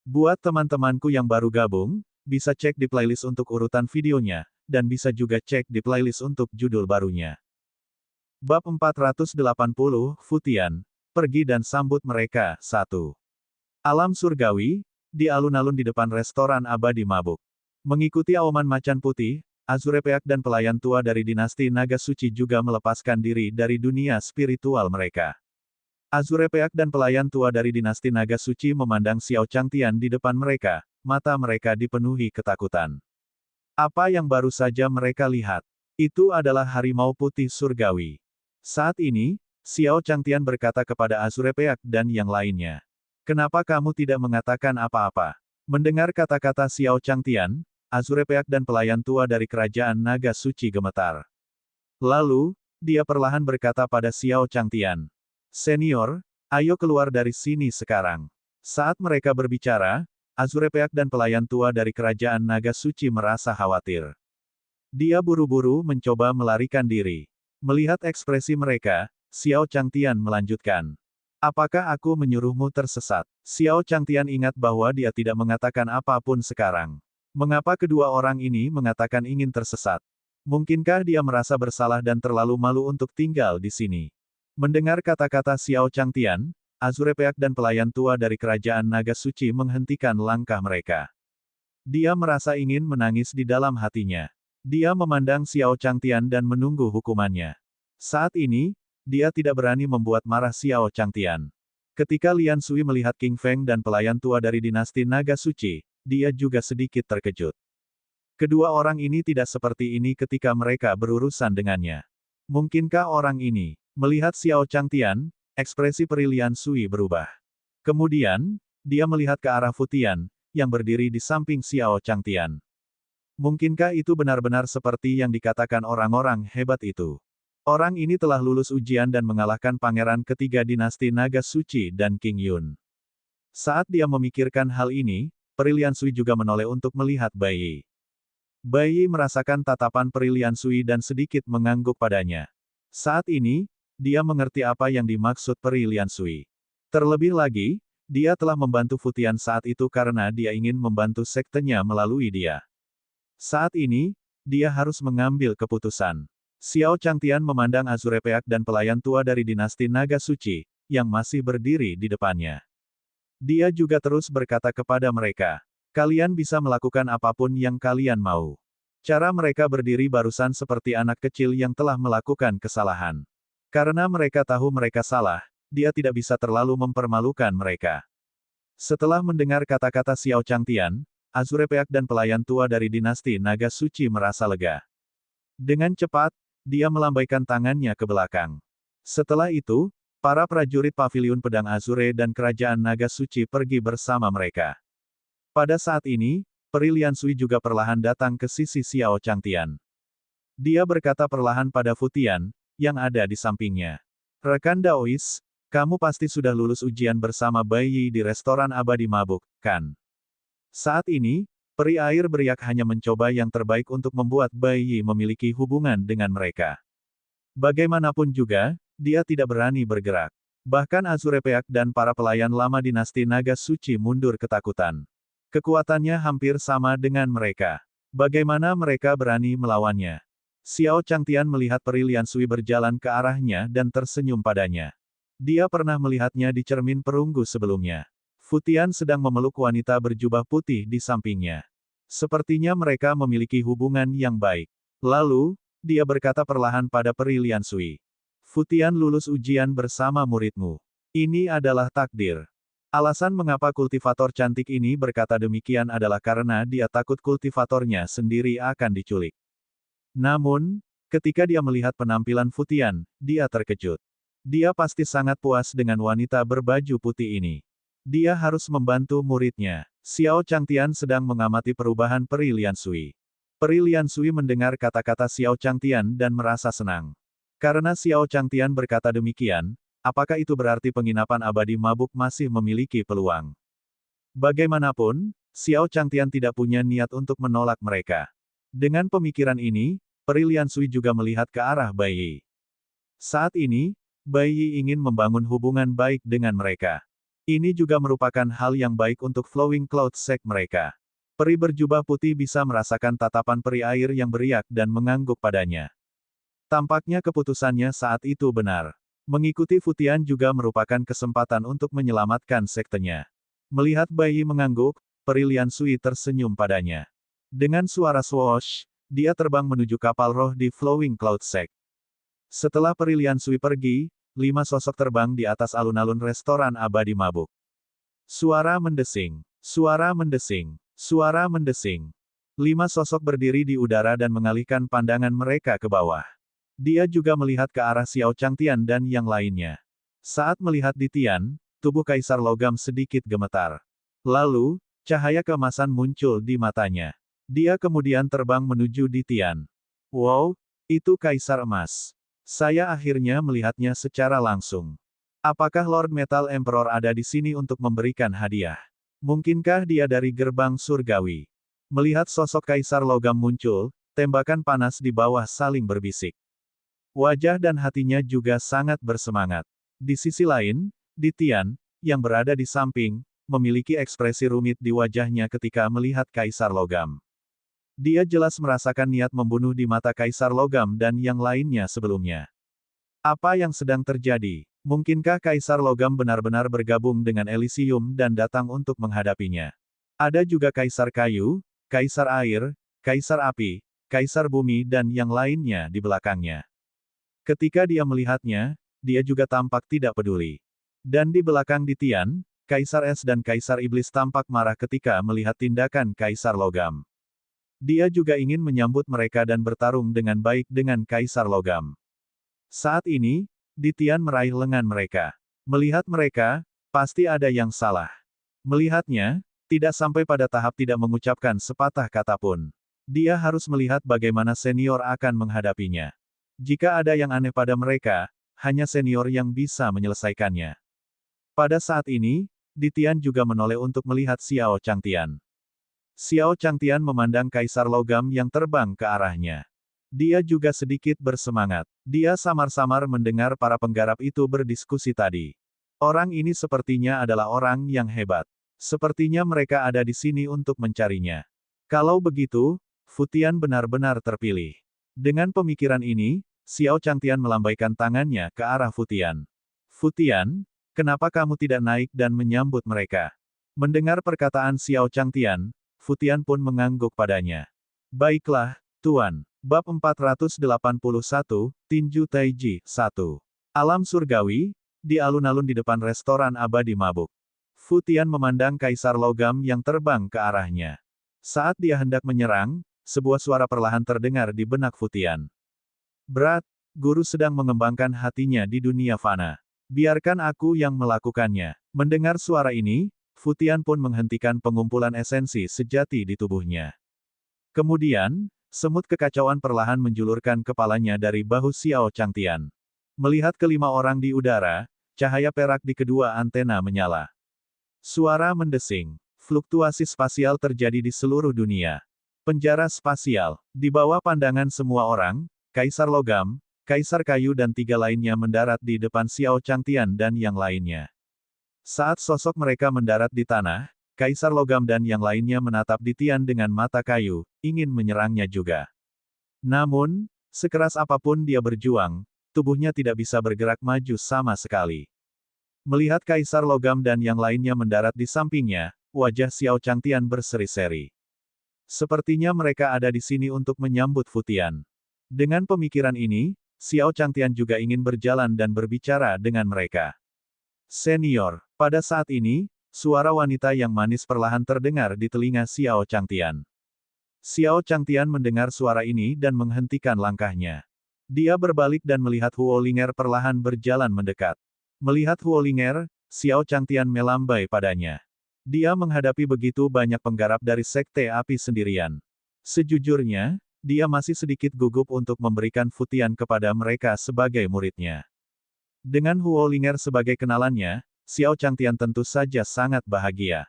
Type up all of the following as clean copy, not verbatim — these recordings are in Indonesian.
Buat teman-temanku yang baru gabung, bisa cek di playlist untuk urutan videonya, dan bisa juga cek di playlist untuk judul barunya. Bab 480, Futian, pergi dan sambut mereka. 1. Alam surgawi, di alun-alun di depan restoran abadi mabuk. Mengikuti auman macan putih, Azurepeak dan pelayan tua dari dinasti Naga Suci juga melepaskan diri dari dunia spiritual mereka. Azurepeak dan pelayan tua dari dinasti Naga Suci memandang Xiao Changtian di depan mereka, mata mereka dipenuhi ketakutan. Apa yang baru saja mereka lihat? Itu adalah harimau putih surgawi. Saat ini, Xiao Changtian berkata kepada Azurepeak dan yang lainnya. Kenapa kamu tidak mengatakan apa-apa? Mendengar kata-kata Xiao Changtian, Azurepeak dan pelayan tua dari kerajaan Naga Suci gemetar. Lalu, dia perlahan berkata pada Xiao Changtian. Senior, ayo keluar dari sini sekarang. Saat mereka berbicara, Azurepeak dan pelayan tua dari kerajaan Naga Suci merasa khawatir. Dia buru-buru mencoba melarikan diri. Melihat ekspresi mereka, Xiao Changtian melanjutkan. Apakah aku menyuruhmu tersesat? Xiao Changtian ingat bahwa dia tidak mengatakan apapun sekarang. Mengapa kedua orang ini mengatakan ingin tersesat? Mungkinkah dia merasa bersalah dan terlalu malu untuk tinggal di sini? Mendengar kata-kata Xiao Changtian, Azurepeak dan pelayan tua dari kerajaan Naga Suci menghentikan langkah mereka. Dia merasa ingin menangis di dalam hatinya. Dia memandang Xiao Changtian dan menunggu hukumannya. Saat ini, dia tidak berani membuat marah Xiao Changtian. Ketika Lian Sui melihat King Feng dan pelayan tua dari dinasti Naga Suci, dia juga sedikit terkejut. Kedua orang ini tidak seperti ini ketika mereka berurusan dengannya. Mungkinkah orang ini, melihat Xiao Changtian, ekspresi peri Lian Sui berubah. Kemudian, dia melihat ke arah Futian, yang berdiri di samping Xiao Changtian. Mungkinkah itu benar-benar seperti yang dikatakan orang-orang hebat itu? Orang ini telah lulus ujian dan mengalahkan pangeran ketiga dinasti Naga Suci dan King Yun. Saat dia memikirkan hal ini, peri Lian Sui juga menoleh untuk melihat Bai Yi. Bai Yi merasakan tatapan peri Lian Sui dan sedikit mengangguk padanya. Saat ini, dia mengerti apa yang dimaksud peri Lian Sui. Terlebih lagi, dia telah membantu Futian saat itu karena dia ingin membantu sektenya melalui dia. Saat ini, dia harus mengambil keputusan. Xiao Changtian memandang Azurepeak dan pelayan tua dari dinasti Naga Suci, yang masih berdiri di depannya. Dia juga terus berkata kepada mereka, kalian bisa melakukan apapun yang kalian mau. Cara mereka berdiri barusan seperti anak kecil yang telah melakukan kesalahan. Karena mereka tahu mereka salah, dia tidak bisa terlalu mempermalukan mereka. Setelah mendengar kata-kata Xiao Changtian, Azurepeak dan pelayan tua dari dinasti Naga Suci merasa lega. Dengan cepat, dia melambaikan tangannya ke belakang. Setelah itu, para prajurit paviliun pedang Azure dan kerajaan Naga Suci pergi bersama mereka. Pada saat ini, peri Lian Sui juga perlahan datang ke sisi Xiao Changtian. Dia berkata perlahan pada Futian, yang ada di sampingnya. Rekan Daois, kamu pasti sudah lulus ujian bersama Bai Yi di restoran abadi mabuk, kan? Saat ini, peri air beriak hanya mencoba yang terbaik untuk membuat Bai Yi memiliki hubungan dengan mereka. Bagaimanapun juga, dia tidak berani bergerak. Bahkan Azurepeak dan para pelayan lama dinasti Naga Suci mundur ketakutan. Kekuatannya hampir sama dengan mereka. Bagaimana mereka berani melawannya? Xiao Changtian melihat peri Lian Sui berjalan ke arahnya dan tersenyum padanya. Dia pernah melihatnya di cermin perunggu sebelumnya. Futian sedang memeluk wanita berjubah putih di sampingnya. Sepertinya mereka memiliki hubungan yang baik. Lalu, dia berkata perlahan pada peri Lian Sui. Futian lulus ujian bersama muridmu. Ini adalah takdir. Alasan mengapa kultivator cantik ini berkata demikian adalah karena dia takut kultivatornya sendiri akan diculik. Namun, ketika dia melihat penampilan Futian, dia terkejut. Dia pasti sangat puas dengan wanita berbaju putih ini. Dia harus membantu muridnya. Xiao Changtian sedang mengamati perubahan peri Lian Sui. Peri Lian Sui mendengar kata-kata Xiao Changtian dan merasa senang. Karena Xiao Changtian berkata demikian, apakah itu berarti penginapan abadi mabuk masih memiliki peluang? Bagaimanapun, Xiao Changtian tidak punya niat untuk menolak mereka. Dengan pemikiran ini, peri Lian Sui juga melihat ke arah Bai Yi. Saat ini, Bai Yi ingin membangun hubungan baik dengan mereka. Ini juga merupakan hal yang baik untuk Flowing Cloud Sect mereka. Peri berjubah putih bisa merasakan tatapan peri air yang beriak dan mengangguk padanya. Tampaknya keputusannya saat itu benar. Mengikuti Futian juga merupakan kesempatan untuk menyelamatkan sektenya. Melihat bayi mengangguk, peri Lian Sui tersenyum padanya. Dengan suara swoosh, dia terbang menuju kapal roh di Flowing Cloud Sect. Setelah peri Lian Sui pergi, 5 sosok terbang di atas alun-alun restoran abadi mabuk. Suara mendesing. Suara mendesing. Suara mendesing. 5 sosok berdiri di udara dan mengalihkan pandangan mereka ke bawah. Dia juga melihat ke arah Xiao Changtian dan yang lainnya. Saat melihat di Tian, tubuh Kaisar Logam sedikit gemetar. Lalu, cahaya keemasan muncul di matanya. Dia kemudian terbang menuju di Tian. Wow, itu Kaisar Emas. Saya akhirnya melihatnya secara langsung. Apakah Lord Metal Emperor ada di sini untuk memberikan hadiah? Mungkinkah dia dari gerbang surgawi? Melihat sosok Kaisar Logam muncul, tembakan panas di bawah saling berbisik. Wajah dan hatinya juga sangat bersemangat. Di sisi lain, di Tian, yang berada di samping, memiliki ekspresi rumit di wajahnya ketika melihat Kaisar Logam. Dia jelas merasakan niat membunuh di mata Kaisar Logam dan yang lainnya sebelumnya. Apa yang sedang terjadi? Mungkinkah Kaisar Logam benar-benar bergabung dengan Elysium dan datang untuk menghadapinya? Ada juga Kaisar Kayu, Kaisar Air, Kaisar Api, Kaisar Bumi dan yang lainnya di belakangnya. Ketika dia melihatnya, dia juga tampak tidak peduli. Dan di belakang di Tian, Kaisar Es dan Kaisar Iblis tampak marah ketika melihat tindakan Kaisar Logam. Dia juga ingin menyambut mereka dan bertarung dengan baik dengan Kaisar Logam. Saat ini, di Tian meraih lengan mereka. Melihat mereka, pasti ada yang salah. Melihatnya, tidak sampai pada tahap tidak mengucapkan sepatah kata pun. Dia harus melihat bagaimana senior akan menghadapinya. Jika ada yang aneh pada mereka, hanya senior yang bisa menyelesaikannya. Pada saat ini, di Tian juga menoleh untuk melihat Xiao Changtian. Xiao Changtian memandang Kaisar Logam yang terbang ke arahnya. Dia juga sedikit bersemangat. Dia samar-samar mendengar para penggarap itu berdiskusi tadi. Orang ini sepertinya adalah orang yang hebat. Sepertinya mereka ada di sini untuk mencarinya. Kalau begitu, Futian benar-benar terpilih. Dengan pemikiran ini, Xiao Changtian melambaikan tangannya ke arah Futian. Futian, kenapa kamu tidak naik dan menyambut mereka? Mendengar perkataan Xiao Changtian, Futian pun mengangguk padanya. Baiklah, Tuan. Bab 481, Tinju Taiji, 1. Alam surgawi, di alun-alun di depan restoran abadi mabuk. Futian memandang Kaisar Logam yang terbang ke arahnya. Saat dia hendak menyerang, sebuah suara perlahan terdengar di benak Futian. Berat, guru sedang mengembangkan hatinya di dunia fana. Biarkan aku yang melakukannya. Mendengar suara ini, Futian pun menghentikan pengumpulan esensi sejati di tubuhnya. Kemudian, semut kekacauan perlahan menjulurkan kepalanya dari bahu Xiao Changtian. Melihat kelima orang di udara, cahaya perak di kedua antena menyala. Suara mendesing. Fluktuasi spasial terjadi di seluruh dunia. Penjara spasial. Di bawah pandangan semua orang, Kaisar Logam, Kaisar Kayu dan 3 lainnya mendarat di depan Xiao Changtian dan yang lainnya. Saat sosok mereka mendarat di tanah, Kaisar Logam dan yang lainnya menatap di Tian dengan mata kayu, ingin menyerangnya juga. Namun, sekeras apapun dia berjuang, tubuhnya tidak bisa bergerak maju sama sekali. Melihat Kaisar Logam dan yang lainnya mendarat di sampingnya, wajah Xiao Changtian berseri-seri. Sepertinya mereka ada di sini untuk menyambut Futian. Dengan pemikiran ini, Xiao Changtian juga ingin berjalan dan berbicara dengan mereka. Senior, pada saat ini, suara wanita yang manis perlahan terdengar di telinga Xiao Changtian. Xiao Changtian mendengar suara ini dan menghentikan langkahnya. Dia berbalik dan melihat Huo Linger perlahan berjalan mendekat. Melihat Huo Linger, Xiao Changtian melambai padanya. Dia menghadapi begitu banyak penggarap dari Sekte Api sendirian. Sejujurnya, dia masih sedikit gugup untuk memberikan Futian kepada mereka sebagai muridnya. Dengan Huo Linger sebagai kenalannya, Xiao Changtian tentu saja sangat bahagia.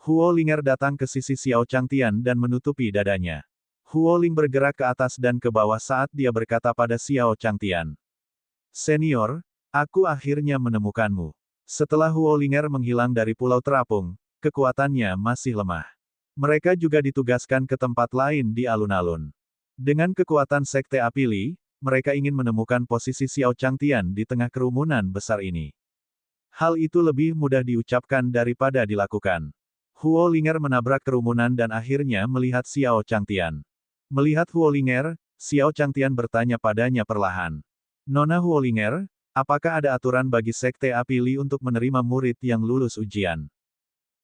Huo Linger datang ke sisi Xiao Changtian dan menutupi dadanya. Huo Ling bergerak ke atas dan ke bawah saat dia berkata pada Xiao Changtian. Senior, aku akhirnya menemukanmu. Setelah Huolinger menghilang dari Pulau Terapung, kekuatannya masih lemah. Mereka juga ditugaskan ke tempat lain di alun-alun. Dengan kekuatan Sekte Api Li, mereka ingin menemukan posisi Xiao Changtian di tengah kerumunan besar ini. Hal itu lebih mudah diucapkan daripada dilakukan. Huolinger menabrak kerumunan dan akhirnya melihat Xiao Changtian. Melihat Huolinger, Xiao Changtian bertanya padanya perlahan. Nona Huolinger, apakah ada aturan bagi Sekte Api Li untuk menerima murid yang lulus ujian?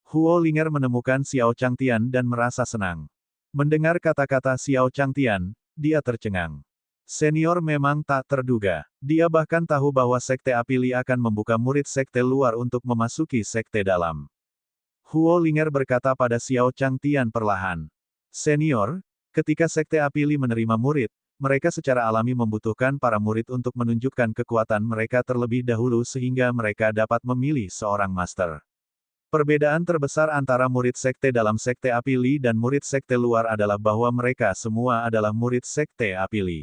Huolinger menemukan Xiao Changtian dan merasa senang. Mendengar kata-kata Xiao Changtian, dia tercengang. Senior memang tak terduga. Dia bahkan tahu bahwa Sekte Api Li akan membuka murid sekte luar untuk memasuki sekte dalam. Huolinger berkata pada Xiao Changtian perlahan. Senior, ketika Sekte Api Li menerima murid, mereka secara alami membutuhkan para murid untuk menunjukkan kekuatan mereka terlebih dahulu sehingga mereka dapat memilih seorang master. Perbedaan terbesar antara murid sekte dalam Sekte Api Li dan murid sekte luar adalah bahwa mereka semua adalah murid Sekte Api Li.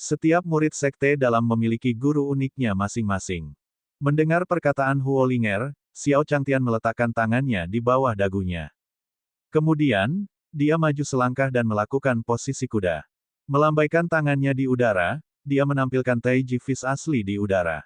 Setiap murid sekte dalam memiliki guru uniknya masing-masing. Mendengar perkataan Huolinger, Xiao Changtian meletakkan tangannya di bawah dagunya. Kemudian, dia maju selangkah dan melakukan posisi kuda. Melambaikan tangannya di udara, dia menampilkan Taiji Fist asli di udara.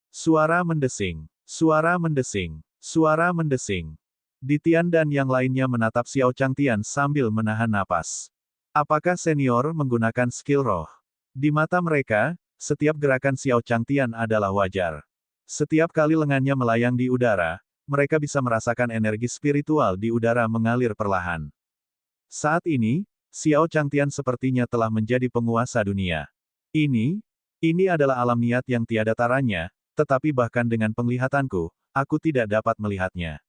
Suara mendesing, suara mendesing, suara mendesing. Ditian dan yang lainnya menatap Xiao Changtian sambil menahan napas. Apakah senior menggunakan skill roh? Di mata mereka, setiap gerakan Xiao Changtian adalah wajar. Setiap kali lengannya melayang di udara, mereka bisa merasakan energi spiritual di udara mengalir perlahan. Saat ini, Xiao Changtian sepertinya telah menjadi penguasa dunia. Ini adalah alam niat yang tiada taranya, tetapi bahkan dengan penglihatanku, aku tidak dapat melihatnya.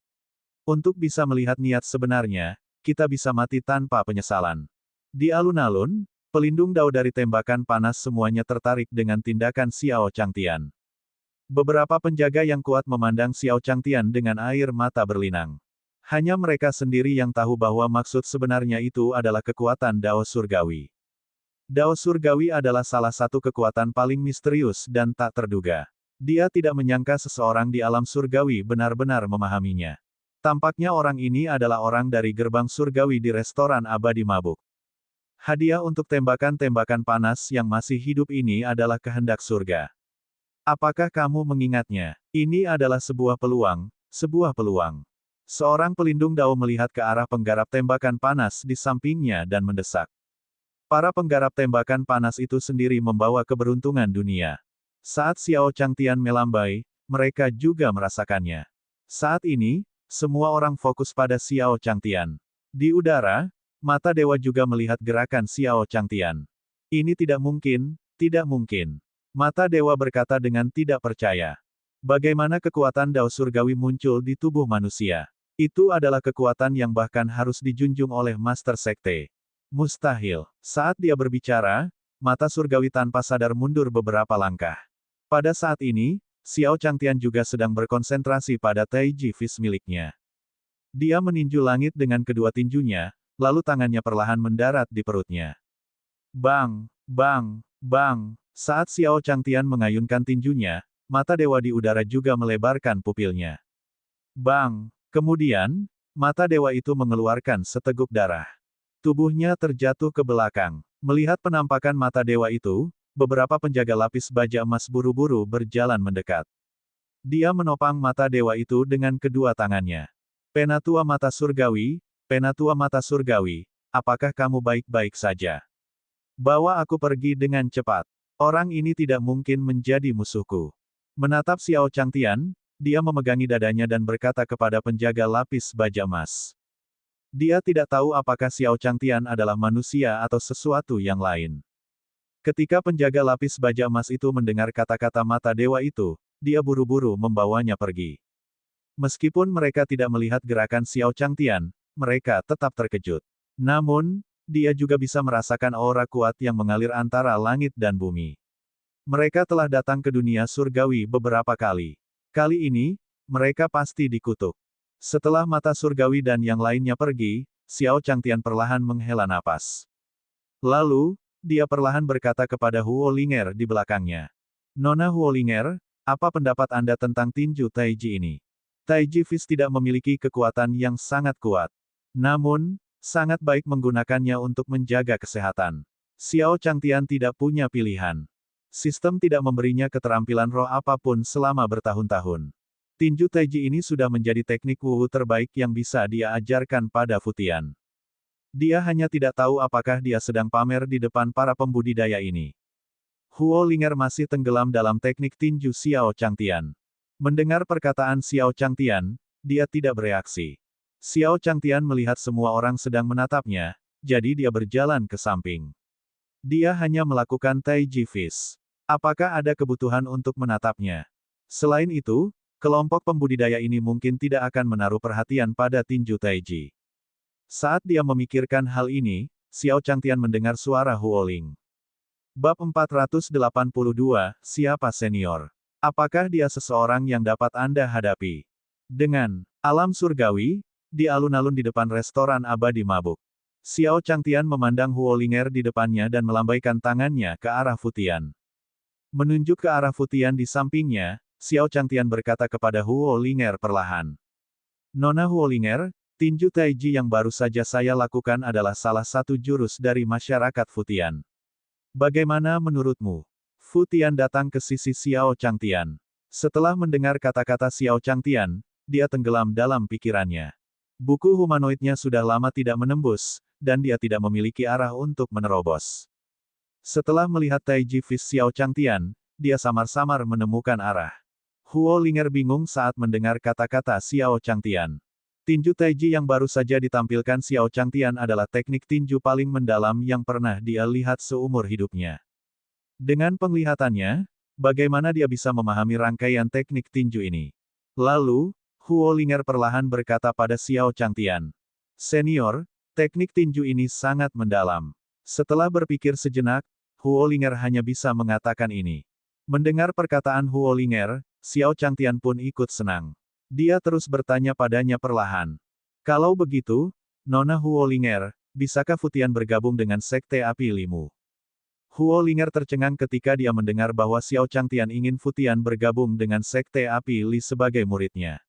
Untuk bisa melihat niat sebenarnya, kita bisa mati tanpa penyesalan. Di alun-alun, pelindung dao dari tembakan panas semuanya tertarik dengan tindakan Xiao Changtian. Beberapa penjaga yang kuat memandang Xiao Changtian dengan air mata berlinang. Hanya mereka sendiri yang tahu bahwa maksud sebenarnya itu adalah kekuatan dao surgawi. Dao surgawi adalah salah satu kekuatan paling misterius dan tak terduga. Dia tidak menyangka seseorang di alam surgawi benar-benar memahaminya. Tampaknya orang ini adalah orang dari gerbang surgawi di restoran abadi mabuk. Hadiah untuk tembakan-tembakan panas yang masih hidup ini adalah kehendak surga. Apakah kamu mengingatnya? Ini adalah sebuah peluang, sebuah peluang. Seorang pelindung dao melihat ke arah penggarap tembakan panas di sampingnya dan mendesak. Para penggarap tembakan panas itu sendiri membawa keberuntungan dunia. Saat Xiao Changtian melambai, mereka juga merasakannya. Saat ini, semua orang fokus pada Xiao Changtian. Di udara, mata dewa juga melihat gerakan Xiao Changtian. Ini tidak mungkin, tidak mungkin. Mata dewa berkata dengan tidak percaya. Bagaimana kekuatan dao surgawi muncul di tubuh manusia? Itu adalah kekuatan yang bahkan harus dijunjung oleh Master Sekte. Mustahil. Saat dia berbicara, mata surgawi tanpa sadar mundur beberapa langkah. Pada saat ini, Xiao Changtian juga sedang berkonsentrasi pada Taiji Fist miliknya. Dia meninju langit dengan kedua tinjunya, lalu tangannya perlahan mendarat di perutnya. Bang, bang, bang. Saat Xiao Changtian mengayunkan tinjunya, mata dewa di udara juga melebarkan pupilnya. Bang. Kemudian, mata dewa itu mengeluarkan seteguk darah. Tubuhnya terjatuh ke belakang. Melihat penampakan mata dewa itu, beberapa penjaga lapis baja emas buru-buru berjalan mendekat. Dia menopang mata dewa itu dengan kedua tangannya. Penatua mata surgawi, Penatua mata surgawi, apakah kamu baik-baik saja? Bawa aku pergi dengan cepat. Orang ini tidak mungkin menjadi musuhku. Menatap Xiao Changtian, dia memegangi dadanya dan berkata kepada penjaga lapis baja emas. Dia tidak tahu apakah Xiao Changtian adalah manusia atau sesuatu yang lain. Ketika penjaga lapis baja emas itu mendengar kata-kata mata dewa itu, dia buru-buru membawanya pergi. Meskipun mereka tidak melihat gerakan Xiao Changtian, mereka tetap terkejut. Namun, dia juga bisa merasakan aura kuat yang mengalir antara langit dan bumi. Mereka telah datang ke dunia surgawi beberapa kali. Kali ini, mereka pasti dikutuk. Setelah mata surgawi dan yang lainnya pergi, Xiao Changtian perlahan menghela napas. Lalu, dia perlahan berkata kepada Huolinger di belakangnya. Nona Huolinger, Apa pendapat Anda tentang tinju Taiji ini? Taiji Fish tidak memiliki kekuatan yang sangat kuat. Namun, sangat baik menggunakannya untuk menjaga kesehatan. Xiao Changtian tidak punya pilihan. Sistem tidak memberinya keterampilan roh apapun selama bertahun-tahun. Tinju Taiji ini sudah menjadi teknik Wu terbaik yang bisa dia ajarkan pada Futian. Dia hanya tidak tahu apakah dia sedang pamer di depan para pembudidaya ini. Huo Linger masih tenggelam dalam teknik tinju Xiao Changtian. Mendengar perkataan Xiao Changtian, dia tidak bereaksi. Xiao Changtian melihat semua orang sedang menatapnya, jadi dia berjalan ke samping. Dia hanya melakukan Taiji Fish. Apakah ada kebutuhan untuk menatapnya? Selain itu, kelompok pembudidaya ini mungkin tidak akan menaruh perhatian pada tinju Taiji. Saat dia memikirkan hal ini, Xiao Changtian mendengar suara Huo Ling. Bab 482, Siapa Senior? Apakah dia seseorang yang dapat Anda hadapi? Dengan alam surgawi, di alun-alun di depan restoran abadi mabuk. Xiao Changtian memandang Huo Linger di depannya dan melambaikan tangannya ke arah Futian. Menunjuk ke arah Futian di sampingnya, Xiao Changtian berkata kepada Huo Linger perlahan. Nona Huo Linger, tinju Taiji yang baru saja saya lakukan adalah salah satu jurus dari masyarakat Futian. Bagaimana menurutmu? Futian datang ke sisi Xiao Changtian. Setelah mendengar kata-kata Xiao Changtian, dia tenggelam dalam pikirannya. Buku humanoidnya sudah lama tidak menembus, dan dia tidak memiliki arah untuk menerobos. Setelah melihat Taiji Fish Xiao Changtian, dia samar-samar menemukan arah. Huo Linger bingung saat mendengar kata-kata Xiao Changtian. Tinju Taiji yang baru saja ditampilkan Xiao Changtian adalah teknik tinju paling mendalam yang pernah dia lihat seumur hidupnya. Dengan penglihatannya, bagaimana dia bisa memahami rangkaian teknik tinju ini? Lalu, Huo Linger perlahan berkata pada Xiao Changtian. Senior, teknik tinju ini sangat mendalam. Setelah berpikir sejenak, Huo Linger hanya bisa mengatakan ini. Mendengar perkataan Huo Linger, Xiao Changtian pun ikut senang. Dia terus bertanya padanya perlahan. Kalau begitu, Nona Huo Linger, bisakah Futian bergabung dengan Sekte Api Limu? Huo Linger tercengang ketika dia mendengar bahwa Xiao Changtian ingin Futian bergabung dengan Sekte Api Li sebagai muridnya.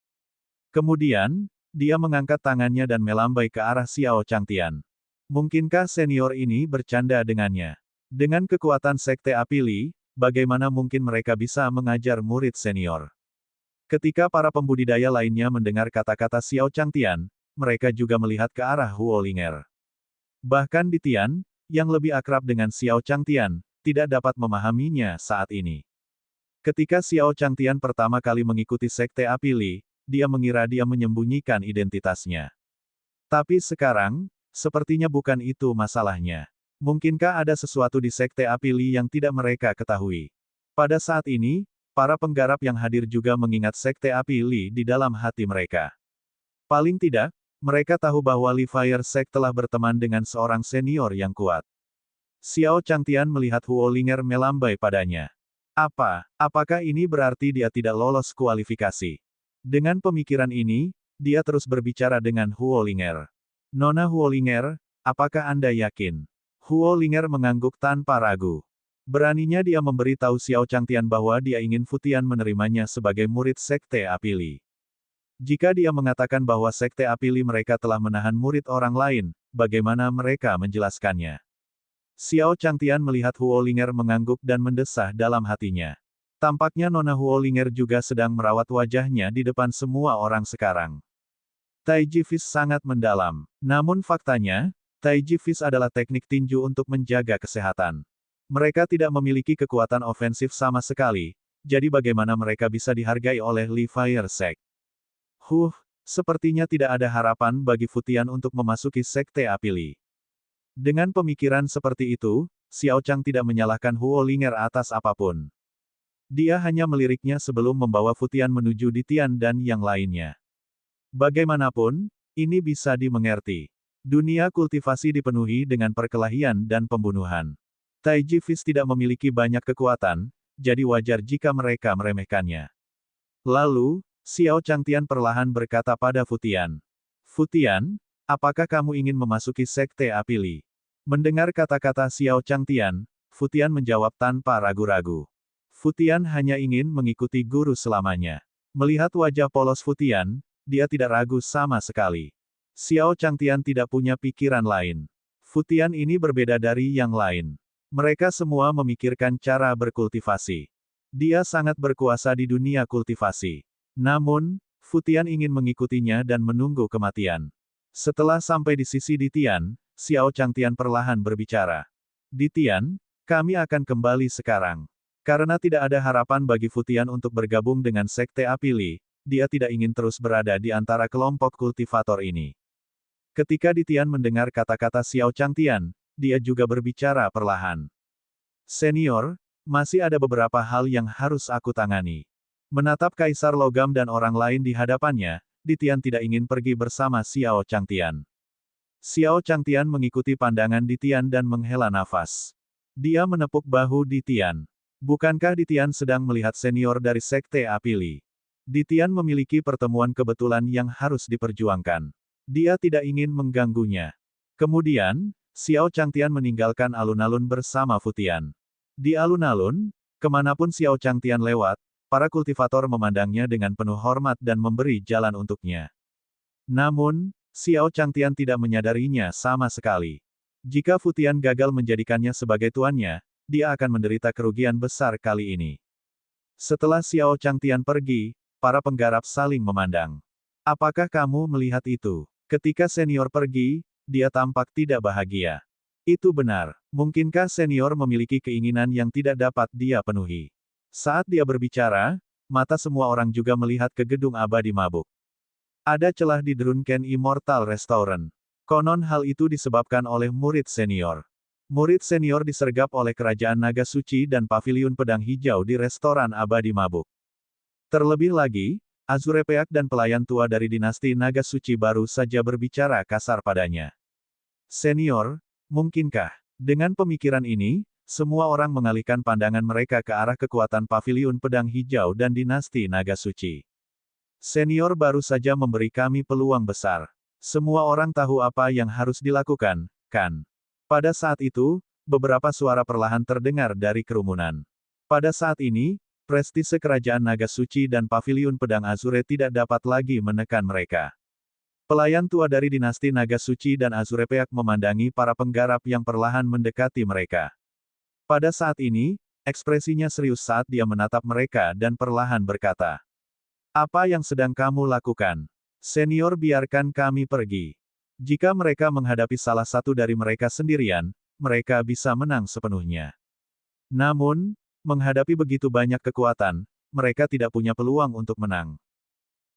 Kemudian, dia mengangkat tangannya dan melambai ke arah Xiao Changtian. Mungkinkah senior ini bercanda dengannya? Dengan kekuatan Sekte Api Li, bagaimana mungkin mereka bisa mengajar murid senior? Ketika para pembudidaya lainnya mendengar kata-kata Xiao Changtian, mereka juga melihat ke arah Huo Linger. Bahkan di Tian, yang lebih akrab dengan Xiao Changtian, tidak dapat memahaminya saat ini. Ketika Xiao Changtian pertama kali mengikuti Sekte Api Li, dia mengira dia menyembunyikan identitasnya. Tapi sekarang, sepertinya bukan itu masalahnya. Mungkinkah ada sesuatu di Sekte Api Li yang tidak mereka ketahui? Pada saat ini, para penggarap yang hadir juga mengingat Sekte Api Li di dalam hati mereka. Paling tidak, mereka tahu bahwa Li Fire Sect telah berteman dengan seorang senior yang kuat. Xiao Changtian melihat Huo Linger melambai padanya. Apakah ini berarti dia tidak lolos kualifikasi? Dengan pemikiran ini, dia terus berbicara dengan Huo Linger. Nona Huo Linger, apakah Anda yakin? Huo Linger mengangguk tanpa ragu. Beraninya dia memberi tahu Xiao Changtian bahwa dia ingin Futian menerimanya sebagai murid Sekte Api Li. Jika dia mengatakan bahwa Sekte Api Li mereka telah menahan murid orang lain, bagaimana mereka menjelaskannya? Xiao Changtian melihat Huo Linger mengangguk dan mendesah dalam hatinya. Tampaknya Nona Huo Linger juga sedang merawat wajahnya di depan semua orang sekarang. Taiji Fish sangat mendalam. Namun faktanya, Taiji Fish adalah teknik tinju untuk menjaga kesehatan. Mereka tidak memiliki kekuatan ofensif sama sekali, jadi bagaimana mereka bisa dihargai oleh Li Fire Sect? Sepertinya tidak ada harapan bagi Futian untuk memasuki Sekte Api Li. Dengan pemikiran seperti itu, Xiao Chang tidak menyalahkan Huo Linger atas apapun. Dia hanya meliriknya sebelum membawa Futian menuju di Tian dan yang lainnya. Bagaimanapun, ini bisa dimengerti. Dunia kultivasi dipenuhi dengan perkelahian dan pembunuhan. Taiji Fish tidak memiliki banyak kekuatan, jadi wajar jika mereka meremehkannya. Lalu, Xiao Changtian perlahan berkata pada Futian. Futian, apakah kamu ingin memasuki Sekte Api Li? Mendengar kata-kata Xiao Changtian, Futian menjawab tanpa ragu-ragu. Futian hanya ingin mengikuti guru selamanya. Melihat wajah polos Futian, dia tidak ragu sama sekali. Xiao Changtian tidak punya pikiran lain. Futian ini berbeda dari yang lain. Mereka semua memikirkan cara berkultivasi. Dia sangat berkuasa di dunia kultivasi. Namun, Futian ingin mengikutinya dan menunggu kematian. Setelah sampai di sisi Ditian, Xiao Changtian perlahan berbicara. Ditian, kami akan kembali sekarang. Karena tidak ada harapan bagi Futian untuk bergabung dengan Sekte Api Li, dia tidak ingin terus berada di antara kelompok kultivator ini. Ketika Ditian mendengar kata-kata Xiao Changtian, dia juga berbicara perlahan. Senior, masih ada beberapa hal yang harus aku tangani. Menatap Kaisar Logam dan orang lain di hadapannya, Ditian tidak ingin pergi bersama Xiao Changtian. Xiao Changtian mengikuti pandangan Ditian dan menghela nafas. Dia menepuk bahu Ditian. Bukankah Ditian sedang melihat senior dari Sekte Api Li? Ditian memiliki pertemuan kebetulan yang harus diperjuangkan. Dia tidak ingin mengganggunya. Kemudian, Xiao Changtian meninggalkan alun-alun bersama Futian. Di alun-alun, kemanapun Xiao Changtian lewat, para kultivator memandangnya dengan penuh hormat dan memberi jalan untuknya. Namun, Xiao Changtian tidak menyadarinya sama sekali. Jika Futian gagal menjadikannya sebagai tuannya, dia akan menderita kerugian besar kali ini. Setelah Xiao Changtian pergi, para penggarap saling memandang. Apakah kamu melihat itu? Ketika senior pergi, dia tampak tidak bahagia. Itu benar. Mungkinkah senior memiliki keinginan yang tidak dapat dia penuhi? Saat dia berbicara, mata semua orang juga melihat ke gedung abadi mabuk. Ada celah di Drunken Immortal Restaurant. Konon hal itu disebabkan oleh murid senior. Murid senior disergap oleh Kerajaan Naga Suci dan Paviliun Pedang Hijau di restoran abadi mabuk. Terlebih lagi, Azurepeak dan pelayan tua dari dinasti Naga Suci baru saja berbicara kasar padanya. Senior, mungkinkah? Dengan pemikiran ini, semua orang mengalihkan pandangan mereka ke arah kekuatan Paviliun Pedang Hijau dan dinasti Naga Suci. Senior baru saja memberi kami peluang besar. Semua orang tahu apa yang harus dilakukan, kan? Pada saat itu, beberapa suara perlahan terdengar dari kerumunan. Pada saat ini, prestise Kerajaan Naga Suci dan Paviliun Pedang Azure tidak dapat lagi menekan mereka. Pelayan tua dari dinasti Naga Suci dan Azurepeak memandangi para penggarap yang perlahan mendekati mereka. Pada saat ini, ekspresinya serius saat dia menatap mereka dan perlahan berkata, "Apa yang sedang kamu lakukan? Senior, biarkan kami pergi. Jika mereka menghadapi salah satu dari mereka sendirian, mereka bisa menang sepenuhnya. Namun, menghadapi begitu banyak kekuatan, mereka tidak punya peluang untuk menang."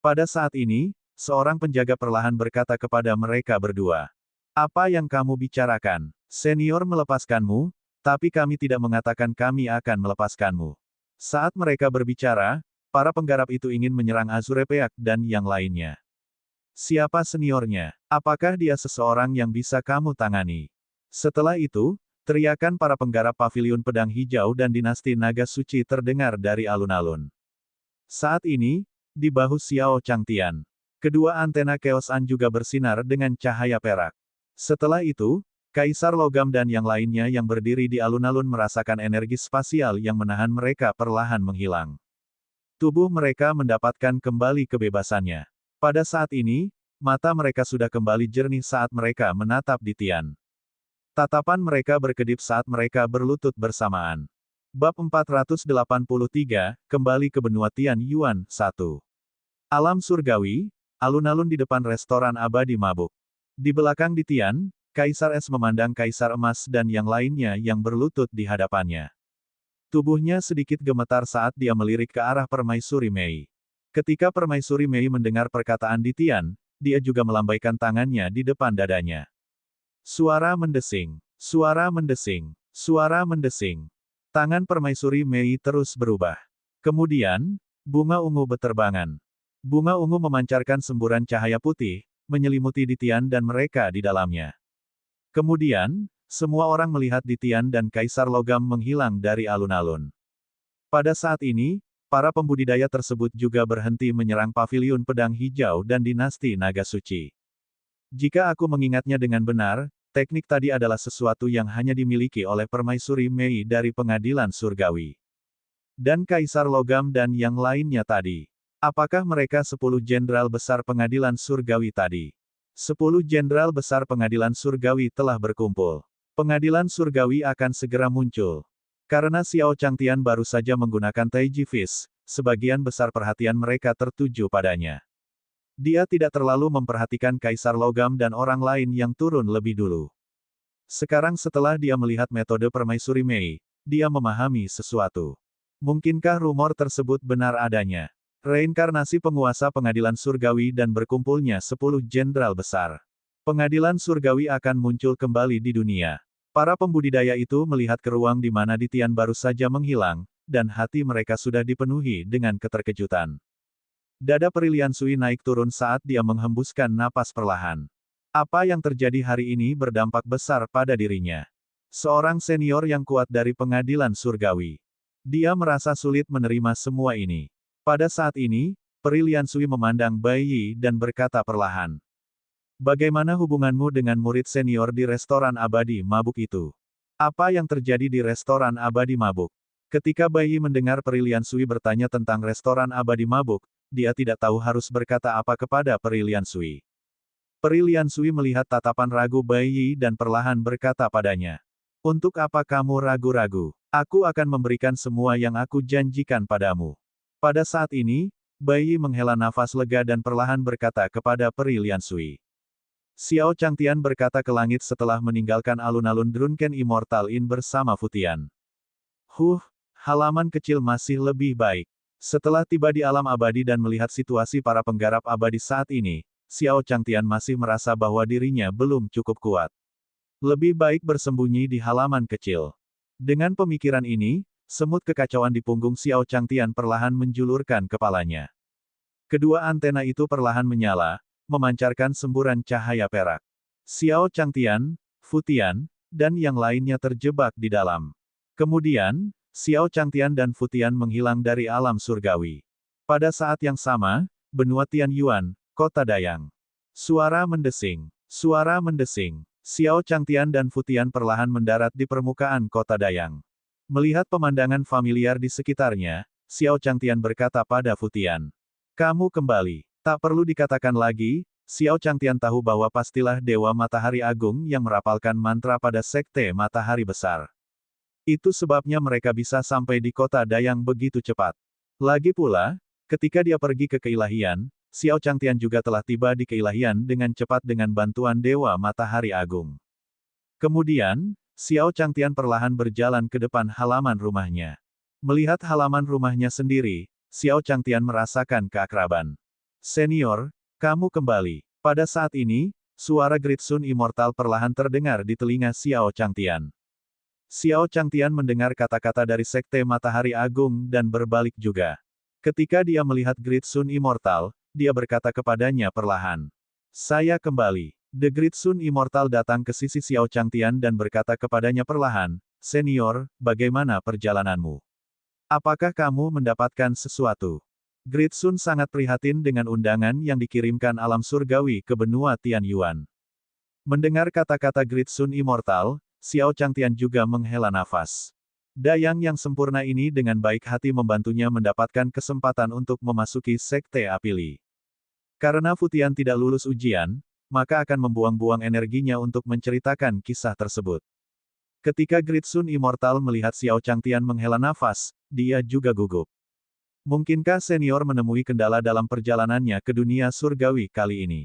Pada saat ini, seorang penjaga perlahan berkata kepada mereka berdua, "Apa yang kamu bicarakan? Senior melepaskanmu, tapi kami tidak mengatakan kami akan melepaskanmu." Saat mereka berbicara, para penggarap itu ingin menyerang Azurepeak dan yang lainnya. Siapa seniornya? Apakah dia seseorang yang bisa kamu tangani? Setelah itu, teriakan para penggarap Paviliun Pedang Hijau dan dinasti Naga Suci terdengar dari alun-alun. Saat ini, di bahu Xiao Changtian, kedua antena Chaos An juga bersinar dengan cahaya perak. Setelah itu, Kaisar Logam dan yang lainnya yang berdiri di alun-alun merasakan energi spasial yang menahan mereka perlahan menghilang. Tubuh mereka mendapatkan kembali kebebasannya. Pada saat ini, mata mereka sudah kembali jernih saat mereka menatap Ditian. Tatapan mereka berkedip saat mereka berlutut bersamaan. Bab 483, kembali ke benua Tian Yuan, 1. Alam surgawi, alun-alun di depan restoran abadi mabuk. Di belakang Ditian, Kaisar Es memandang Kaisar Emas dan yang lainnya yang berlutut di hadapannya. Tubuhnya sedikit gemetar saat dia melirik ke arah Permaisuri Mei. Ketika Permaisuri Mei mendengar perkataan Ditian, dia juga melambaikan tangannya di depan dadanya. Suara mendesing, suara mendesing, suara mendesing. Tangan Permaisuri Mei terus berubah. Kemudian, bunga ungu beterbangan. Bunga ungu memancarkan semburan cahaya putih, menyelimuti Ditian dan mereka di dalamnya. Kemudian, semua orang melihat Ditian dan Kaisar Logam menghilang dari alun-alun. Pada saat ini, para pembudidaya tersebut juga berhenti menyerang Paviliun Pedang Hijau dan dinasti Naga Suci. Jika aku mengingatnya dengan benar, teknik tadi adalah sesuatu yang hanya dimiliki oleh Permaisuri Mei dari pengadilan surgawi. Dan Kaisar Logam dan yang lainnya tadi. Apakah mereka 10 jenderal besar pengadilan surgawi tadi? 10 jenderal besar pengadilan surgawi telah berkumpul. Pengadilan surgawi akan segera muncul. Karena Xiao Changtian baru saja menggunakan Taiji Fist, sebagian besar perhatian mereka tertuju padanya. Dia tidak terlalu memperhatikan Kaisar Logam dan orang lain yang turun lebih dulu. Sekarang setelah dia melihat metode permaisuri Mei, dia memahami sesuatu. Mungkinkah rumor tersebut benar adanya? Reinkarnasi penguasa pengadilan surgawi dan berkumpulnya 10 jenderal besar. Pengadilan surgawi akan muncul kembali di dunia. Para pembudidaya itu melihat ke ruang di mana Ditian baru saja menghilang, dan hati mereka sudah dipenuhi dengan keterkejutan. Dada Perilian Sui naik turun saat dia menghembuskan napas perlahan. Apa yang terjadi hari ini berdampak besar pada dirinya. Seorang senior yang kuat dari pengadilan surgawi. Dia merasa sulit menerima semua ini. Pada saat ini, Perilian Sui memandang Bai Yi dan berkata perlahan. Bagaimana hubunganmu dengan murid senior di restoran abadi mabuk itu? Apa yang terjadi di restoran abadi mabuk? Ketika Bai Yi mendengar Perilian Sui bertanya tentang restoran abadi mabuk, dia tidak tahu harus berkata apa kepada Perilian Sui. Perilian Sui melihat tatapan ragu Bai Yi dan perlahan berkata padanya. Untuk apa kamu ragu-ragu? Aku akan memberikan semua yang aku janjikan padamu. Pada saat ini, Bai Yi menghela nafas lega dan perlahan berkata kepada Perilian Sui. Xiao Changtian berkata ke langit setelah meninggalkan alun-alun Drunken Immortal Inn bersama Futian. Halaman kecil masih lebih baik. Setelah tiba di alam abadi dan melihat situasi para penggarap abadi saat ini, Xiao Changtian masih merasa bahwa dirinya belum cukup kuat. Lebih baik bersembunyi di halaman kecil. Dengan pemikiran ini, semut kekacauan di punggung Xiao Changtian perlahan menjulurkan kepalanya. Kedua antena itu perlahan menyala, memancarkan semburan cahaya perak. Xiao Changtian, Futian, dan yang lainnya terjebak di dalam. Kemudian, Xiao Changtian dan Futian menghilang dari alam surgawi. Pada saat yang sama, benua Tianyuan, kota Dayang. Suara mendesing. Suara mendesing. Xiao Changtian dan Futian perlahan mendarat di permukaan kota Dayang. Melihat pemandangan familiar di sekitarnya, Xiao Changtian berkata pada Futian. Kamu kembali. Tak perlu dikatakan lagi, Xiao Changtian tahu bahwa pastilah Dewa Matahari Agung yang merapalkan mantra pada Sekte Matahari Besar. Itu sebabnya mereka bisa sampai di kota Dayang begitu cepat. Lagi pula, ketika dia pergi ke keilahian, Xiao Changtian juga telah tiba di keilahian dengan cepat dengan bantuan Dewa Matahari Agung. Kemudian, Xiao Changtian perlahan berjalan ke depan halaman rumahnya. Melihat halaman rumahnya sendiri, Xiao Changtian merasakan keakraban. Senior, kamu kembali. Pada saat ini, suara Gritsun Immortal perlahan terdengar di telinga Xiao Changtian. Xiao Changtian mendengar kata-kata dari Sekte Matahari Agung dan berbalik juga. Ketika dia melihat Gritsun Immortal, dia berkata kepadanya perlahan. Saya kembali. The Gritsun Immortal datang ke sisi Xiao Changtian dan berkata kepadanya perlahan, Senior, bagaimana perjalananmu? Apakah kamu mendapatkan sesuatu? Gritsun sangat prihatin dengan undangan yang dikirimkan alam surgawi ke benua Tianyuan. Mendengar kata-kata Gritsun Immortal, Xiao Changtian juga menghela nafas. Dayang yang sempurna ini dengan baik hati membantunya mendapatkan kesempatan untuk memasuki Sekte Apili. Karena Futian tidak lulus ujian, maka akan membuang-buang energinya untuk menceritakan kisah tersebut. Ketika Gritsun Immortal melihat Xiao Changtian menghela nafas, dia juga gugup. Mungkinkah senior menemui kendala dalam perjalanannya ke dunia surgawi kali ini?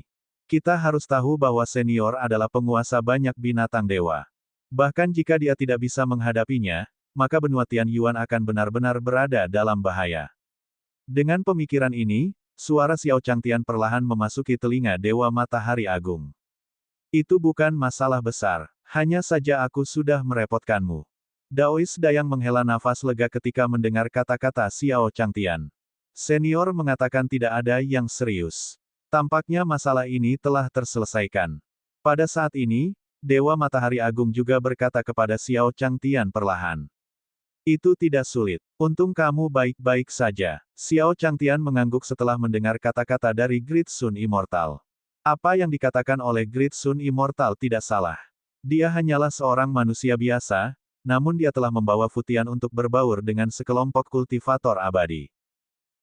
Kita harus tahu bahwa senior adalah penguasa banyak binatang dewa. Bahkan jika dia tidak bisa menghadapinya, maka benua Tianyuan akan benar-benar berada dalam bahaya. Dengan pemikiran ini, suara Xiao Changtian perlahan memasuki telinga Dewa Matahari Agung. Itu bukan masalah besar, hanya saja aku sudah merepotkanmu. Daois Dayang menghela nafas lega ketika mendengar kata-kata Xiao Changtian. Senior mengatakan tidak ada yang serius. Tampaknya masalah ini telah terselesaikan. Pada saat ini, Dewa Matahari Agung juga berkata kepada Xiao Changtian perlahan. Itu tidak sulit. Untung kamu baik-baik saja. Xiao Changtian mengangguk setelah mendengar kata-kata dari Gritsun Immortal. Apa yang dikatakan oleh Gritsun Immortal tidak salah. Dia hanyalah seorang manusia biasa, namun dia telah membawa Futian untuk berbaur dengan sekelompok kultivator abadi.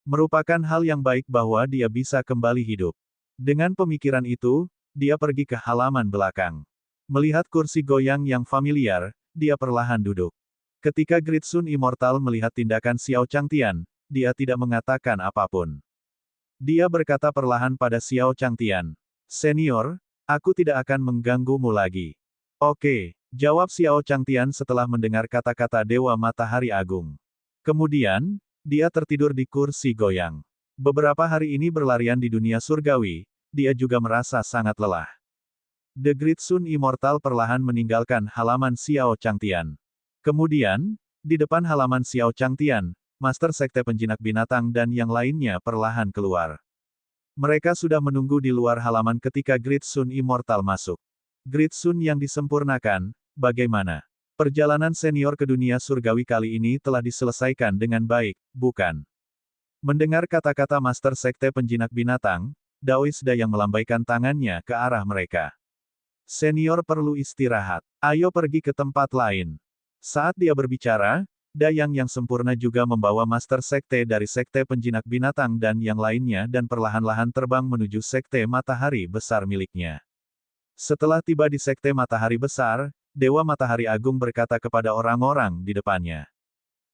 Merupakan hal yang baik bahwa dia bisa kembali hidup. Dengan pemikiran itu, dia pergi ke halaman belakang. Melihat kursi goyang yang familiar, dia perlahan duduk. Ketika Gritsun Immortal melihat tindakan Xiao Changtian, dia tidak mengatakan apapun. Dia berkata perlahan pada Xiao Changtian, "Senior, aku tidak akan mengganggumu lagi." "Oke," jawab Xiao Changtian setelah mendengar kata-kata Dewa Matahari Agung. Kemudian, dia tertidur di kursi goyang. Beberapa hari ini berlarian di dunia surgawi, dia juga merasa sangat lelah. The Gritsun Immortal perlahan meninggalkan halaman Xiao Changtian. Kemudian, di depan halaman Xiao Changtian, Master Sekte Penjinak Binatang dan yang lainnya perlahan keluar. Mereka sudah menunggu di luar halaman ketika Gritsun Immortal masuk. Gritsun yang disempurnakan, bagaimana? Perjalanan senior ke dunia surgawi kali ini telah diselesaikan dengan baik, bukan? Mendengar kata-kata Master Sekte Penjinak Binatang, Daois Da yang melambaikan tangannya ke arah mereka. Senior perlu istirahat. Ayo pergi ke tempat lain. Saat dia berbicara, Dayang yang sempurna juga membawa Master Sekte dari Sekte Penjinak Binatang dan yang lainnya dan perlahan-lahan terbang menuju Sekte Matahari Besar miliknya. Setelah tiba di Sekte Matahari Besar, Dewa Matahari Agung berkata kepada orang-orang di depannya.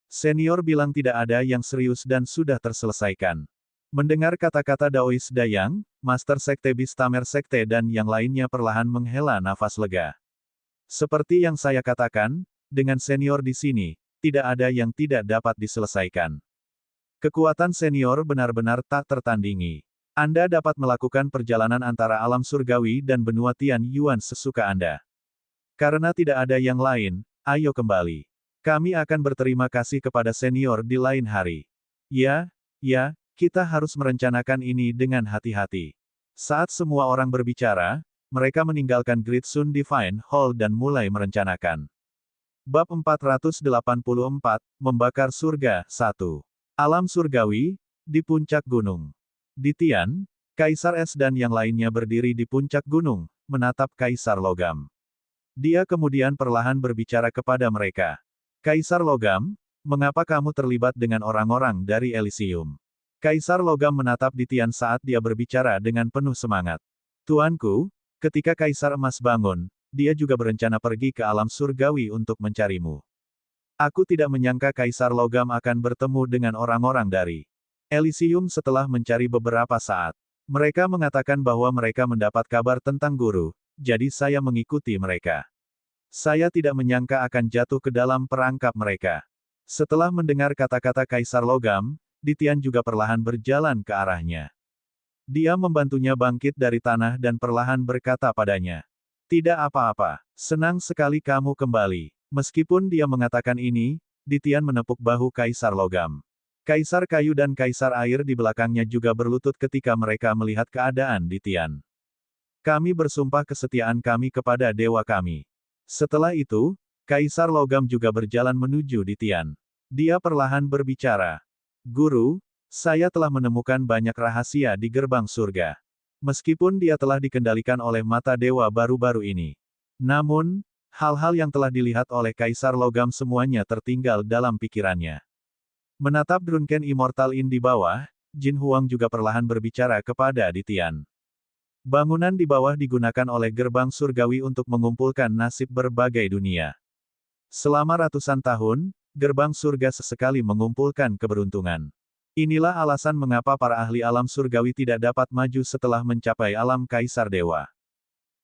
Senior bilang tidak ada yang serius dan sudah terselesaikan. Mendengar kata-kata Daois Dayang, Master Sekte Bistamer Sekte dan yang lainnya perlahan menghela nafas lega. Seperti yang saya katakan, dengan senior di sini, tidak ada yang tidak dapat diselesaikan. Kekuatan senior benar-benar tak tertandingi. Anda dapat melakukan perjalanan antara alam surgawi dan benua Tian Yuan sesuka Anda. Karena tidak ada yang lain, ayo kembali. Kami akan berterima kasih kepada senior di lain hari. Ya, kita harus merencanakan ini dengan hati-hati. Saat semua orang berbicara, mereka meninggalkan Gritsun Divine Hall dan mulai merencanakan. Bab 484, Membakar Surga, 1. Alam Surgawi, di puncak gunung. Di Tian, Kaisar Es dan yang lainnya berdiri di puncak gunung, menatap Kaisar Logam. Dia kemudian perlahan berbicara kepada mereka. Kaisar Logam, mengapa kamu terlibat dengan orang-orang dari Elysium? Kaisar Logam menatap di Tian saat dia berbicara dengan penuh semangat. Tuanku, ketika Kaisar Emas bangun, dia juga berencana pergi ke alam surgawi untuk mencarimu. Aku tidak menyangka Kaisar Logam akan bertemu dengan orang-orang dari Elysium setelah mencari beberapa saat. Mereka mengatakan bahwa mereka mendapat kabar tentang guru, jadi saya mengikuti mereka. Saya tidak menyangka akan jatuh ke dalam perangkap mereka. Setelah mendengar kata-kata Kaisar Logam, Ditian juga perlahan berjalan ke arahnya. Dia membantunya bangkit dari tanah dan perlahan berkata padanya. Tidak apa-apa, senang sekali kamu kembali. Meskipun dia mengatakan ini, Ditian menepuk bahu Kaisar Logam. Kaisar Kayu dan Kaisar Air di belakangnya juga berlutut ketika mereka melihat keadaan Ditian. Kami bersumpah kesetiaan kami kepada dewa kami. Setelah itu, Kaisar Logam juga berjalan menuju Ditian. Dia perlahan berbicara. Guru, saya telah menemukan banyak rahasia di gerbang surga. Meskipun dia telah dikendalikan oleh mata dewa baru-baru ini. Namun, hal-hal yang telah dilihat oleh Kaisar Logam semuanya tertinggal dalam pikirannya. Menatap Drunken Immortal Inn di bawah, Jin Huang juga perlahan berbicara kepada Ditian. Bangunan di bawah digunakan oleh gerbang surgawi untuk mengumpulkan nasib berbagai dunia. Selama ratusan tahun, gerbang surga sesekali mengumpulkan keberuntungan. Inilah alasan mengapa para ahli alam surgawi tidak dapat maju setelah mencapai alam Kaisar Dewa.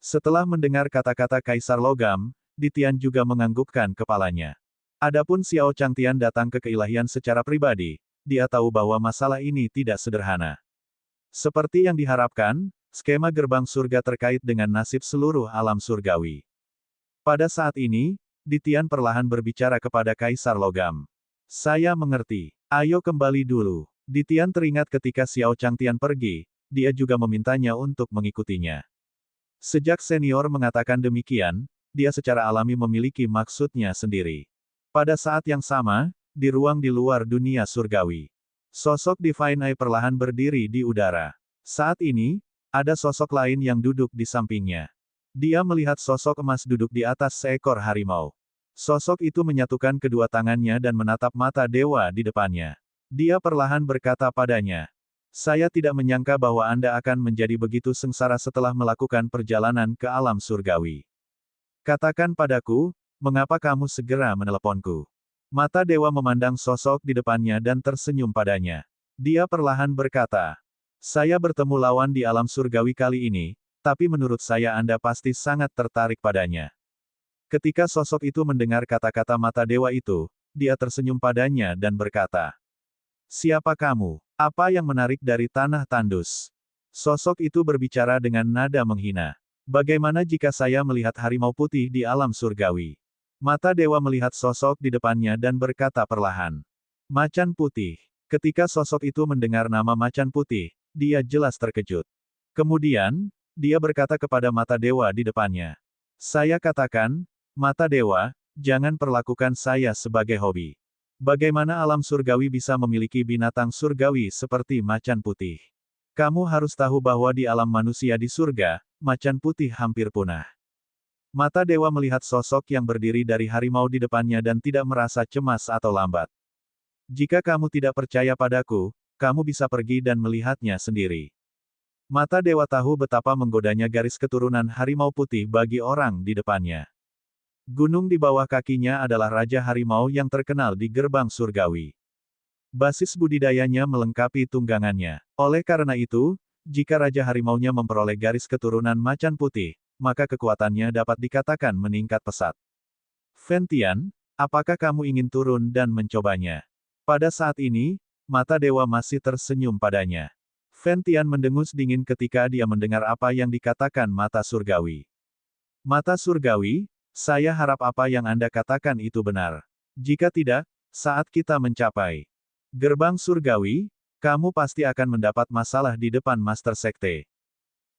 Setelah mendengar kata-kata Kaisar Logam, Ditian juga menganggukkan kepalanya. Adapun Xiao Changtian datang ke keilahian secara pribadi, dia tahu bahwa masalah ini tidak sederhana. Seperti yang diharapkan, skema gerbang surga terkait dengan nasib seluruh alam surgawi. Pada saat ini, Ditian perlahan berbicara kepada Kaisar Logam. Saya mengerti. Ayo kembali dulu. Ditian teringat ketika Xiao Changtian pergi, dia juga memintanya untuk mengikutinya. Sejak senior mengatakan demikian, dia secara alami memiliki maksudnya sendiri. Pada saat yang sama, di ruang di luar dunia surgawi, sosok Divine Eye perlahan berdiri di udara. Saat ini, ada sosok lain yang duduk di sampingnya. Dia melihat sosok emas duduk di atas seekor harimau. Sosok itu menyatukan kedua tangannya dan menatap mata dewa di depannya. Dia perlahan berkata padanya, "Saya tidak menyangka bahwa Anda akan menjadi begitu sengsara setelah melakukan perjalanan ke alam surgawi. Katakan padaku, mengapa kamu segera meneleponku?" Mata dewa memandang sosok di depannya dan tersenyum padanya. Dia perlahan berkata, "Saya bertemu lawan di alam surgawi kali ini, tapi menurut saya Anda pasti sangat tertarik padanya." Ketika sosok itu mendengar kata-kata mata dewa itu, dia tersenyum padanya dan berkata, "Siapa kamu? Apa yang menarik dari tanah tandus?" Sosok itu berbicara dengan nada menghina. "Bagaimana jika saya melihat harimau putih di alam surgawi?" Mata dewa melihat sosok di depannya dan berkata perlahan, "Macan putih." Ketika sosok itu mendengar nama macan putih, dia jelas terkejut. Kemudian, dia berkata kepada mata dewa di depannya, "Saya katakan, Mata dewa, jangan perlakukan saya sebagai hobi. Bagaimana alam surgawi bisa memiliki binatang surgawi seperti macan putih? Kamu harus tahu bahwa di alam manusia di surga, macan putih hampir punah." Mata dewa melihat sosok yang berdiri dari harimau di depannya dan tidak merasa cemas atau lambat. "Jika kamu tidak percaya padaku, kamu bisa pergi dan melihatnya sendiri." Mata dewa tahu betapa menggodanya garis keturunan harimau putih bagi orang di depannya. Gunung di bawah kakinya adalah Raja Harimau yang terkenal di gerbang surgawi. Basis budidayanya melengkapi tunggangannya. Oleh karena itu, jika Raja Harimaunya memperoleh garis keturunan macan putih, maka kekuatannya dapat dikatakan meningkat pesat. "Ventian, apakah kamu ingin turun dan mencobanya?" Pada saat ini, mata dewa masih tersenyum padanya. Ventian mendengus dingin ketika dia mendengar apa yang dikatakan mata surgawi. "Mata surgawi, saya harap apa yang Anda katakan itu benar. Jika tidak, saat kita mencapai gerbang surgawi, kamu pasti akan mendapat masalah di depan Master Sekte."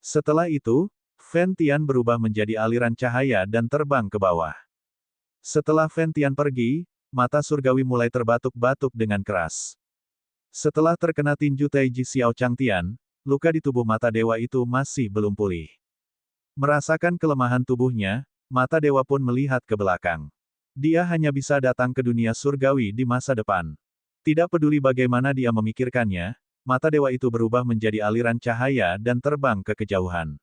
Setelah itu, Ventian berubah menjadi aliran cahaya dan terbang ke bawah. Setelah Ventian pergi, mata surgawi mulai terbatuk-batuk dengan keras. Setelah terkena tinju Taiji Xiao Changtian, luka di tubuh mata dewa itu masih belum pulih. Merasakan kelemahan tubuhnya, mata dewa pun melihat ke belakang. Dia hanya bisa datang ke dunia surgawi di masa depan. Tidak peduli bagaimana dia memikirkannya, mata dewa itu berubah menjadi aliran cahaya dan terbang ke kejauhan.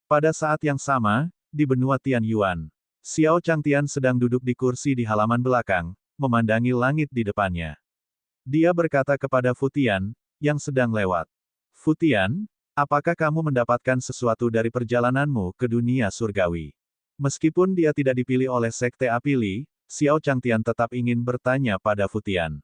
Pada saat yang sama, di benua Tianyuan, Xiao Changtian sedang duduk di kursi di halaman belakang, memandangi langit di depannya. Dia berkata kepada Futian, yang sedang lewat, "Futian, apakah kamu mendapatkan sesuatu dari perjalananmu ke dunia surgawi?" Meskipun dia tidak dipilih oleh Sekte Apili, Xiao Changtian tetap ingin bertanya pada Futian.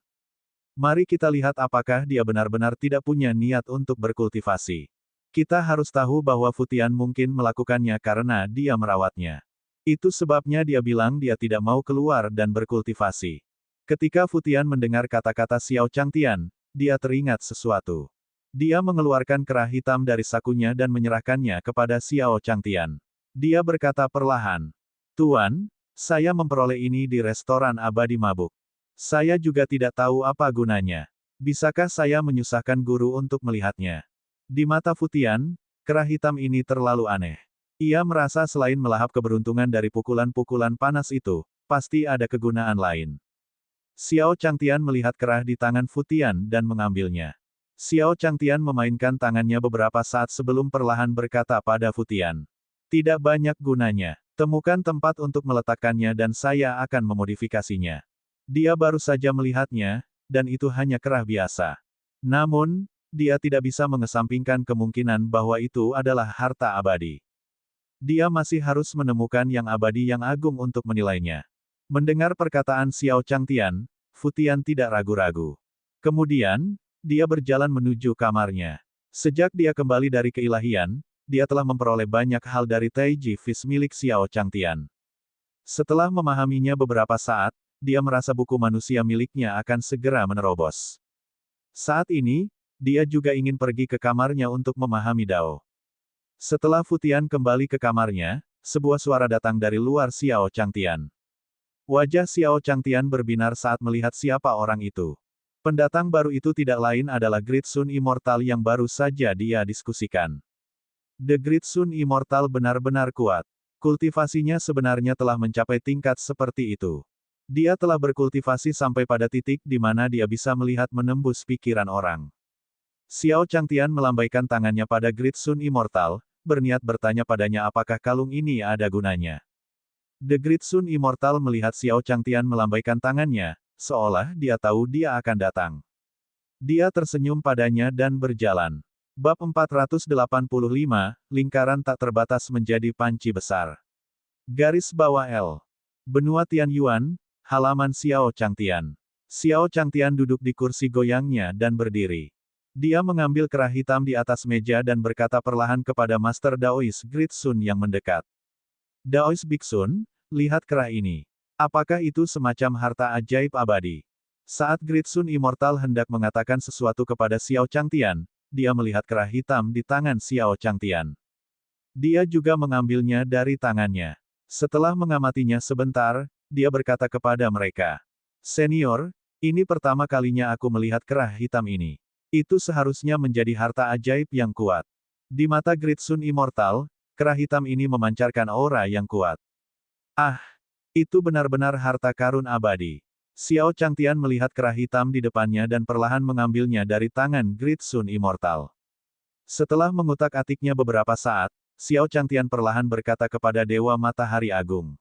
Mari kita lihat apakah dia benar-benar tidak punya niat untuk berkultivasi. Kita harus tahu bahwa Futian mungkin melakukannya karena dia merawatnya. Itu sebabnya dia bilang dia tidak mau keluar dan berkultivasi. Ketika Futian mendengar kata-kata Xiao Changtian, dia teringat sesuatu. Dia mengeluarkan kerah hitam dari sakunya dan menyerahkannya kepada Xiao Changtian. Dia berkata perlahan, "Tuan, saya memperoleh ini di restoran abadi mabuk. Saya juga tidak tahu apa gunanya. Bisakah saya menyusahkan guru untuk melihatnya?" Di mata Futian, kerah hitam ini terlalu aneh. Ia merasa selain melahap keberuntungan dari pukulan-pukulan panas itu, pasti ada kegunaan lain. Xiao Changtian melihat kerah di tangan Futian dan mengambilnya. Xiao Changtian memainkan tangannya beberapa saat sebelum perlahan berkata pada Futian, "Tidak banyak gunanya. Temukan tempat untuk meletakkannya dan saya akan memodifikasinya." Dia baru saja melihatnya, dan itu hanya kerah biasa. Namun, dia tidak bisa mengesampingkan kemungkinan bahwa itu adalah harta abadi. Dia masih harus menemukan yang abadi yang agung untuk menilainya. Mendengar perkataan Xiao Changtian, Futian tidak ragu-ragu. Kemudian, dia berjalan menuju kamarnya. Sejak dia kembali dari keilahian, dia telah memperoleh banyak hal dari Taiji Fish milik Xiao Changtian. Setelah memahaminya beberapa saat, dia merasa buku manusia miliknya akan segera menerobos. Saat ini, dia juga ingin pergi ke kamarnya untuk memahami Dao. Setelah Futian kembali ke kamarnya, sebuah suara datang dari luar Xiao Changtian. Wajah Xiao Changtian berbinar saat melihat siapa orang itu. Pendatang baru itu tidak lain adalah Great Sun Immortal yang baru saja dia diskusikan. The Great Sun Immortal benar-benar kuat. Kultivasinya sebenarnya telah mencapai tingkat seperti itu. Dia telah berkultivasi sampai pada titik di mana dia bisa melihat menembus pikiran orang. Xiao Changtian melambaikan tangannya pada Great Sun Immortal, berniat bertanya padanya apakah kalung ini ada gunanya. The Great Sun Immortal melihat Xiao Changtian melambaikan tangannya, seolah dia tahu dia akan datang. Dia tersenyum padanya dan berjalan. Bab 485, Lingkaran tak terbatas menjadi panci besar. Garis bawah L. Benua Tianyuan, halaman Xiao Changtian. Xiao Changtian duduk di kursi goyangnya dan berdiri. Dia mengambil kerah hitam di atas meja dan berkata perlahan kepada Master Daois Great Sun yang mendekat. Daois Big Sun, lihat kerah ini. Apakah itu semacam harta ajaib abadi? Saat Great Sun Immortal hendak mengatakan sesuatu kepada Xiao Changtian, dia melihat kerah hitam di tangan Xiao Changtian. Dia juga mengambilnya dari tangannya. Setelah mengamatinya sebentar, dia berkata kepada mereka, "Senior, ini pertama kalinya aku melihat kerah hitam ini. Itu seharusnya menjadi harta ajaib yang kuat." Di mata Great Sun Immortal, kerah hitam ini memancarkan aura yang kuat. Ah, itu benar-benar harta karun abadi. Xiao Changtian melihat kerah hitam di depannya dan perlahan mengambilnya dari tangan Great Sun Immortal. Setelah mengutak-atiknya beberapa saat, Xiao Changtian perlahan berkata kepada Dewa Matahari Agung.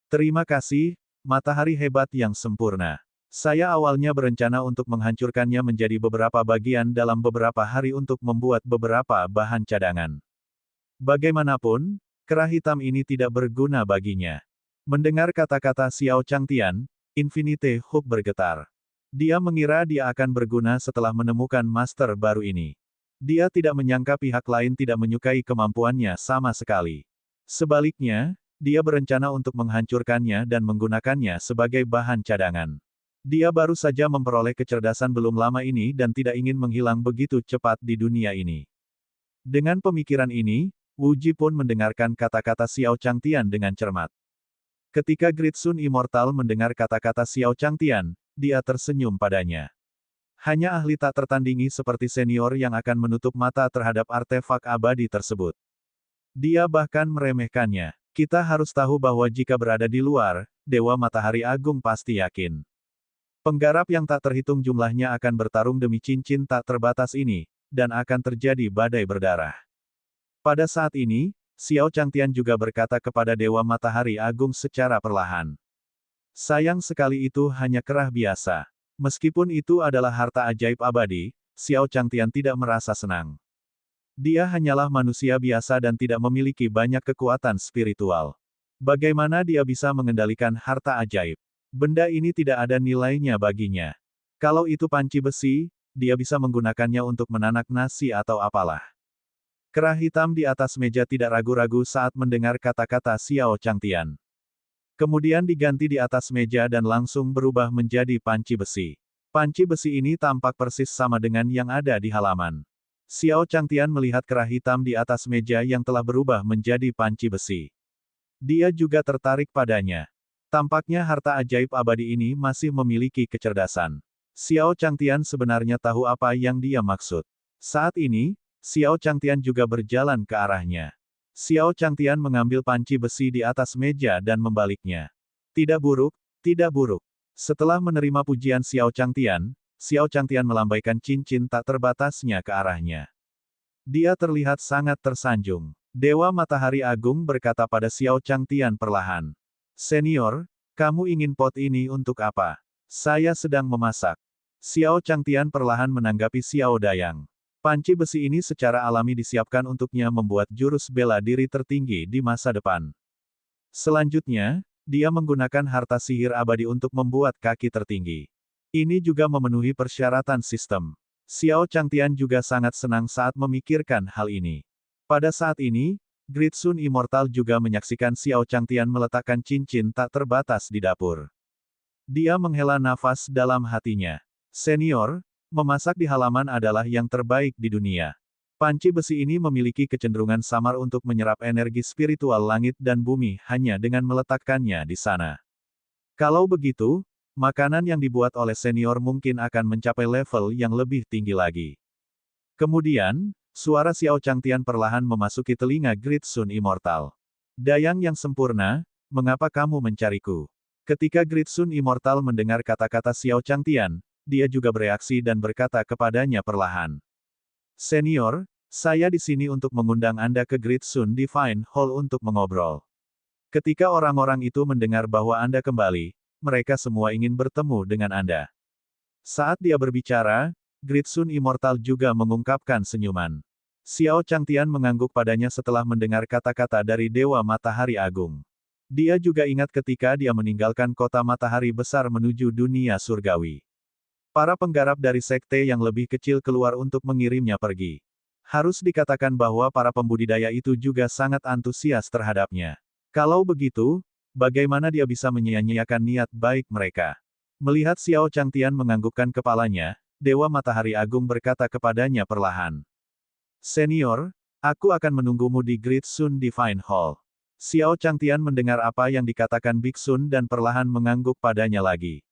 "Terima kasih, matahari hebat yang sempurna. Saya awalnya berencana untuk menghancurkannya menjadi beberapa bagian dalam beberapa hari untuk membuat beberapa bahan cadangan. Bagaimanapun, kerah hitam ini tidak berguna baginya." Mendengar kata-kata Xiao Changtian, Infinite Hope bergetar. Dia mengira dia akan berguna setelah menemukan master baru ini. Dia tidak menyangka pihak lain tidak menyukai kemampuannya sama sekali. Sebaliknya, dia berencana untuk menghancurkannya dan menggunakannya sebagai bahan cadangan. Dia baru saja memperoleh kecerdasan belum lama ini dan tidak ingin menghilang begitu cepat di dunia ini. Dengan pemikiran ini, Wu Ji pun mendengarkan kata-kata Xiao Changtian dengan cermat. Ketika Great Sun Immortal mendengar kata-kata Xiao Changtian, dia tersenyum padanya. Hanya ahli tak tertandingi seperti senior yang akan menutup mata terhadap artefak abadi tersebut. Dia bahkan meremehkannya. Kita harus tahu bahwa jika berada di luar, Dewa Matahari Agung pasti yakin. Penggarap yang tak terhitung jumlahnya akan bertarung demi cincin tak terbatas ini, dan akan terjadi badai berdarah. Pada saat ini, Xiao Changtian juga berkata kepada Dewa Matahari Agung secara perlahan. Sayang sekali itu hanya kerah biasa. Meskipun itu adalah harta ajaib abadi, Xiao Changtian tidak merasa senang. Dia hanyalah manusia biasa dan tidak memiliki banyak kekuatan spiritual. Bagaimana dia bisa mengendalikan harta ajaib? Benda ini tidak ada nilainya baginya. Kalau itu panci besi, dia bisa menggunakannya untuk menanak nasi atau apalah. Kerah hitam di atas meja tidak ragu-ragu saat mendengar kata-kata Xiao Changtian. Kemudian diganti di atas meja dan langsung berubah menjadi panci besi. Panci besi ini tampak persis sama dengan yang ada di halaman. Xiao Changtian melihat kerah hitam di atas meja yang telah berubah menjadi panci besi. Dia juga tertarik padanya. Tampaknya harta ajaib abadi ini masih memiliki kecerdasan. Xiao Changtian sebenarnya tahu apa yang dia maksud. Saat ini, Xiao Changtian juga berjalan ke arahnya. Xiao Changtian mengambil panci besi di atas meja dan membaliknya. Tidak buruk, tidak buruk. Setelah menerima pujian Xiao Changtian melambaikan cincin tak terbatasnya ke arahnya. Dia terlihat sangat tersanjung. Dewa Matahari Agung berkata pada Xiao Changtian perlahan. "Senior, kamu ingin pot ini untuk apa? Saya sedang memasak." Xiao Changtian perlahan menanggapi Xiao Dayang. Panci besi ini secara alami disiapkan untuknya membuat jurus bela diri tertinggi di masa depan. Selanjutnya, dia menggunakan harta sihir abadi untuk membuat kaki tertinggi. Ini juga memenuhi persyaratan sistem. Xiao Changtian juga sangat senang saat memikirkan hal ini. Pada saat ini, Great Sun Immortal juga menyaksikan Xiao Changtian meletakkan cincin tak terbatas di dapur. Dia menghela nafas dalam hatinya. Senior, memasak di halaman adalah yang terbaik di dunia. Panci besi ini memiliki kecenderungan samar untuk menyerap energi spiritual langit dan bumi hanya dengan meletakkannya di sana. Kalau begitu, makanan yang dibuat oleh senior mungkin akan mencapai level yang lebih tinggi lagi. Kemudian, suara Xiao Changtian perlahan memasuki telinga Great Sun Immortal. Dayang yang sempurna, mengapa kamu mencariku? Ketika Great Sun Immortal mendengar kata-kata Xiao Changtian, dia juga bereaksi dan berkata kepadanya perlahan. Senior, saya di sini untuk mengundang Anda ke Great Sun Divine Hall untuk mengobrol. Ketika orang-orang itu mendengar bahwa Anda kembali, mereka semua ingin bertemu dengan Anda. Saat dia berbicara, Great Sun Immortal juga mengungkapkan senyuman. Xiao Changtian mengangguk padanya setelah mendengar kata-kata dari Dewa Matahari Agung. Dia juga ingat ketika dia meninggalkan kota matahari besar menuju dunia surgawi. Para penggarap dari sekte yang lebih kecil keluar untuk mengirimnya pergi. Harus dikatakan bahwa para pembudidaya itu juga sangat antusias terhadapnya. Kalau begitu, bagaimana dia bisa menyia-nyiakan niat baik mereka? Melihat Xiao Changtian menganggukkan kepalanya, Dewa Matahari Agung berkata kepadanya perlahan. Senior, aku akan menunggumu di Great Sun Divine Hall. Xiao Changtian mendengar apa yang dikatakan Big Sun dan perlahan mengangguk padanya lagi.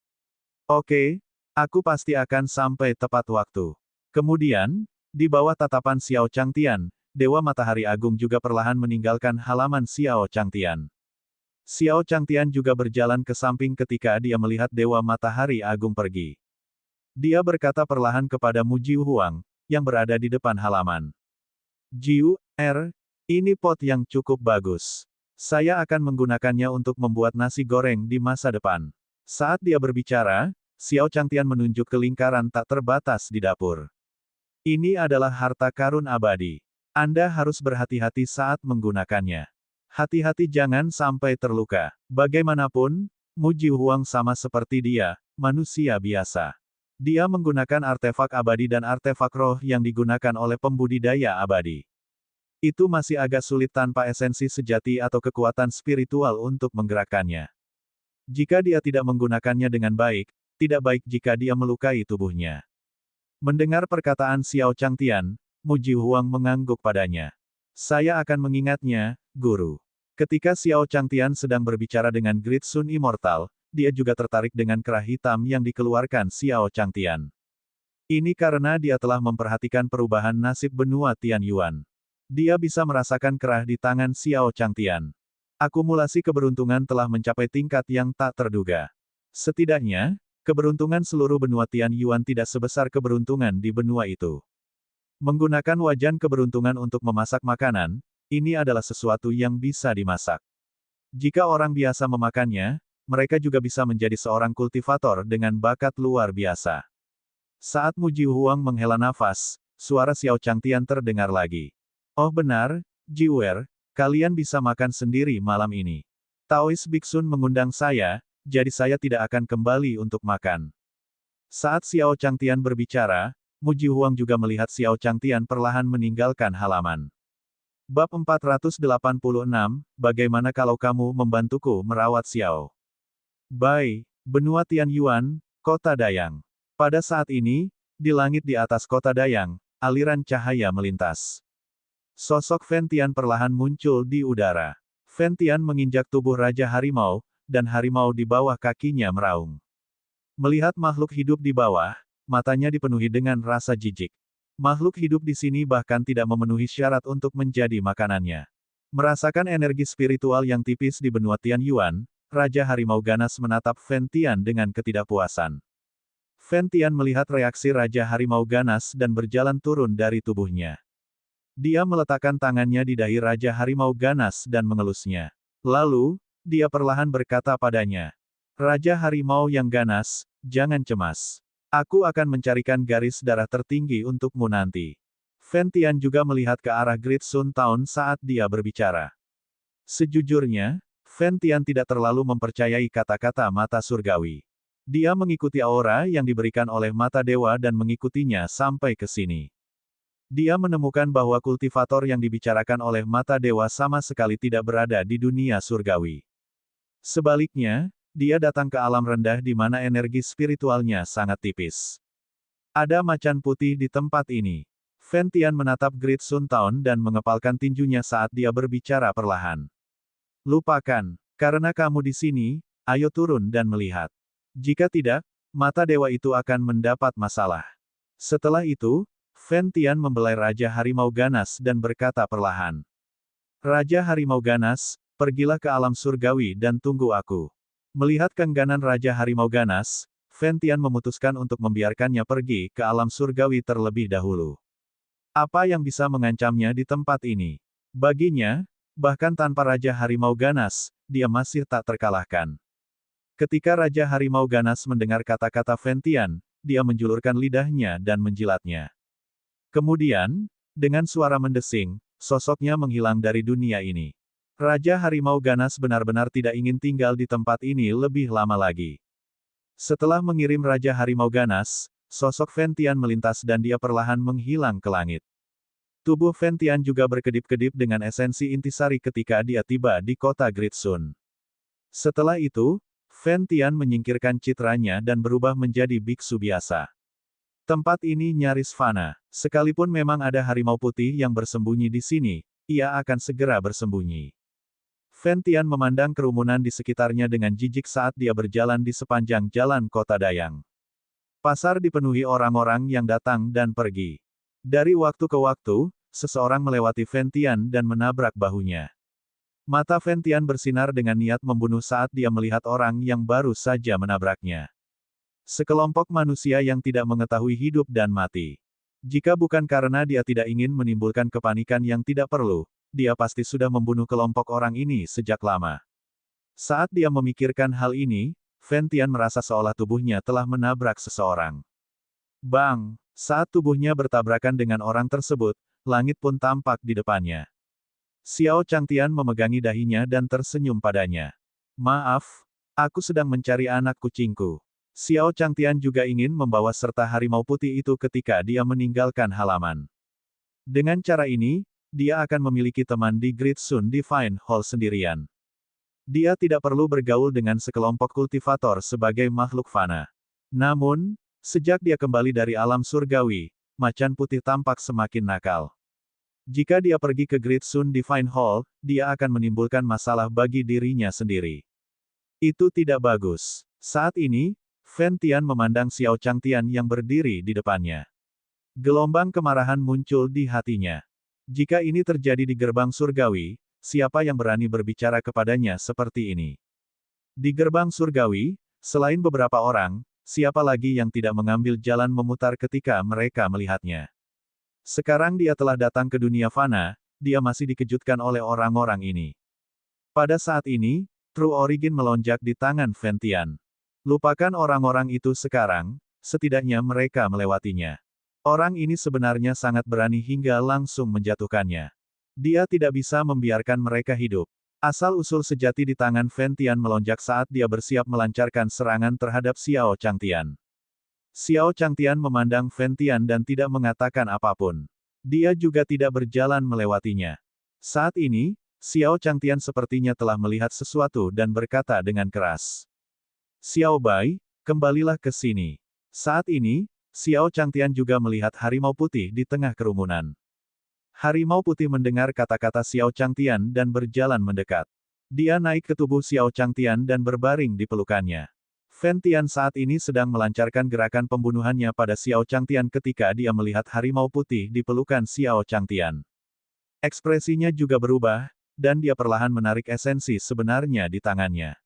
Oke, aku pasti akan sampai tepat waktu. Kemudian, di bawah tatapan Xiao Changtian, Dewa Matahari Agung juga perlahan meninggalkan halaman Xiao Changtian. Xiao Changtian juga berjalan ke samping ketika dia melihat Dewa Matahari Agung pergi. Dia berkata perlahan kepada Mu Jiu Huang, yang berada di depan halaman. Jiu, ini pot yang cukup bagus. Saya akan menggunakannya untuk membuat nasi goreng di masa depan. Saat dia berbicara, Xiao Changtian menunjuk ke lingkaran tak terbatas di dapur. Ini adalah harta karun abadi. Anda harus berhati-hati saat menggunakannya. Hati-hati jangan sampai terluka. Bagaimanapun, Mu Jiu Huang sama seperti dia, manusia biasa. Dia menggunakan artefak abadi dan artefak roh yang digunakan oleh pembudidaya abadi. Itu masih agak sulit tanpa esensi sejati atau kekuatan spiritual untuk menggerakkannya. Jika dia tidak menggunakannya dengan baik, tidak baik jika dia melukai tubuhnya. Mendengar perkataan Xiao Changtian, Mu Jiu Huang mengangguk padanya. Saya akan mengingatnya, Guru. Ketika Xiao Changtian sedang berbicara dengan Great Sun Immortal, dia juga tertarik dengan kerah hitam yang dikeluarkan Xiao Changtian. Ini karena dia telah memperhatikan perubahan nasib benua Tian Yuan. Dia bisa merasakan kerah di tangan Xiao Changtian. Akumulasi keberuntungan telah mencapai tingkat yang tak terduga. Setidaknya, keberuntungan seluruh benua Tian Yuan tidak sebesar keberuntungan di benua itu. Menggunakan wajan keberuntungan untuk memasak makanan, ini adalah sesuatu yang bisa dimasak. Jika orang biasa memakannya, mereka juga bisa menjadi seorang kultivator dengan bakat luar biasa. Saat Mu Jiu Huang menghela nafas, suara Xiao Changtian terdengar lagi. Oh benar, Jiwer, kalian bisa makan sendiri malam ini. Taoist Biksun mengundang saya, jadi saya tidak akan kembali untuk makan. Saat Xiao Changtian berbicara, Mu Jiu Huang juga melihat Xiao Changtian perlahan meninggalkan halaman. Bab 486, bagaimana kalau kamu membantuku merawat Xiao? Bai, benua Tian Yuan, kota Dayang. Pada saat ini, di langit di atas kota Dayang, aliran cahaya melintas. Sosok Fen Tian perlahan muncul di udara. Fen Tian menginjak tubuh Raja Harimau, dan harimau di bawah kakinya meraung. Melihat makhluk hidup di bawah, matanya dipenuhi dengan rasa jijik. Makhluk hidup di sini bahkan tidak memenuhi syarat untuk menjadi makanannya. Merasakan energi spiritual yang tipis di benua Tian Yuan, Raja Harimau ganas menatap Fen Tian dengan ketidakpuasan. Fen Tian melihat reaksi Raja Harimau ganas dan berjalan turun dari tubuhnya. Dia meletakkan tangannya di dahi Raja Harimau ganas dan mengelusnya. Lalu, dia perlahan berkata padanya, Raja Harimau yang ganas, jangan cemas. Aku akan mencarikan garis darah tertinggi untukmu nanti. Fen Tian juga melihat ke arah Great Sun Town saat dia berbicara. Sejujurnya, Fen Tian tidak terlalu mempercayai kata-kata mata surgawi. Dia mengikuti aura yang diberikan oleh mata dewa dan mengikutinya sampai ke sini. Dia menemukan bahwa kultivator yang dibicarakan oleh mata dewa sama sekali tidak berada di dunia surgawi. Sebaliknya, dia datang ke alam rendah di mana energi spiritualnya sangat tipis. Ada macan putih di tempat ini. Fen Tian menatap Great Sun Town dan mengepalkan tinjunya saat dia berbicara perlahan. Lupakan, karena kamu di sini, ayo turun dan melihat. Jika tidak, mata dewa itu akan mendapat masalah. Setelah itu, Fen Tian membelai Raja Harimau ganas dan berkata perlahan. Raja Harimau ganas, pergilah ke alam surgawi dan tunggu aku. Melihat keengganan Raja Harimau Ganas, Fen Tian memutuskan untuk membiarkannya pergi ke alam surgawi terlebih dahulu. Apa yang bisa mengancamnya di tempat ini? Baginya, bahkan tanpa Raja Harimau Ganas, dia masih tak terkalahkan. Ketika Raja Harimau Ganas mendengar kata-kata Fen Tian, dia menjulurkan lidahnya dan menjilatnya. Kemudian, dengan suara mendesing, sosoknya menghilang dari dunia ini. Raja Harimau Ganas benar-benar tidak ingin tinggal di tempat ini lebih lama lagi. Setelah mengirim Raja Harimau Ganas, sosok Fen Tian melintas dan dia perlahan menghilang ke langit. Tubuh Fen Tian juga berkedip-kedip dengan esensi intisari ketika dia tiba di kota Great Sun. Setelah itu, Fen Tian menyingkirkan citranya dan berubah menjadi biksu biasa. Tempat ini nyaris fana. Sekalipun memang ada harimau putih yang bersembunyi di sini, ia akan segera bersembunyi. Fen Tian memandang kerumunan di sekitarnya dengan jijik saat dia berjalan di sepanjang jalan kota Dayang. Pasar dipenuhi orang-orang yang datang dan pergi. Dari waktu ke waktu, seseorang melewati Fen Tian dan menabrak bahunya. Mata Fen Tian bersinar dengan niat membunuh saat dia melihat orang yang baru saja menabraknya. Sekelompok manusia yang tidak mengetahui hidup dan mati. Jika bukan karena dia tidak ingin menimbulkan kepanikan yang tidak perlu, dia pasti sudah membunuh kelompok orang ini sejak lama. Saat dia memikirkan hal ini, Fen Tian merasa seolah tubuhnya telah menabrak seseorang. Bang! Saat tubuhnya bertabrakan dengan orang tersebut, langit pun tampak di depannya. Xiao Changtian memegangi dahinya dan tersenyum padanya. Maaf, aku sedang mencari anak kucingku. Xiao Changtian juga ingin membawa serta harimau putih itu ketika dia meninggalkan halaman. Dengan cara ini, dia akan memiliki teman di Great Sun Divine Hall sendirian. Dia tidak perlu bergaul dengan sekelompok kultivator sebagai makhluk fana. Namun, sejak dia kembali dari alam surgawi, macan putih tampak semakin nakal. Jika dia pergi ke Great Sun Divine Hall, dia akan menimbulkan masalah bagi dirinya sendiri. Itu tidak bagus. Saat ini, Fen Tian memandang Xiao Changtian yang berdiri di depannya. Gelombang kemarahan muncul di hatinya. Jika ini terjadi di gerbang surgawi, siapa yang berani berbicara kepadanya seperti ini? Di gerbang surgawi, selain beberapa orang, siapa lagi yang tidak mengambil jalan memutar ketika mereka melihatnya? Sekarang dia telah datang ke dunia fana, dia masih dikejutkan oleh orang-orang ini. Pada saat ini, True Origin melonjak di tangan Fen Tian. Lupakan orang-orang itu sekarang, setidaknya mereka melewatinya. Orang ini sebenarnya sangat berani hingga langsung menjatuhkannya. Dia tidak bisa membiarkan mereka hidup. Asal-usul sejati di tangan Fen Tian melonjak saat dia bersiap melancarkan serangan terhadap Xiao Changtian. Xiao Changtian memandang Fen Tian dan tidak mengatakan apapun. Dia juga tidak berjalan melewatinya. Saat ini, Xiao Changtian sepertinya telah melihat sesuatu dan berkata dengan keras. Xiao Bai, kembalilah ke sini. Saat ini, Xiao Changtian juga melihat harimau putih di tengah kerumunan. Harimau putih mendengar kata-kata Xiao Changtian dan berjalan mendekat. Dia naik ke tubuh Xiao Changtian dan berbaring di pelukannya. Fen Tian saat ini sedang melancarkan gerakan pembunuhannya pada Xiao Changtian ketika dia melihat harimau putih di pelukan Xiao Changtian. Ekspresinya juga berubah, dan dia perlahan menarik esensi sebenarnya di tangannya.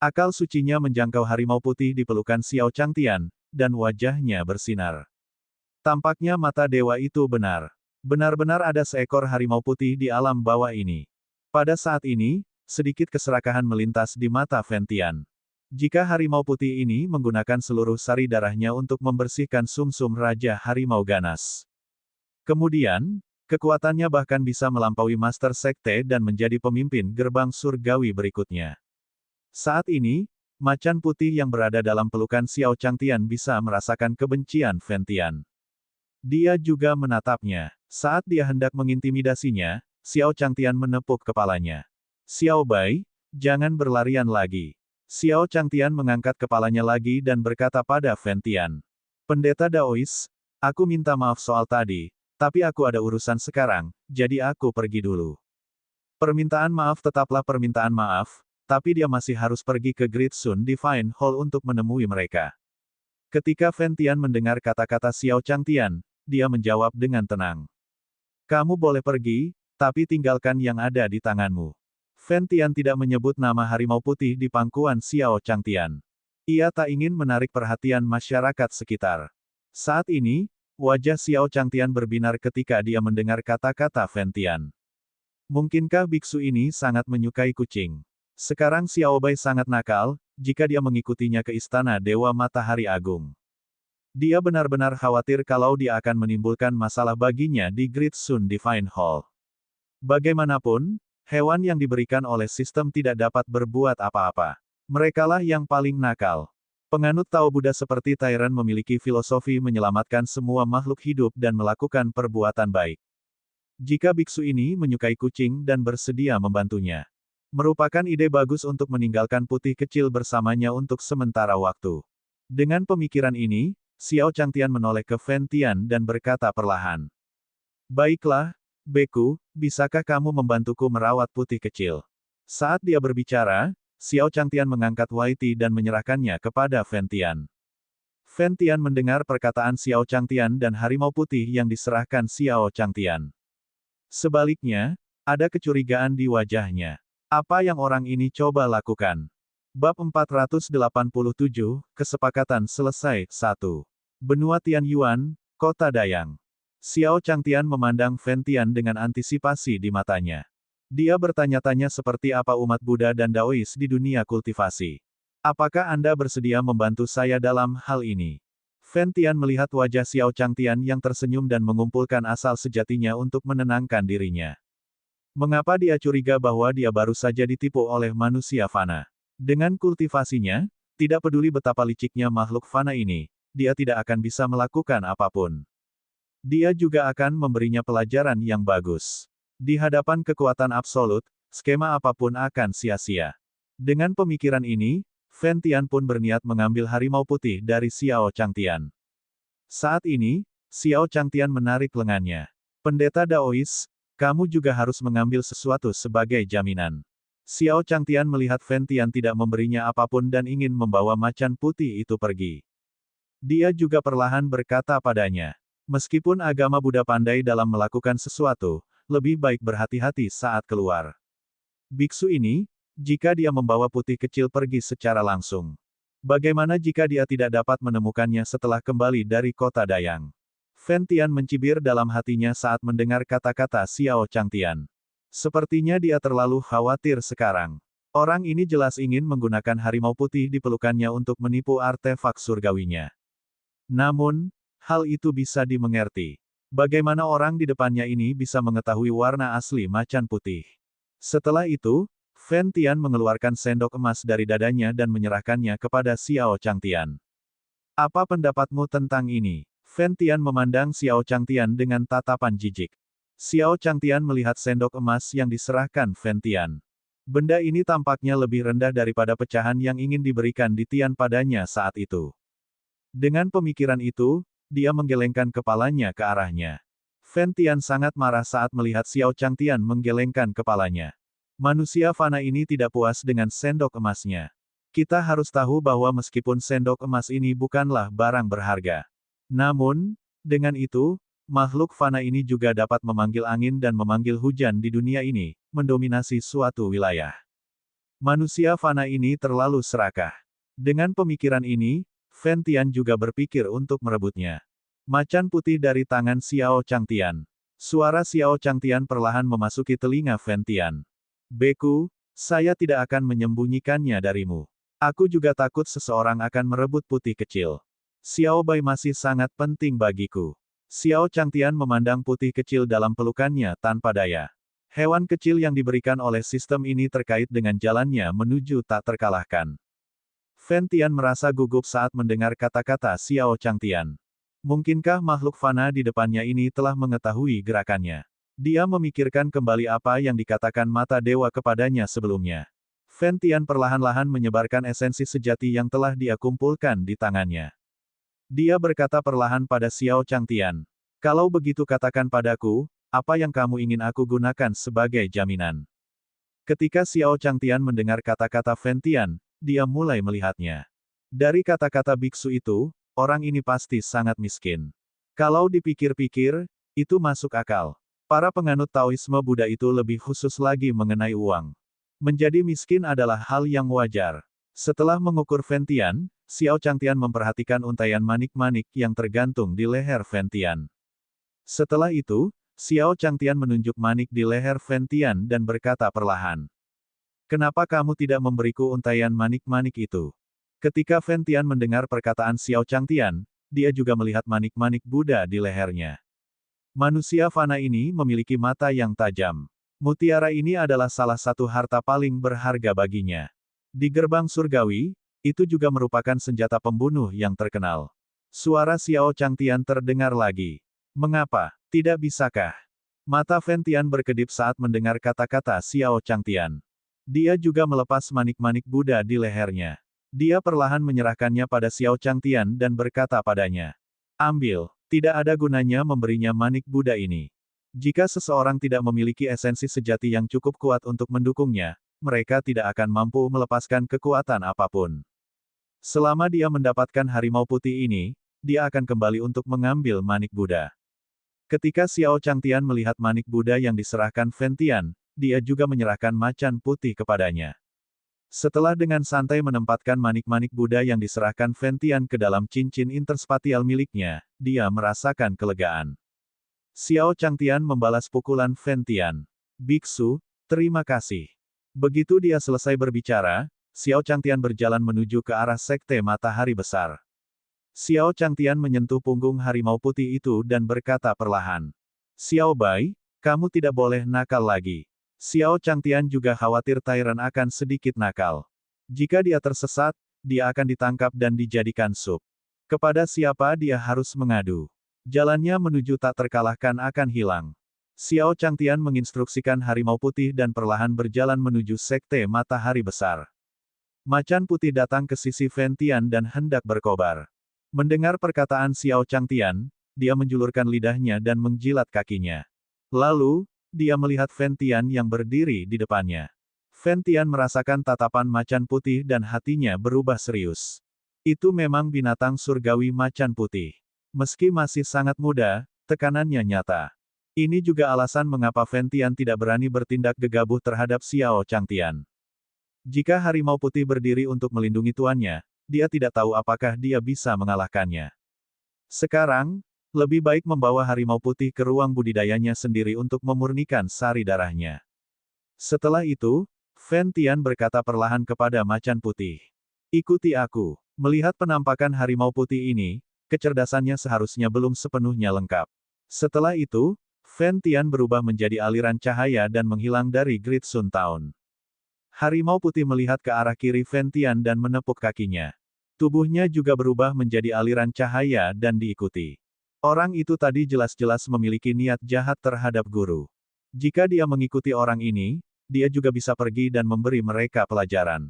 Akal sucinya menjangkau harimau putih di pelukan Xiao Changtian, dan wajahnya bersinar. Tampaknya mata dewa itu benar. Benar-benar ada seekor harimau putih di alam bawah ini. Pada saat ini, sedikit keserakahan melintas di mata Fen Tian. Jika harimau putih ini menggunakan seluruh sari darahnya untuk membersihkan sumsum Raja Harimau Ganas. Kemudian, kekuatannya bahkan bisa melampaui Master Sekte dan menjadi pemimpin gerbang surgawi berikutnya. Saat ini, macan putih yang berada dalam pelukan Xiao Changtian bisa merasakan kebencian Fen Tian. Dia juga menatapnya. Saat dia hendak mengintimidasinya, Xiao Changtian menepuk kepalanya. Xiao Bai, jangan berlarian lagi. Xiao Changtian mengangkat kepalanya lagi dan berkata pada Fen Tian. Pendeta Daois, aku minta maaf soal tadi, tapi aku ada urusan sekarang, jadi aku pergi dulu. Permintaan maaf tetaplah permintaan maaf, tapi dia masih harus pergi ke Great Sun Divine Hall untuk menemui mereka. Ketika Fen Tian mendengar kata-kata Xiao Changtian, dia menjawab dengan tenang. Kamu boleh pergi, tapi tinggalkan yang ada di tanganmu. Fan Tian tidak menyebut nama harimau putih di pangkuan Xiao Changtian. Ia tak ingin menarik perhatian masyarakat sekitar. Saat ini, wajah Xiao Changtian berbinar ketika dia mendengar kata-kata Fan Tian. Mungkinkah biksu ini sangat menyukai kucing? Sekarang Xiao Bai sangat nakal, jika dia mengikutinya ke istana Dewa Matahari Agung. Dia benar-benar khawatir kalau dia akan menimbulkan masalah baginya di Great Sun Divine Hall. Bagaimanapun, hewan yang diberikan oleh sistem tidak dapat berbuat apa-apa. Merekalah yang paling nakal. Penganut Tao Buddha seperti Tairen memiliki filosofi menyelamatkan semua makhluk hidup dan melakukan perbuatan baik. Jika biksu ini menyukai kucing dan bersedia membantunya, merupakan ide bagus untuk meninggalkan putih kecil bersamanya untuk sementara waktu. Dengan pemikiran ini, Xiao Changtian menoleh ke Fan Tian dan berkata perlahan. Baiklah, Beku, bisakah kamu membantuku merawat putih kecil? Saat dia berbicara, Xiao Changtian mengangkat Waiti dan menyerahkannya kepada Fan Tian. Fan Tian mendengar perkataan Xiao Changtian dan harimau putih yang diserahkan Xiao Changtian. Sebaliknya, ada kecurigaan di wajahnya. Apa yang orang ini coba lakukan? Bab 487, Kesepakatan selesai. 1. Benua Tianyuan, Kota Dayang. Xiao Changtian memandang Fan Tian dengan antisipasi di matanya. Dia bertanya-tanya seperti apa umat Buddha dan Daois di dunia kultivasi. Apakah Anda bersedia membantu saya dalam hal ini? Fan Tian melihat wajah Xiao Changtian yang tersenyum dan mengumpulkan asal sejatinya untuk menenangkan dirinya. Mengapa dia curiga bahwa dia baru saja ditipu oleh manusia fana? Dengan kultivasinya, tidak peduli betapa liciknya makhluk fana ini, dia tidak akan bisa melakukan apapun. Dia juga akan memberinya pelajaran yang bagus. Di hadapan kekuatan absolut, skema apapun akan sia-sia. Dengan pemikiran ini, Fan Tian pun berniat mengambil harimau putih dari Xiao Changtian. Saat ini, Xiao Changtian menarik lengannya. Pendeta Daois, kamu juga harus mengambil sesuatu sebagai jaminan. Xiao Changtian melihat Fan Tian tidak memberinya apapun dan ingin membawa macan putih itu pergi. Dia juga perlahan berkata padanya, meskipun agama Buddha pandai dalam melakukan sesuatu, lebih baik berhati-hati saat keluar. Biksu ini, jika dia membawa putih kecil pergi secara langsung. Bagaimana jika dia tidak dapat menemukannya setelah kembali dari kota Dayang? Fan Tian mencibir dalam hatinya saat mendengar kata-kata Xiao Changtian. Sepertinya dia terlalu khawatir sekarang. Orang ini jelas ingin menggunakan harimau putih di pelukannya untuk menipu artefak surgawinya. Namun, hal itu bisa dimengerti. Bagaimana orang di depannya ini bisa mengetahui warna asli macan putih? Setelah itu, Fan Tian mengeluarkan sendok emas dari dadanya dan menyerahkannya kepada Xiao Changtian. Apa pendapatmu tentang ini? Fan Tian memandang Xiao Changtian dengan tatapan jijik. Xiao Changtian melihat sendok emas yang diserahkan Fan Tian. Benda ini tampaknya lebih rendah daripada pecahan yang ingin diberikan di Tian padanya saat itu. Dengan pemikiran itu, dia menggelengkan kepalanya ke arahnya. Fan Tian sangat marah saat melihat Xiao Changtian menggelengkan kepalanya. Manusia fana ini tidak puas dengan sendok emasnya. Kita harus tahu bahwa meskipun sendok emas ini bukanlah barang berharga. Namun, dengan itu, makhluk fana ini juga dapat memanggil angin dan memanggil hujan di dunia ini, mendominasi suatu wilayah. Manusia fana ini terlalu serakah. Dengan pemikiran ini, Fan Tian juga berpikir untuk merebutnya. Macan putih dari tangan Xiao Changtian. Suara Xiao Changtian perlahan memasuki telinga Fan Tian. Beku, saya tidak akan menyembunyikannya darimu. Aku juga takut seseorang akan merebut putih kecil. Xiao Bai masih sangat penting bagiku. Xiao Changtian memandang putih kecil dalam pelukannya tanpa daya. Hewan kecil yang diberikan oleh sistem ini terkait dengan jalannya menuju tak terkalahkan. Fan Tian merasa gugup saat mendengar kata-kata Xiao Changtian. Mungkinkah makhluk fana di depannya ini telah mengetahui gerakannya? Dia memikirkan kembali apa yang dikatakan mata dewa kepadanya sebelumnya. Fan Tian perlahan-lahan menyebarkan esensi sejati yang telah dia kumpulkan di tangannya. Dia berkata perlahan pada Xiao Changtian. Kalau begitu katakan padaku, apa yang kamu ingin aku gunakan sebagai jaminan? Ketika Xiao Changtian mendengar kata-kata Fan Tian, dia mulai melihatnya. Dari kata-kata biksu itu, orang ini pasti sangat miskin. Kalau dipikir-pikir, itu masuk akal. Para penganut Taoisme Buddha itu lebih khusus lagi mengenai uang. Menjadi miskin adalah hal yang wajar. Setelah mengukur Ventian, Xiao Changtian memperhatikan untaian manik-manik yang tergantung di leher Ventian. Setelah itu, Xiao Changtian menunjuk manik di leher Ventian dan berkata perlahan. Kenapa kamu tidak memberiku untaian manik-manik itu? Ketika Ventian mendengar perkataan Xiao Changtian, dia juga melihat manik-manik Buddha di lehernya. Manusia fana ini memiliki mata yang tajam. Mutiara ini adalah salah satu harta paling berharga baginya. Di gerbang surgawi, itu juga merupakan senjata pembunuh yang terkenal. Suara Xiao Changtian terdengar lagi. Mengapa? Tidak bisakah? Mata Ventian berkedip saat mendengar kata-kata Xiao Changtian. Dia juga melepas manik-manik Buddha di lehernya. Dia perlahan menyerahkannya pada Xiao Changtian dan berkata padanya. Ambil, tidak ada gunanya memberinya manik Buddha ini. Jika seseorang tidak memiliki esensi sejati yang cukup kuat untuk mendukungnya, mereka tidak akan mampu melepaskan kekuatan apapun. Selama dia mendapatkan harimau putih ini, dia akan kembali untuk mengambil manik Buddha. Ketika Xiao Changtian melihat manik Buddha yang diserahkan Ventian, dia juga menyerahkan macan putih kepadanya. Setelah dengan santai menempatkan manik-manik Buddha yang diserahkan Ventian ke dalam cincin interspatial miliknya, dia merasakan kelegaan. Xiao Changtian membalas pukulan Ventian. Biksu, terima kasih. Begitu dia selesai berbicara, Xiao Changtian berjalan menuju ke arah sekte matahari besar. Xiao Changtian menyentuh punggung harimau putih itu dan berkata perlahan. Xiao Bai, kamu tidak boleh nakal lagi. Xiao Changtian juga khawatir Tyrant akan sedikit nakal. Jika dia tersesat, dia akan ditangkap dan dijadikan sup. Kepada siapa dia harus mengadu? Jalannya menuju tak terkalahkan akan hilang. Xiao Changtian menginstruksikan harimau putih dan perlahan berjalan menuju sekte matahari besar. Macan putih datang ke sisi Ventian dan hendak berkobar. Mendengar perkataan Xiao Changtian, dia menjulurkan lidahnya dan menjilat kakinya. Lalu, dia melihat Ventian yang berdiri di depannya. Ventian merasakan tatapan macan putih dan hatinya berubah serius. Itu memang binatang surgawi macan putih. Meski masih sangat muda, tekanannya nyata. Ini juga alasan mengapa Ventian tidak berani bertindak gegabah terhadap Xiao Changtian. Jika harimau putih berdiri untuk melindungi tuannya, dia tidak tahu apakah dia bisa mengalahkannya. Sekarang, lebih baik membawa harimau putih ke ruang budidayanya sendiri untuk memurnikan sari darahnya. Setelah itu, Ventian berkata perlahan kepada macan putih. Ikuti aku. Melihat penampakan harimau putih ini, kecerdasannya seharusnya belum sepenuhnya lengkap. Setelah itu, Ventian berubah menjadi aliran cahaya dan menghilang dari Great Sun Town. Harimau putih melihat ke arah kiri Ventian dan menepuk kakinya. Tubuhnya juga berubah menjadi aliran cahaya dan diikuti. Orang itu tadi jelas-jelas memiliki niat jahat terhadap guru. Jika dia mengikuti orang ini, dia juga bisa pergi dan memberi mereka pelajaran.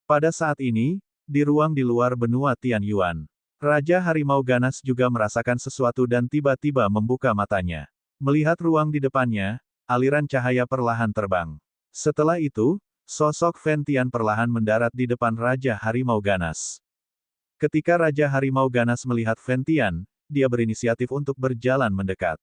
Pada saat ini, di ruang di luar benua Tianyuan, Raja Harimau Ganas juga merasakan sesuatu dan tiba-tiba membuka matanya. Melihat ruang di depannya, aliran cahaya perlahan terbang. Setelah itu, sosok Ventian perlahan mendarat di depan Raja Harimau Ganas. Ketika Raja Harimau Ganas melihat Ventian, dia berinisiatif untuk berjalan mendekat.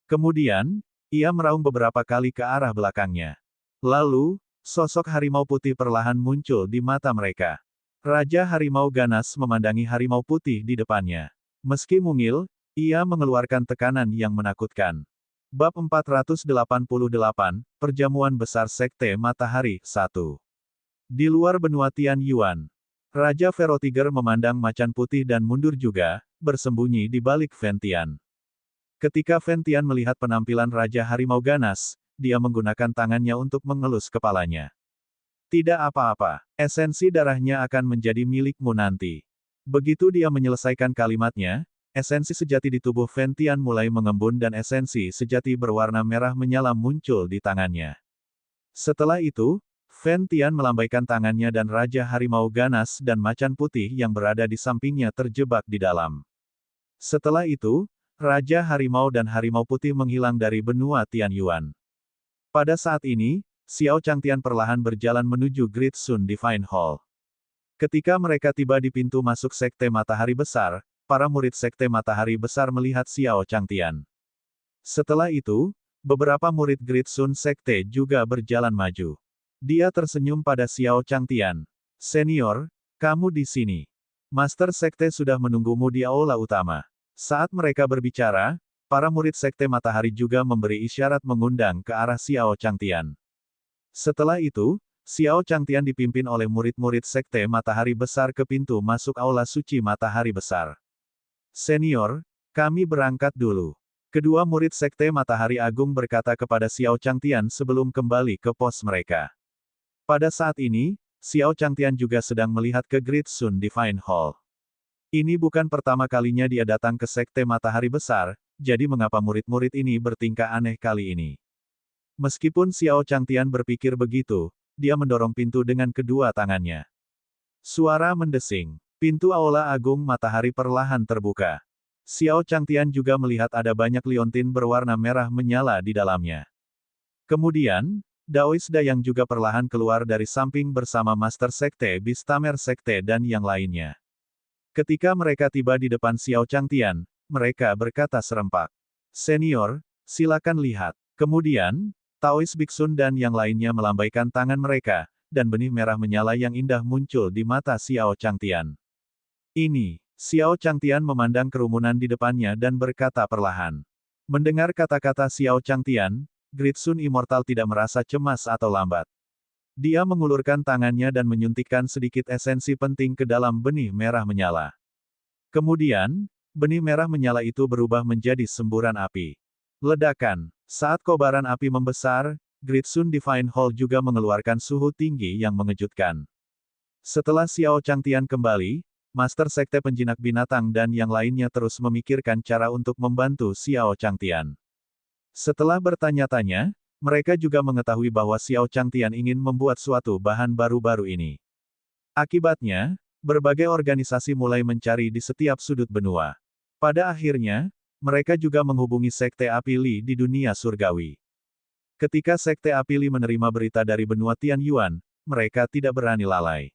Kemudian, ia meraung beberapa kali ke arah belakangnya. Lalu, sosok harimau putih perlahan muncul di mata mereka. Raja Harimau Ganas memandangi harimau putih di depannya. Meski mungil, ia mengeluarkan tekanan yang menakutkan. Bab 488, Perjamuan Besar Sekte Matahari 1. Di luar benua Tianyuan, Raja Verotiger memandang macan putih dan mundur juga, bersembunyi di balik Ventian. Ketika Ventian melihat penampilan Raja Harimau Ganas, dia menggunakan tangannya untuk mengelus kepalanya. Tidak apa-apa, esensi darahnya akan menjadi milikmu nanti. Begitu dia menyelesaikan kalimatnya, esensi sejati di tubuh Ventian mulai mengembun dan esensi sejati berwarna merah menyala muncul di tangannya. Setelah itu, Ventian melambaikan tangannya dan Raja Harimau Ganas dan macan putih yang berada di sampingnya terjebak di dalam. Setelah itu, Raja Harimau dan Harimau Putih menghilang dari benua Tianyuan. Pada saat ini, Xiao Changtian perlahan berjalan menuju Great Sun Divine Hall. Ketika mereka tiba di pintu masuk Sekte Matahari Besar, para murid Sekte Matahari Besar melihat Xiao Changtian. Setelah itu, beberapa murid Great Sun Sekte juga berjalan maju. Dia tersenyum pada Xiao Changtian. Senior, kamu di sini. Master Sekte sudah menunggumu di aula utama. Saat mereka berbicara, para murid Sekte Matahari juga memberi isyarat mengundang ke arah Xiao Changtian. Setelah itu, Xiao Changtian dipimpin oleh murid-murid Sekte Matahari Besar ke pintu masuk aula suci Matahari Besar. Senior, kami berangkat dulu. Kedua murid Sekte Matahari Agung berkata kepada Xiao Changtian sebelum kembali ke pos mereka. Pada saat ini, Xiao Changtian juga sedang melihat ke Great Sun Divine Hall. Ini bukan pertama kalinya dia datang ke Sekte Matahari Besar, jadi mengapa murid-murid ini bertingkah aneh kali ini? Meskipun Xiao Changtian berpikir begitu, dia mendorong pintu dengan kedua tangannya. Suara mendesing. Pintu aula agung matahari perlahan terbuka. Xiao Changtian juga melihat ada banyak liontin berwarna merah menyala di dalamnya. Kemudian, Daois Dayang juga perlahan keluar dari samping bersama Master Sekte Bistamer Sekte dan yang lainnya. Ketika mereka tiba di depan Xiao Changtian, mereka berkata serempak. Senior, silakan lihat. Kemudian, Taois Biksun dan yang lainnya melambaikan tangan mereka, dan benih merah menyala yang indah muncul di mata Xiao Changtian. Ini, Xiao Changtian memandang kerumunan di depannya dan berkata perlahan. Mendengar kata-kata Xiao Changtian, Great Sun Immortal tidak merasa cemas atau lambat. Dia mengulurkan tangannya dan menyuntikkan sedikit esensi penting ke dalam benih merah menyala. Kemudian, benih merah menyala itu berubah menjadi semburan api. Ledakan. Saat kobaran api membesar, Great Sun Divine Hall juga mengeluarkan suhu tinggi yang mengejutkan. Setelah Xiao Changtian kembali, Master Sekte Penjinak Binatang dan yang lainnya terus memikirkan cara untuk membantu Xiao Changtian. Setelah bertanya-tanya, mereka juga mengetahui bahwa Xiao Changtian ingin membuat suatu bahan baru-baru ini. Akibatnya, berbagai organisasi mulai mencari di setiap sudut benua. Pada akhirnya, mereka juga menghubungi Sekte Api Li di dunia surgawi. Ketika Sekte Api Li menerima berita dari benua Tianyuan, mereka tidak berani lalai.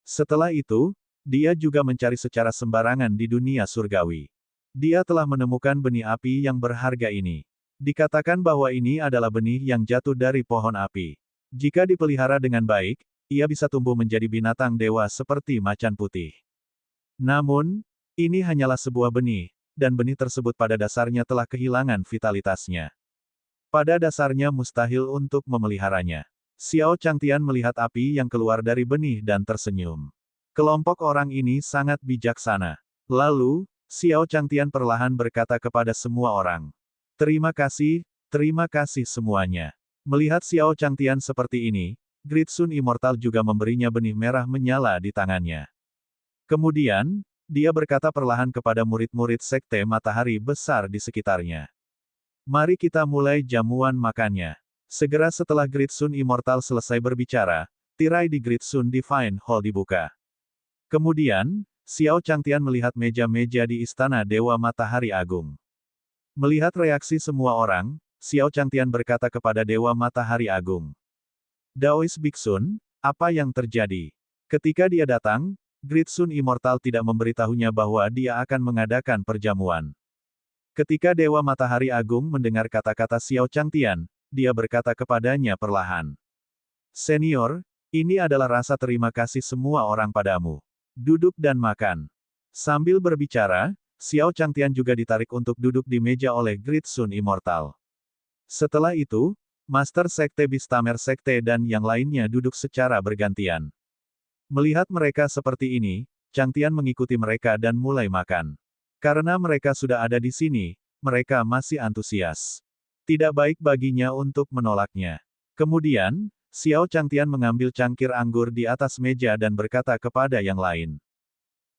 Setelah itu, dia juga mencari secara sembarangan di dunia surgawi. Dia telah menemukan benih api yang berharga ini. Dikatakan bahwa ini adalah benih yang jatuh dari pohon api. Jika dipelihara dengan baik, ia bisa tumbuh menjadi binatang dewa seperti macan putih. Namun, ini hanyalah sebuah benih, dan benih tersebut pada dasarnya telah kehilangan vitalitasnya. Pada dasarnya mustahil untuk memeliharanya. Xiao Changtian melihat api yang keluar dari benih dan tersenyum. Kelompok orang ini sangat bijaksana. Lalu, Xiao Changtian perlahan berkata kepada semua orang. Terima kasih semuanya. Melihat Xiao Changtian seperti ini, Great Sun Immortal juga memberinya benih merah menyala di tangannya. Kemudian, dia berkata perlahan kepada murid-murid Sekte Matahari Besar di sekitarnya. Mari kita mulai jamuan makannya. Segera setelah Great Sun Immortal selesai berbicara, tirai di Great Sun Divine Hall dibuka. Kemudian, Xiao Changtian melihat meja-meja di Istana Dewa Matahari Agung. Melihat reaksi semua orang, Xiao Changtian berkata kepada Dewa Matahari Agung. Daois Biksun, apa yang terjadi? Ketika dia datang, Great Sun Immortal tidak memberitahunya bahwa dia akan mengadakan perjamuan. Ketika Dewa Matahari Agung mendengar kata-kata Xiao Changtian, dia berkata kepadanya perlahan. Senior, ini adalah rasa terima kasih semua orang padamu. Duduk dan makan. Sambil berbicara, Xiao Changtian juga ditarik untuk duduk di meja oleh Great Sun Immortal. Setelah itu, Master Sekte Bistamer Sekte dan yang lainnya duduk secara bergantian. Melihat mereka seperti ini, Changtian mengikuti mereka dan mulai makan. Karena mereka sudah ada di sini, mereka masih antusias. Tidak baik baginya untuk menolaknya. Kemudian, Xiao Changtian mengambil cangkir anggur di atas meja dan berkata kepada yang lain.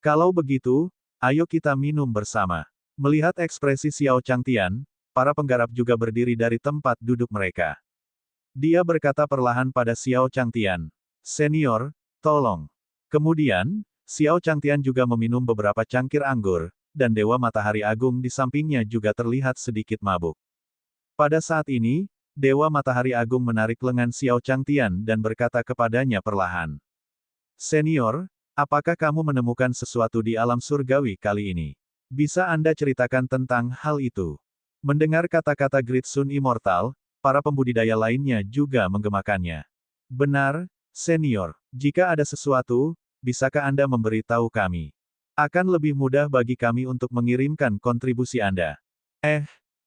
Kalau begitu, ayo kita minum bersama. Melihat ekspresi Xiao Changtian, para penggarap juga berdiri dari tempat duduk mereka. Dia berkata perlahan pada Xiao Changtian. Senior, tolong. Kemudian, Xiao Changtian juga meminum beberapa cangkir anggur, dan Dewa Matahari Agung di sampingnya juga terlihat sedikit mabuk. Pada saat ini, Dewa Matahari Agung menarik lengan Xiao Changtian dan berkata kepadanya perlahan. Senior, apakah kamu menemukan sesuatu di alam surgawi kali ini? Bisa Anda ceritakan tentang hal itu? Mendengar kata-kata Great Sun Immortal, para pembudidaya lainnya juga menggemakannya. Benar, senior. Jika ada sesuatu, bisakah Anda memberitahu kami? Akan lebih mudah bagi kami untuk mengirimkan kontribusi Anda.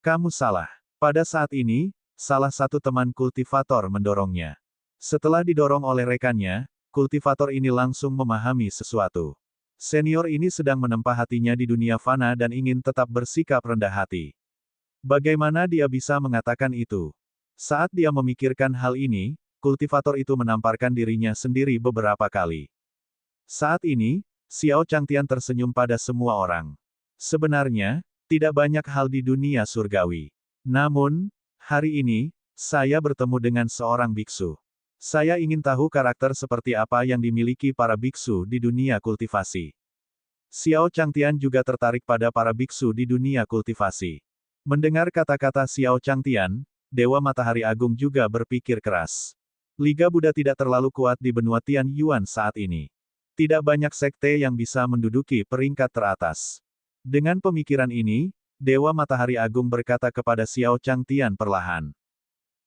Kamu salah. Pada saat ini, salah satu teman kultivator mendorongnya. Setelah didorong oleh rekannya, kultivator ini langsung memahami sesuatu. Senior ini sedang menempa hatinya di dunia fana dan ingin tetap bersikap rendah hati. Bagaimana dia bisa mengatakan itu? Saat dia memikirkan hal ini, kultivator itu menamparkan dirinya sendiri beberapa kali. Saat ini, Xiao Changtian tersenyum pada semua orang. Sebenarnya, tidak banyak hal di dunia surgawi. Namun, hari ini, saya bertemu dengan seorang biksu. Saya ingin tahu karakter seperti apa yang dimiliki para biksu di dunia kultivasi. Xiao Changtian juga tertarik pada para biksu di dunia kultivasi. Mendengar kata-kata Xiao Changtian, Dewa Matahari Agung juga berpikir keras. Liga Buddha tidak terlalu kuat di benua Tian Yuan saat ini. Tidak banyak sekte yang bisa menduduki peringkat teratas. Dengan pemikiran ini, Dewa Matahari Agung berkata kepada Xiao Changtian perlahan.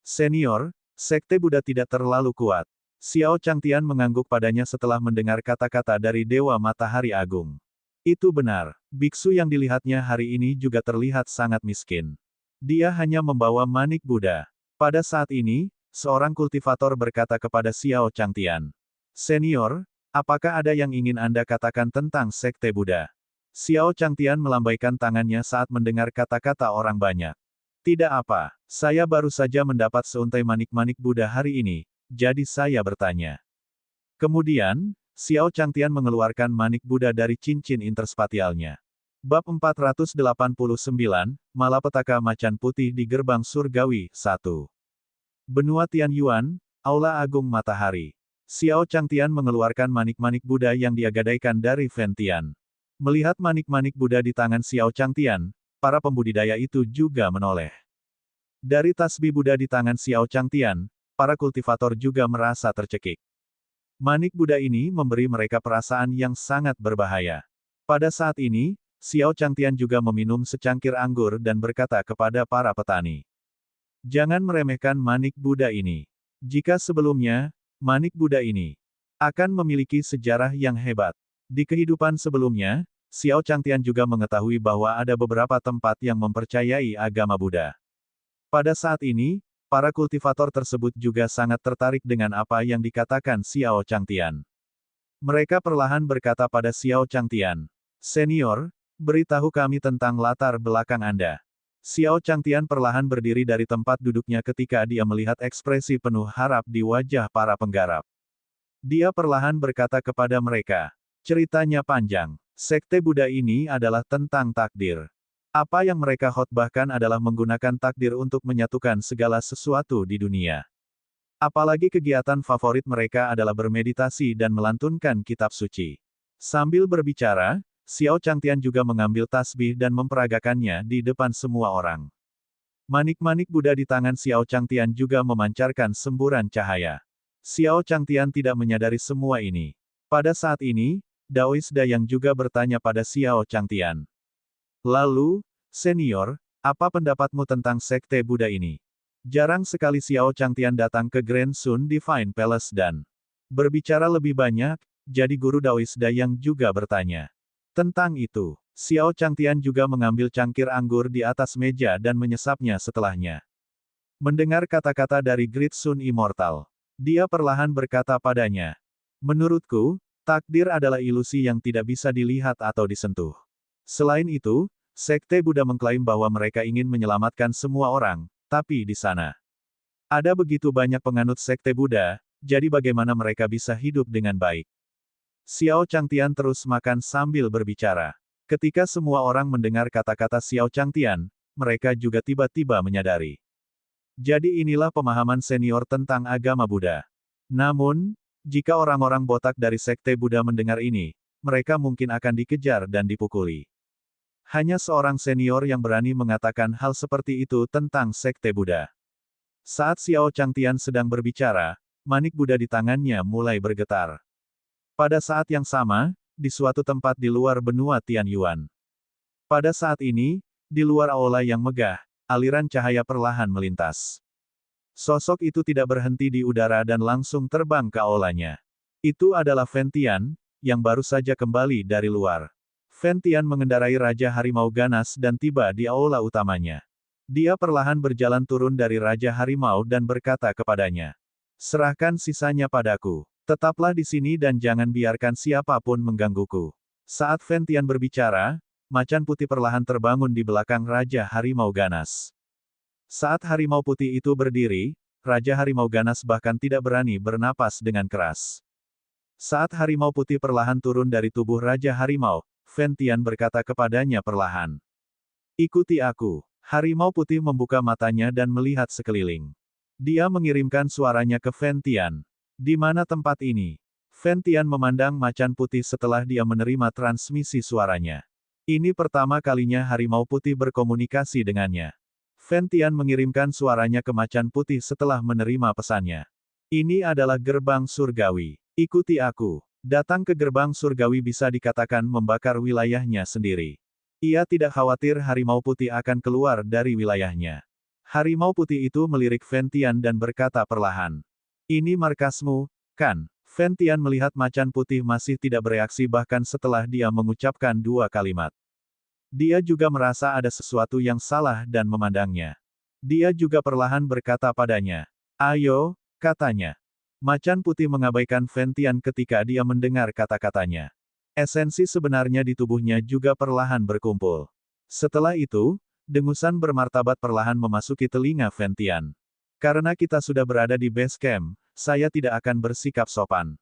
Senior, sekte Buddha tidak terlalu kuat. Xiao Changtian mengangguk padanya setelah mendengar kata-kata dari Dewa Matahari Agung. Itu benar, biksu yang dilihatnya hari ini juga terlihat sangat miskin. Dia hanya membawa manik Buddha. Pada saat ini, seorang kultivator berkata kepada Xiao Changtian. Senior, apakah ada yang ingin Anda katakan tentang sekte Buddha? Xiao Changtian melambaikan tangannya saat mendengar kata-kata orang banyak. Tidak apa, saya baru saja mendapat seuntai manik-manik Buddha hari ini, jadi saya bertanya. Kemudian, Xiao Changtian mengeluarkan manik Buddha dari cincin interspatialnya. Bab 489, Malapetaka Macan Putih di Gerbang Surgawi, 1. Benua Tian Yuan, Aula Agung Matahari. Xiao Changtian mengeluarkan manik-manik Buddha yang dia gadaikan dari Ventian. Melihat manik-manik Buddha di tangan Xiao Changtian, para pembudidaya itu juga menoleh. Dari tasbih Buddha di tangan Xiao Changtian, para kultivator juga merasa tercekik. Manik Buddha ini memberi mereka perasaan yang sangat berbahaya. Pada saat ini, Xiao Changtian juga meminum secangkir anggur dan berkata kepada para petani. Jangan meremehkan manik Buddha ini. Jika sebelumnya, manik Buddha ini akan memiliki sejarah yang hebat. Di kehidupan sebelumnya, Xiao Changtian juga mengetahui bahwa ada beberapa tempat yang mempercayai agama Buddha. Pada saat ini, para kultivator tersebut juga sangat tertarik dengan apa yang dikatakan Xiao Changtian. Mereka perlahan berkata pada Xiao Changtian, Senior, beritahu kami tentang latar belakang Anda. Xiao Changtian perlahan berdiri dari tempat duduknya ketika dia melihat ekspresi penuh harap di wajah para penggarap. Dia perlahan berkata kepada mereka, ceritanya panjang. Sekte Buddha ini adalah tentang takdir. Apa yang mereka khotbahkan adalah menggunakan takdir untuk menyatukan segala sesuatu di dunia. Apalagi kegiatan favorit mereka adalah bermeditasi dan melantunkan kitab suci. Sambil berbicara, Xiao Changtian juga mengambil tasbih dan memperagakannya di depan semua orang. Manik-manik Buddha di tangan Xiao Changtian juga memancarkan semburan cahaya. Xiao Changtian tidak menyadari semua ini. Pada saat ini, Daois Dayang juga bertanya pada Xiao Changtian. Lalu, senior, apa pendapatmu tentang sekte Buddha ini? Jarang sekali Xiao Changtian datang ke Grand Sun Divine Palace dan berbicara lebih banyak, jadi guru Daois Dayang juga bertanya. Tentang itu, Xiao Changtian juga mengambil cangkir anggur di atas meja dan menyesapnya setelahnya. Mendengar kata-kata dari Great Sun Immortal, dia perlahan berkata padanya. Menurutku, takdir adalah ilusi yang tidak bisa dilihat atau disentuh. Selain itu, sekte Buddha mengklaim bahwa mereka ingin menyelamatkan semua orang, tapi di sana ada begitu banyak penganut sekte Buddha, jadi bagaimana mereka bisa hidup dengan baik? Xiao Changtian terus makan sambil berbicara. Ketika semua orang mendengar kata-kata Xiao Changtian, mereka juga tiba-tiba menyadari. Jadi inilah pemahaman senior tentang agama Buddha. Namun, jika orang-orang botak dari sekte Buddha mendengar ini, mereka mungkin akan dikejar dan dipukuli. Hanya seorang senior yang berani mengatakan hal seperti itu tentang sekte Buddha. Saat Xiao Changtian sedang berbicara, manik Buddha di tangannya mulai bergetar. Pada saat yang sama, di suatu tempat di luar benua Tian Yuan. Pada saat ini, di luar aula yang megah, aliran cahaya perlahan melintas. Sosok itu tidak berhenti di udara dan langsung terbang ke aulanya. Itu adalah Ventian, yang baru saja kembali dari luar. Ventian mengendarai Raja Harimau Ganas dan tiba di aula utamanya. Dia perlahan berjalan turun dari Raja Harimau dan berkata kepadanya, "Serahkan sisanya padaku. Tetaplah di sini dan jangan biarkan siapapun menggangguku." Saat Ventian berbicara, macan putih perlahan terbangun di belakang Raja Harimau Ganas. Saat harimau putih itu berdiri, Raja Harimau Ganas bahkan tidak berani bernapas dengan keras. Saat harimau putih perlahan turun dari tubuh Raja Harimau, Ventian berkata kepadanya perlahan, "Ikuti aku." Harimau putih membuka matanya dan melihat sekeliling. Dia mengirimkan suaranya ke Ventian. "Di mana tempat ini?" Ventian memandang macan putih setelah dia menerima transmisi suaranya. Ini pertama kalinya harimau putih berkomunikasi dengannya. Ventian mengirimkan suaranya ke macan putih setelah menerima pesannya. "Ini adalah gerbang surgawi. Ikuti aku." Datang ke gerbang surgawi bisa dikatakan membakar wilayahnya sendiri. Ia tidak khawatir harimau putih akan keluar dari wilayahnya. Harimau putih itu melirik Ventian dan berkata perlahan, "Ini markasmu, kan?" Ventian melihat macan putih masih tidak bereaksi bahkan setelah dia mengucapkan dua kalimat. Dia juga merasa ada sesuatu yang salah dan memandangnya. Dia juga perlahan berkata padanya, "Ayo," katanya. Macan putih mengabaikan Ventian ketika dia mendengar kata-katanya. Esensi sebenarnya di tubuhnya juga perlahan berkumpul. Setelah itu, dengusan bermartabat perlahan memasuki telinga Ventian. "Karena kita sudah berada di base camp, saya tidak akan bersikap sopan."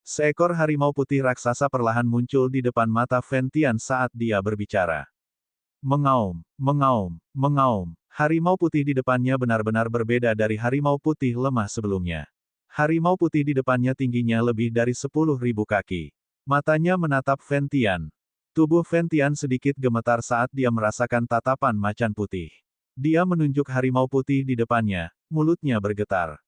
Seekor harimau putih raksasa perlahan muncul di depan mata Ventian saat dia berbicara. Mengaum, mengaum, mengaum. Harimau putih di depannya benar-benar berbeda dari harimau putih lemah sebelumnya. Harimau putih di depannya tingginya lebih dari 10.000 kaki. Matanya menatap Ventian. Tubuh Ventian sedikit gemetar saat dia merasakan tatapan macan putih. Dia menunjuk harimau putih di depannya, mulutnya bergetar.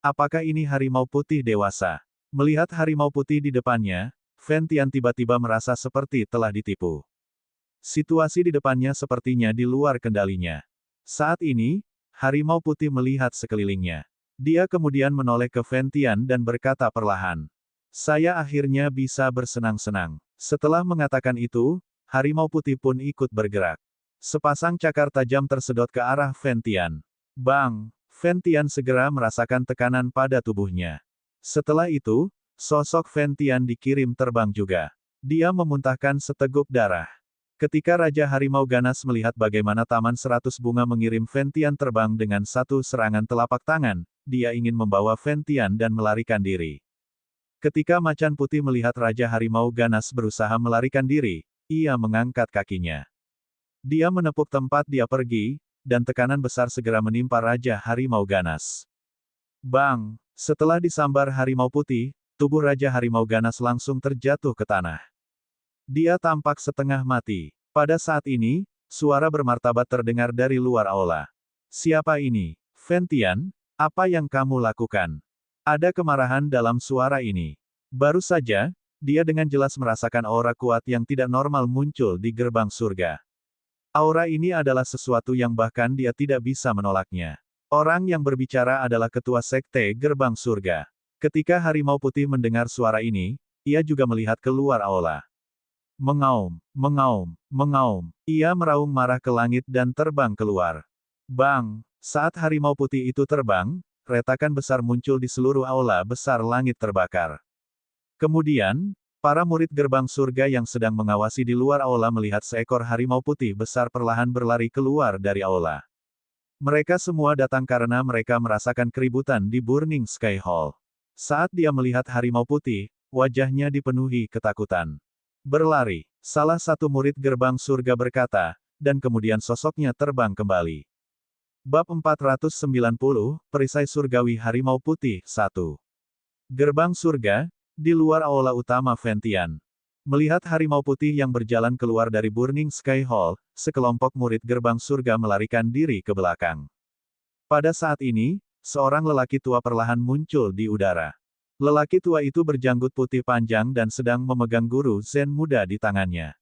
Apakah ini harimau putih dewasa? Melihat harimau putih di depannya, Ventian tiba-tiba merasa seperti telah ditipu. Situasi di depannya sepertinya di luar kendalinya. Saat ini, harimau putih melihat sekelilingnya. Dia kemudian menoleh ke Ventian dan berkata perlahan, "Saya akhirnya bisa bersenang-senang." Setelah mengatakan itu, harimau putih pun ikut bergerak. Sepasang cakar tajam tersedot ke arah Ventian. Bang! Ventian segera merasakan tekanan pada tubuhnya. Setelah itu, sosok Ventian dikirim terbang juga. Dia memuntahkan seteguk darah. Ketika Raja Harimau Ganas melihat bagaimana Taman 100 Bunga mengirim Ventian terbang dengan satu serangan telapak tangan, dia ingin membawa Ventian dan melarikan diri. Ketika macan putih melihat Raja Harimau Ganas berusaha melarikan diri, ia mengangkat kakinya. Dia menepuk tempat dia pergi, dan tekanan besar segera menimpa Raja Harimau Ganas. Bang! Setelah disambar harimau putih, tubuh Raja Harimau Ganas langsung terjatuh ke tanah. Dia tampak setengah mati. Pada saat ini, suara bermartabat terdengar dari luar aula. "Siapa ini? Ventian, apa yang kamu lakukan?" Ada kemarahan dalam suara ini. Baru saja, dia dengan jelas merasakan aura kuat yang tidak normal muncul di gerbang surga. Aura ini adalah sesuatu yang bahkan dia tidak bisa menolaknya. Orang yang berbicara adalah ketua sekte gerbang surga. Ketika harimau putih mendengar suara ini, ia juga melihat keluar aula. Mengaum, mengaum, mengaum. Ia meraung marah ke langit dan terbang keluar. Bang! Saat harimau putih itu terbang, retakan besar muncul di seluruh aula besar langit terbakar. Kemudian, para murid gerbang surga yang sedang mengawasi di luar aula melihat seekor harimau putih besar perlahan berlari keluar dari aula. Mereka semua datang karena mereka merasakan keributan di Burning Sky Hall. Saat dia melihat harimau putih, wajahnya dipenuhi ketakutan. "Berlari," salah satu murid gerbang surga berkata, dan kemudian sosoknya terbang kembali. Bab 490, Perisai Surgawi Harimau Putih 1. Gerbang surga, di luar aula utama Ventian. Melihat harimau putih yang berjalan keluar dari Burning Sky Hall, sekelompok murid gerbang surga melarikan diri ke belakang. Pada saat ini, seorang lelaki tua perlahan muncul di udara. Lelaki tua itu berjanggut putih panjang dan sedang memegang guru Zen muda di tangannya.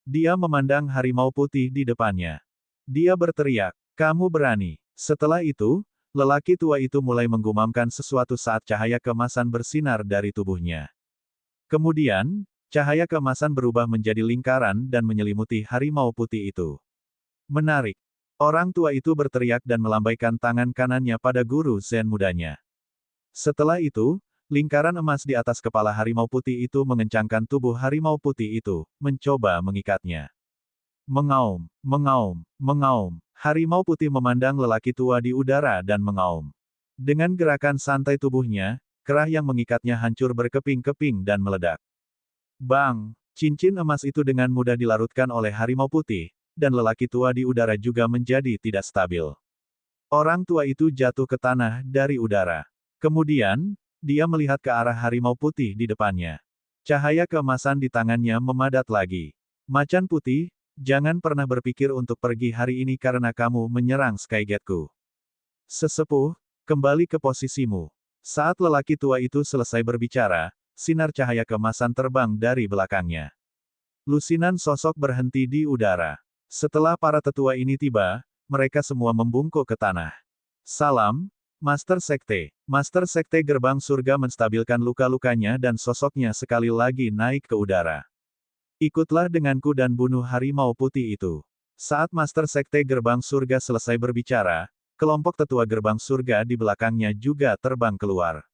Dia memandang harimau putih di depannya. Dia berteriak, "Kamu berani!" Setelah itu, Lelaki tua itu mulai menggumamkan sesuatu saat cahaya keemasan bersinar dari tubuhnya. Kemudian, cahaya keemasan berubah menjadi lingkaran dan menyelimuti harimau putih itu. Menarik. Orang tua itu berteriak dan melambaikan tangan kanannya pada guru Zen mudanya. Setelah itu, lingkaran emas di atas kepala harimau putih itu mengencangkan tubuh harimau putih itu, mencoba mengikatnya. Mengaum, mengaum, mengaum. Harimau putih memandang lelaki tua di udara dan mengaum. Dengan gerakan santai tubuhnya, kerah yang mengikatnya hancur berkeping-keping dan meledak. Bang! Cincin emas itu dengan mudah dilarutkan oleh harimau putih, dan lelaki tua di udara juga menjadi tidak stabil. Orang tua itu jatuh ke tanah dari udara. Kemudian, dia melihat ke arah harimau putih di depannya. Cahaya keemasan di tangannya memadat lagi. Macan putih, jangan pernah berpikir untuk pergi hari ini karena kamu menyerang Skygateku. Sesepuh, kembali ke posisimu. Saat lelaki tua itu selesai berbicara, sinar cahaya keemasan terbang dari belakangnya. Lusinan sosok berhenti di udara. Setelah para tetua ini tiba, mereka semua membungkuk ke tanah. Salam, Master Sekte. Master Sekte Gerbang Surga menstabilkan luka-lukanya dan sosoknya sekali lagi naik ke udara. Ikutlah denganku dan bunuh harimau putih itu. Saat Master Sekte Gerbang Surga selesai berbicara, kelompok tetua Gerbang Surga di belakangnya juga terbang keluar.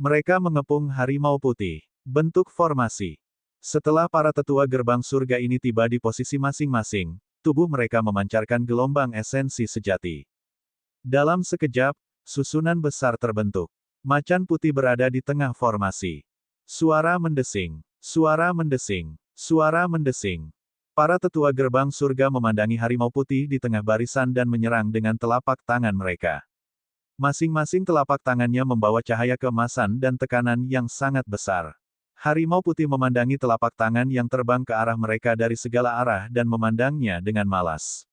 Mereka mengepung harimau putih. Bentuk formasi. Setelah para tetua Gerbang Surga ini tiba di posisi masing-masing, tubuh mereka memancarkan gelombang esensi sejati. Dalam sekejap, susunan besar terbentuk. Macan putih berada di tengah formasi. Suara mendesing. Suara mendesing. Suara mendesing. Para tetua gerbang surga memandangi harimau putih di tengah barisan dan menyerang dengan telapak tangan mereka. Masing-masing telapak tangannya membawa cahaya keemasan dan tekanan yang sangat besar. Harimau putih memandangi telapak tangan yang terbang ke arah mereka dari segala arah dan memandangnya dengan malas.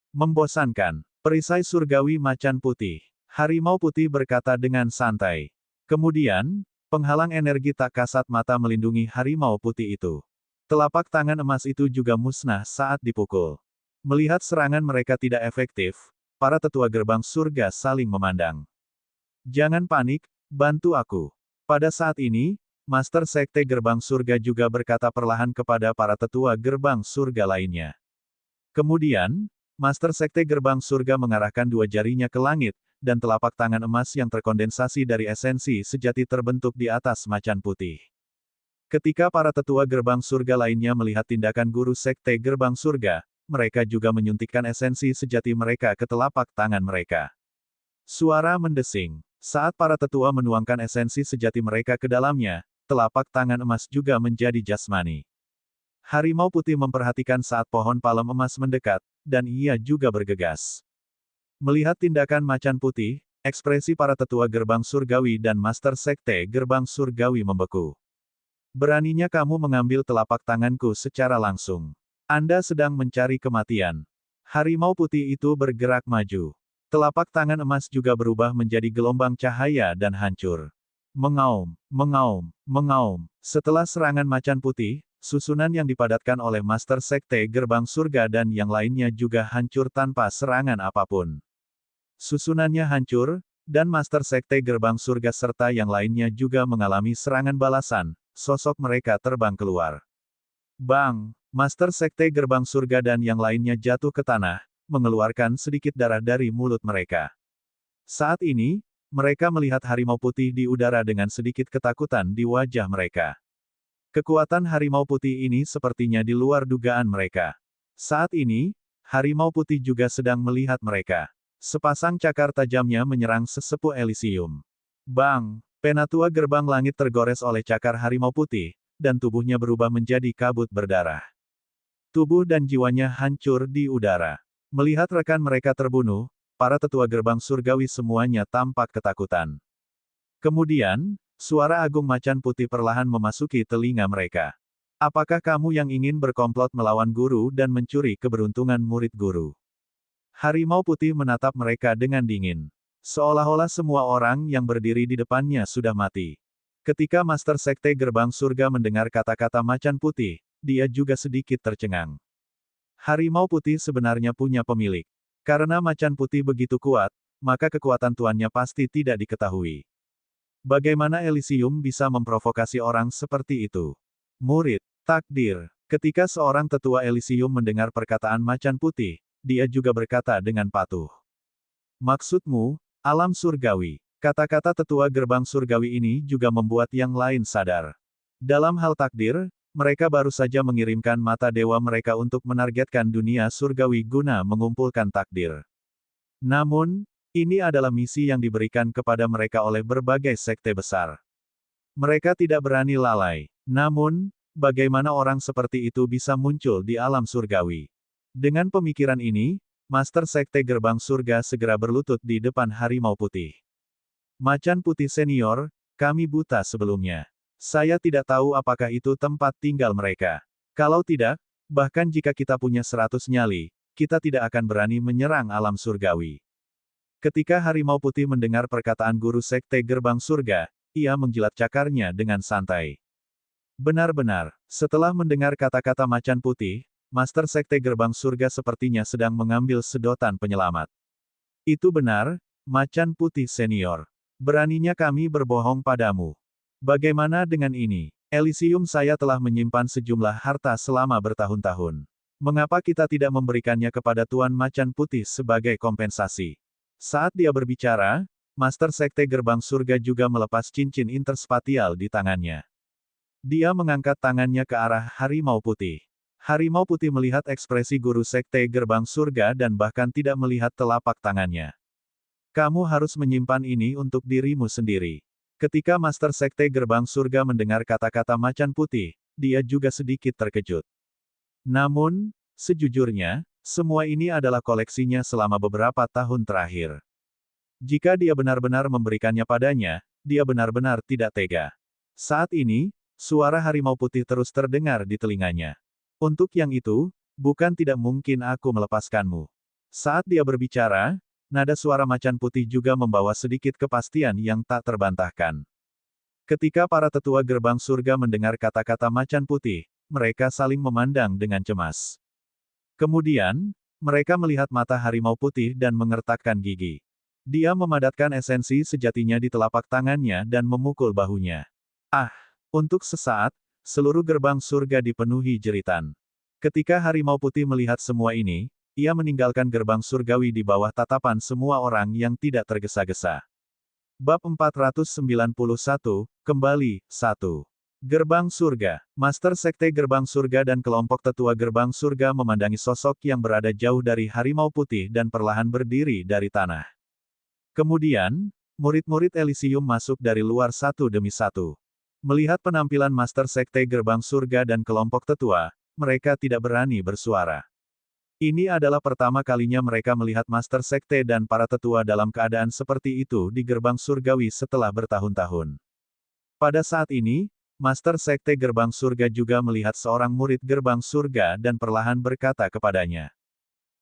Membosankan. Perisai surgawi macan putih. Harimau putih berkata dengan santai. Kemudian, penghalang energi tak kasat mata melindungi harimau putih itu. Telapak tangan emas itu juga musnah saat dipukul. Melihat serangan mereka tidak efektif, para tetua gerbang surga saling memandang. Jangan panik, bantu aku. Pada saat ini, Master Sekte Gerbang Surga juga berkata perlahan kepada para tetua gerbang surga lainnya. Kemudian, Master Sekte Gerbang Surga mengarahkan dua jarinya ke langit, dan telapak tangan emas yang terkondensasi dari esensi sejati terbentuk di atas macan putih. Ketika para tetua gerbang surga lainnya melihat tindakan guru sekte gerbang surga, mereka juga menyuntikkan esensi sejati mereka ke telapak tangan mereka. Suara mendesing. Saat para tetua menuangkan esensi sejati mereka ke dalamnya, telapak tangan emas juga menjadi jasmani. Harimau putih memperhatikan saat pohon palem emas mendekat, dan ia juga bergegas. Melihat tindakan macan putih, ekspresi para tetua gerbang surgawi dan master sekte gerbang surgawi membeku. Beraninya kamu mengambil telapak tanganku secara langsung. Anda sedang mencari kematian. Harimau putih itu bergerak maju. Telapak tangan emas juga berubah menjadi gelombang cahaya dan hancur. Mengaum, mengaum, mengaum. Setelah serangan macan putih, susunan yang dipadatkan oleh Master Sekte Gerbang Surga dan yang lainnya juga hancur tanpa serangan apapun. Susunannya hancur, dan Master Sekte Gerbang Surga serta yang lainnya juga mengalami serangan balasan. Sosok mereka terbang keluar. Bang! Master Sekte Gerbang Surga dan yang lainnya jatuh ke tanah, mengeluarkan sedikit darah dari mulut mereka. Saat ini, mereka melihat harimau putih di udara dengan sedikit ketakutan di wajah mereka. Kekuatan harimau putih ini sepertinya di luar dugaan mereka. Saat ini, harimau putih juga sedang melihat mereka. Sepasang cakar tajamnya menyerang sesepuh Elysium. Bang! Penatua gerbang langit tergores oleh cakar harimau putih, dan tubuhnya berubah menjadi kabut berdarah. Tubuh dan jiwanya hancur di udara. Melihat rekan mereka terbunuh, para tetua gerbang surgawi semuanya tampak ketakutan. Kemudian, suara agung macan putih perlahan memasuki telinga mereka. Apakah kamu yang ingin berkomplot melawan guru dan mencuri keberuntungan murid guru? Harimau putih menatap mereka dengan dingin. Seolah-olah semua orang yang berdiri di depannya sudah mati. Ketika Master Sekte Gerbang Surga mendengar kata-kata macan putih, dia juga sedikit tercengang. Harimau putih sebenarnya punya pemilik. Karena macan putih begitu kuat, maka kekuatan tuannya pasti tidak diketahui. Bagaimana Elysium bisa memprovokasi orang seperti itu? Murid, takdir. Ketika seorang tetua Elysium mendengar perkataan macan putih, dia juga berkata dengan patuh. Maksudmu, alam surgawi. Kata-kata tetua gerbang surgawi ini juga membuat yang lain sadar. Dalam hal takdir, mereka baru saja mengirimkan mata dewa mereka untuk menargetkan dunia surgawi guna mengumpulkan takdir. Namun, ini adalah misi yang diberikan kepada mereka oleh berbagai sekte besar. Mereka tidak berani lalai. Namun, bagaimana orang seperti itu bisa muncul di alam surgawi? Dengan pemikiran ini, Master Sekte Gerbang Surga segera berlutut di depan Harimau Putih. Macan Putih Senior, kami buta sebelumnya. Saya tidak tahu apakah itu tempat tinggal mereka. Kalau tidak, bahkan jika kita punya 100 nyali, kita tidak akan berani menyerang alam surgawi. Ketika Harimau Putih mendengar perkataan guru Sekte Gerbang Surga, ia menjilat cakarnya dengan santai. Benar-benar, setelah mendengar kata-kata Macan Putih, Master Sekte Gerbang Surga sepertinya sedang mengambil sedotan penyelamat. Itu benar, Macan Putih Senior. Beraninya kami berbohong padamu. Bagaimana dengan ini? Elysium saya telah menyimpan sejumlah harta selama bertahun-tahun. Mengapa kita tidak memberikannya kepada Tuan Macan Putih sebagai kompensasi? Saat dia berbicara, Master Sekte Gerbang Surga juga melepas cincin interspatial di tangannya. Dia mengangkat tangannya ke arah Harimau Putih. Harimau Putih melihat ekspresi guru Sekte Gerbang Surga dan bahkan tidak melihat telapak tangannya. Kamu harus menyimpan ini untuk dirimu sendiri. Ketika Master Sekte Gerbang Surga mendengar kata-kata Macan Putih, dia juga sedikit terkejut. Namun, sejujurnya, semua ini adalah koleksinya selama beberapa tahun terakhir. Jika dia benar-benar memberikannya padanya, dia benar-benar tidak tega. Saat ini, suara Harimau Putih terus terdengar di telinganya. Untuk yang itu, bukan tidak mungkin aku melepaskanmu. Saat dia berbicara, nada suara Macan Putih juga membawa sedikit kepastian yang tak terbantahkan. Ketika para tetua gerbang surga mendengar kata-kata Macan Putih, mereka saling memandang dengan cemas. Kemudian, mereka melihat mata Harimau Putih dan mengertakkan gigi. Dia memadatkan esensi sejatinya di telapak tangannya dan memukul bahunya. Ah! Untuk sesaat, seluruh gerbang surga dipenuhi jeritan. Ketika Harimau Putih melihat semua ini, ia meninggalkan gerbang surgawi di bawah tatapan semua orang yang tidak tergesa-gesa. Bab 491, kembali, 1. Gerbang Surga. Master Sekte Gerbang Surga dan kelompok tetua Gerbang Surga memandangi sosok yang berada jauh dari Harimau Putih dan perlahan berdiri dari tanah. Kemudian, murid-murid Elysium masuk dari luar satu demi satu. Melihat penampilan Master Sekte Gerbang Surga dan kelompok tetua, mereka tidak berani bersuara. Ini adalah pertama kalinya mereka melihat Master Sekte dan para tetua dalam keadaan seperti itu di gerbang surgawi setelah bertahun-tahun. Pada saat ini, Master Sekte Gerbang Surga juga melihat seorang murid gerbang surga dan perlahan berkata kepadanya.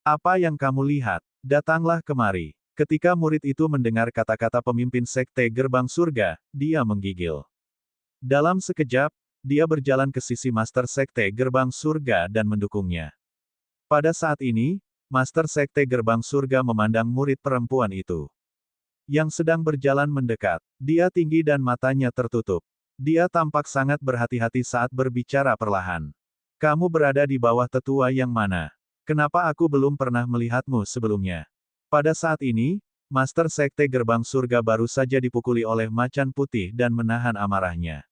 Apa yang kamu lihat? Datanglah kemari. Ketika murid itu mendengar kata-kata pemimpin Sekte Gerbang Surga, dia menggigil. Dalam sekejap, dia berjalan ke sisi Master Sekte Gerbang Surga dan mendukungnya. Pada saat ini, Master Sekte Gerbang Surga memandang murid perempuan itu. Yang sedang berjalan mendekat. Dia tinggi dan matanya tertutup. Dia tampak sangat berhati-hati saat berbicara perlahan. Kamu berada di bawah tetua yang mana? Kenapa aku belum pernah melihatmu sebelumnya? Pada saat ini, Master Sekte Gerbang Surga baru saja dipukuli oleh Macan Putih dan menahan amarahnya.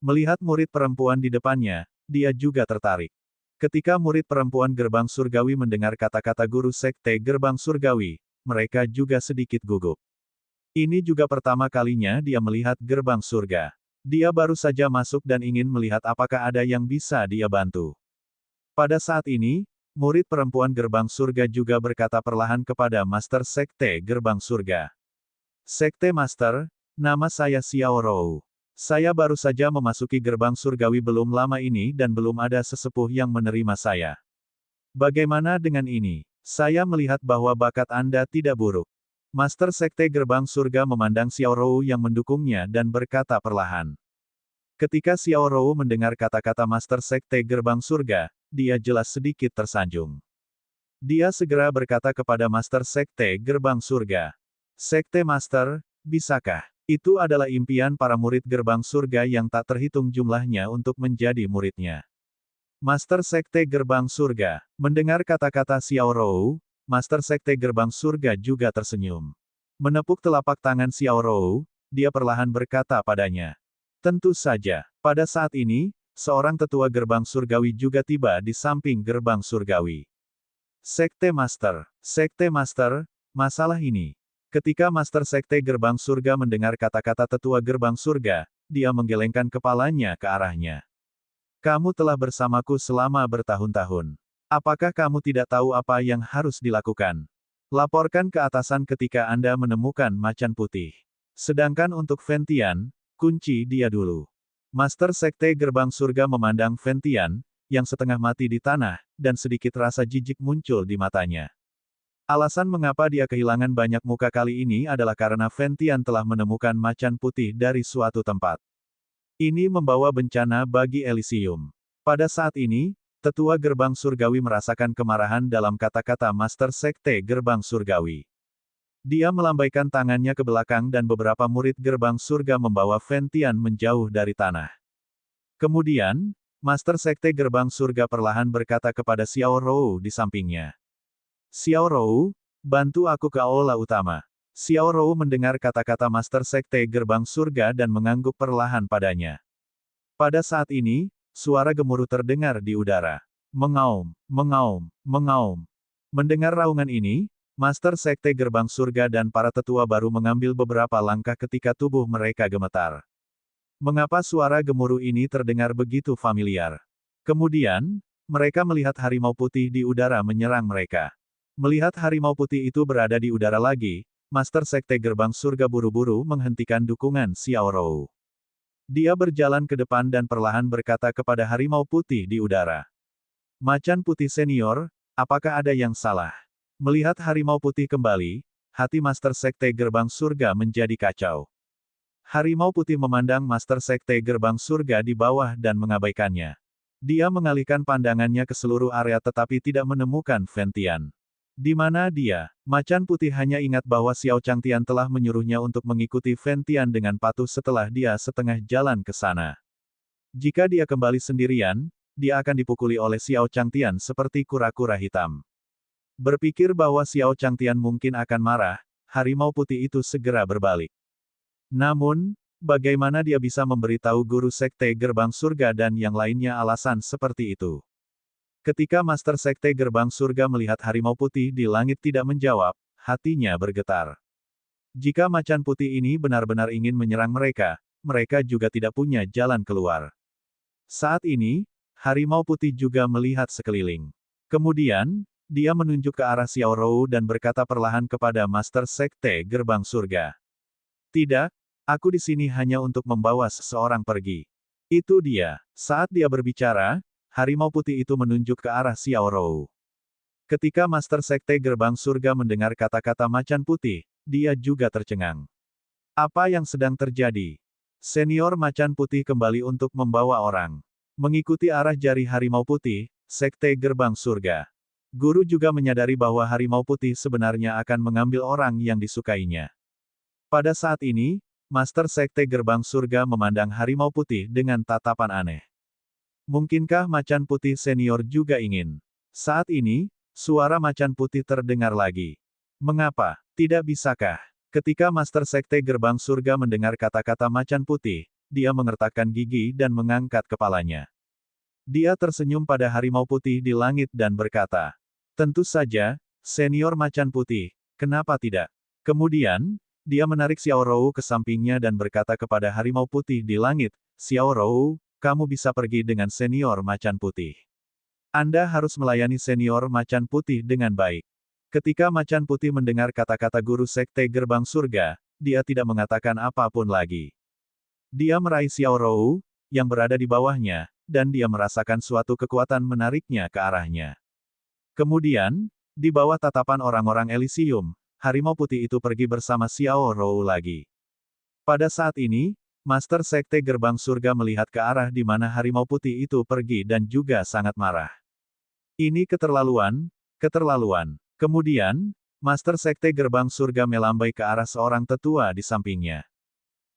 Melihat murid perempuan di depannya, dia juga tertarik. Ketika murid perempuan Gerbang Surgawi mendengar kata-kata guru Sekte Gerbang Surgawi, mereka juga sedikit gugup. Ini juga pertama kalinya dia melihat gerbang surga. Dia baru saja masuk dan ingin melihat apakah ada yang bisa dia bantu. Pada saat ini, murid perempuan Gerbang Surga juga berkata perlahan kepada Master Sekte Gerbang Surga. Sekte Master, nama saya Xiao Rou. Saya baru saja memasuki gerbang surgawi belum lama ini dan belum ada sesepuh yang menerima saya. Bagaimana dengan ini? Saya melihat bahwa bakat Anda tidak buruk. Master Sekte Gerbang Surga memandang Xiao Rou yang mendukungnya dan berkata perlahan. Ketika Xiao Rou mendengar kata-kata Master Sekte Gerbang Surga, dia jelas sedikit tersanjung. Dia segera berkata kepada Master Sekte Gerbang Surga. Sekte Master, bisakah? Itu adalah impian para murid gerbang surga yang tak terhitung jumlahnya untuk menjadi muridnya. Master Sekte Gerbang Surga. Mendengar kata-kata Xiao Rou, Master Sekte Gerbang Surga juga tersenyum. Menepuk telapak tangan Xiao Rou, dia perlahan berkata padanya. Tentu saja, pada saat ini, seorang tetua gerbang surgawi juga tiba di samping gerbang surgawi. Sekte Master, masalah ini. Ketika Master Sekte Gerbang Surga mendengar kata-kata tetua gerbang surga, dia menggelengkan kepalanya ke arahnya. Kamu telah bersamaku selama bertahun-tahun. Apakah kamu tidak tahu apa yang harus dilakukan? Laporkan ke atasan ketika Anda menemukan macan putih. Sedangkan untuk Ventian, kunci dia dulu. Master Sekte Gerbang Surga memandang Ventian, yang setengah mati di tanah, dan sedikit rasa jijik muncul di matanya. Alasan mengapa dia kehilangan banyak muka kali ini adalah karena Ventian telah menemukan macan putih dari suatu tempat. Ini membawa bencana bagi Elysium. Pada saat ini, tetua gerbang surgawi merasakan kemarahan dalam kata-kata Master Sekte Gerbang Surgawi. Dia melambaikan tangannya ke belakang dan beberapa murid gerbang surga membawa Ventian menjauh dari tanah. Kemudian, Master Sekte Gerbang Surga perlahan berkata kepada Xiao Rou di sampingnya. Xiao Rou, bantu aku ke aula utama. Xiao Rou mendengar kata-kata Master Sekte Gerbang Surga dan mengangguk perlahan padanya. Pada saat ini, suara gemuruh terdengar di udara. Mengaum, mengaum, mengaum. Mendengar raungan ini, Master Sekte Gerbang Surga dan para tetua baru mengambil beberapa langkah ketika tubuh mereka gemetar. Mengapa suara gemuruh ini terdengar begitu familiar? Kemudian, mereka melihat harimau putih di udara menyerang mereka. Melihat harimau putih itu berada di udara lagi, Master Sekte Gerbang Surga buru-buru menghentikan dukungan Xiao Rou. Dia berjalan ke depan dan perlahan berkata kepada harimau putih di udara. Macan putih senior, apakah ada yang salah? Melihat harimau putih kembali, hati Master Sekte Gerbang Surga menjadi kacau. Harimau putih memandang Master Sekte Gerbang Surga di bawah dan mengabaikannya. Dia mengalihkan pandangannya ke seluruh area tetapi tidak menemukan Ventian. Di mana dia? Macan putih hanya ingat bahwa Xiao Changtian telah menyuruhnya untuk mengikuti Ventian dengan patuh setelah dia setengah jalan ke sana. Jika dia kembali sendirian, dia akan dipukuli oleh Xiao Changtian seperti kura-kura hitam. Berpikir bahwa Xiao Changtian mungkin akan marah, harimau putih itu segera berbalik. Namun, bagaimana dia bisa memberitahu guru Sekte Gerbang Surga dan yang lainnya alasan seperti itu? Ketika Master Sekte Gerbang Surga melihat harimau putih di langit tidak menjawab, hatinya bergetar. Jika macan putih ini benar-benar ingin menyerang mereka, mereka juga tidak punya jalan keluar. Saat ini, harimau putih juga melihat sekeliling. Kemudian, dia menunjuk ke arah Xiao Rou dan berkata perlahan kepada Master Sekte Gerbang Surga. Tidak, aku di sini hanya untuk membawa seseorang pergi. Itu dia. Saat dia berbicara, harimau putih itu menunjuk ke arah Xiao Rou. Ketika Master Sekte Gerbang Surga mendengar kata-kata macan putih, dia juga tercengang. Apa yang sedang terjadi? Senior macan putih kembali untuk membawa orang. Mengikuti arah jari harimau putih, Sekte Gerbang Surga. Guru juga menyadari bahwa harimau putih sebenarnya akan mengambil orang yang disukainya. Pada saat ini, Master Sekte Gerbang Surga memandang harimau putih dengan tatapan aneh. Mungkinkah macan putih senior juga ingin? Saat ini, suara macan putih terdengar lagi. Mengapa? Tidak bisakah? Ketika Master Sekte Gerbang Surga mendengar kata-kata macan putih, dia mengertakkan gigi dan mengangkat kepalanya. Dia tersenyum pada harimau putih di langit dan berkata, tentu saja, senior macan putih, kenapa tidak? Kemudian, dia menarik Xiao Rou ke sampingnya dan berkata kepada harimau putih di langit, Xiao Rou, kamu bisa pergi dengan senior macan putih. Anda harus melayani senior macan putih dengan baik. Ketika macan putih mendengar kata-kata guru Sekte Gerbang Surga, dia tidak mengatakan apapun lagi. Dia meraih Xiao Rou, yang berada di bawahnya, dan dia merasakan suatu kekuatan menariknya ke arahnya. Kemudian, di bawah tatapan orang-orang Elysium, harimau putih itu pergi bersama Xiao Rou lagi. Pada saat ini, Master Sekte Gerbang Surga melihat ke arah di mana harimau putih itu pergi dan juga sangat marah. Ini keterlaluan, keterlaluan. Kemudian, Master Sekte Gerbang Surga melambai ke arah seorang tetua di sampingnya.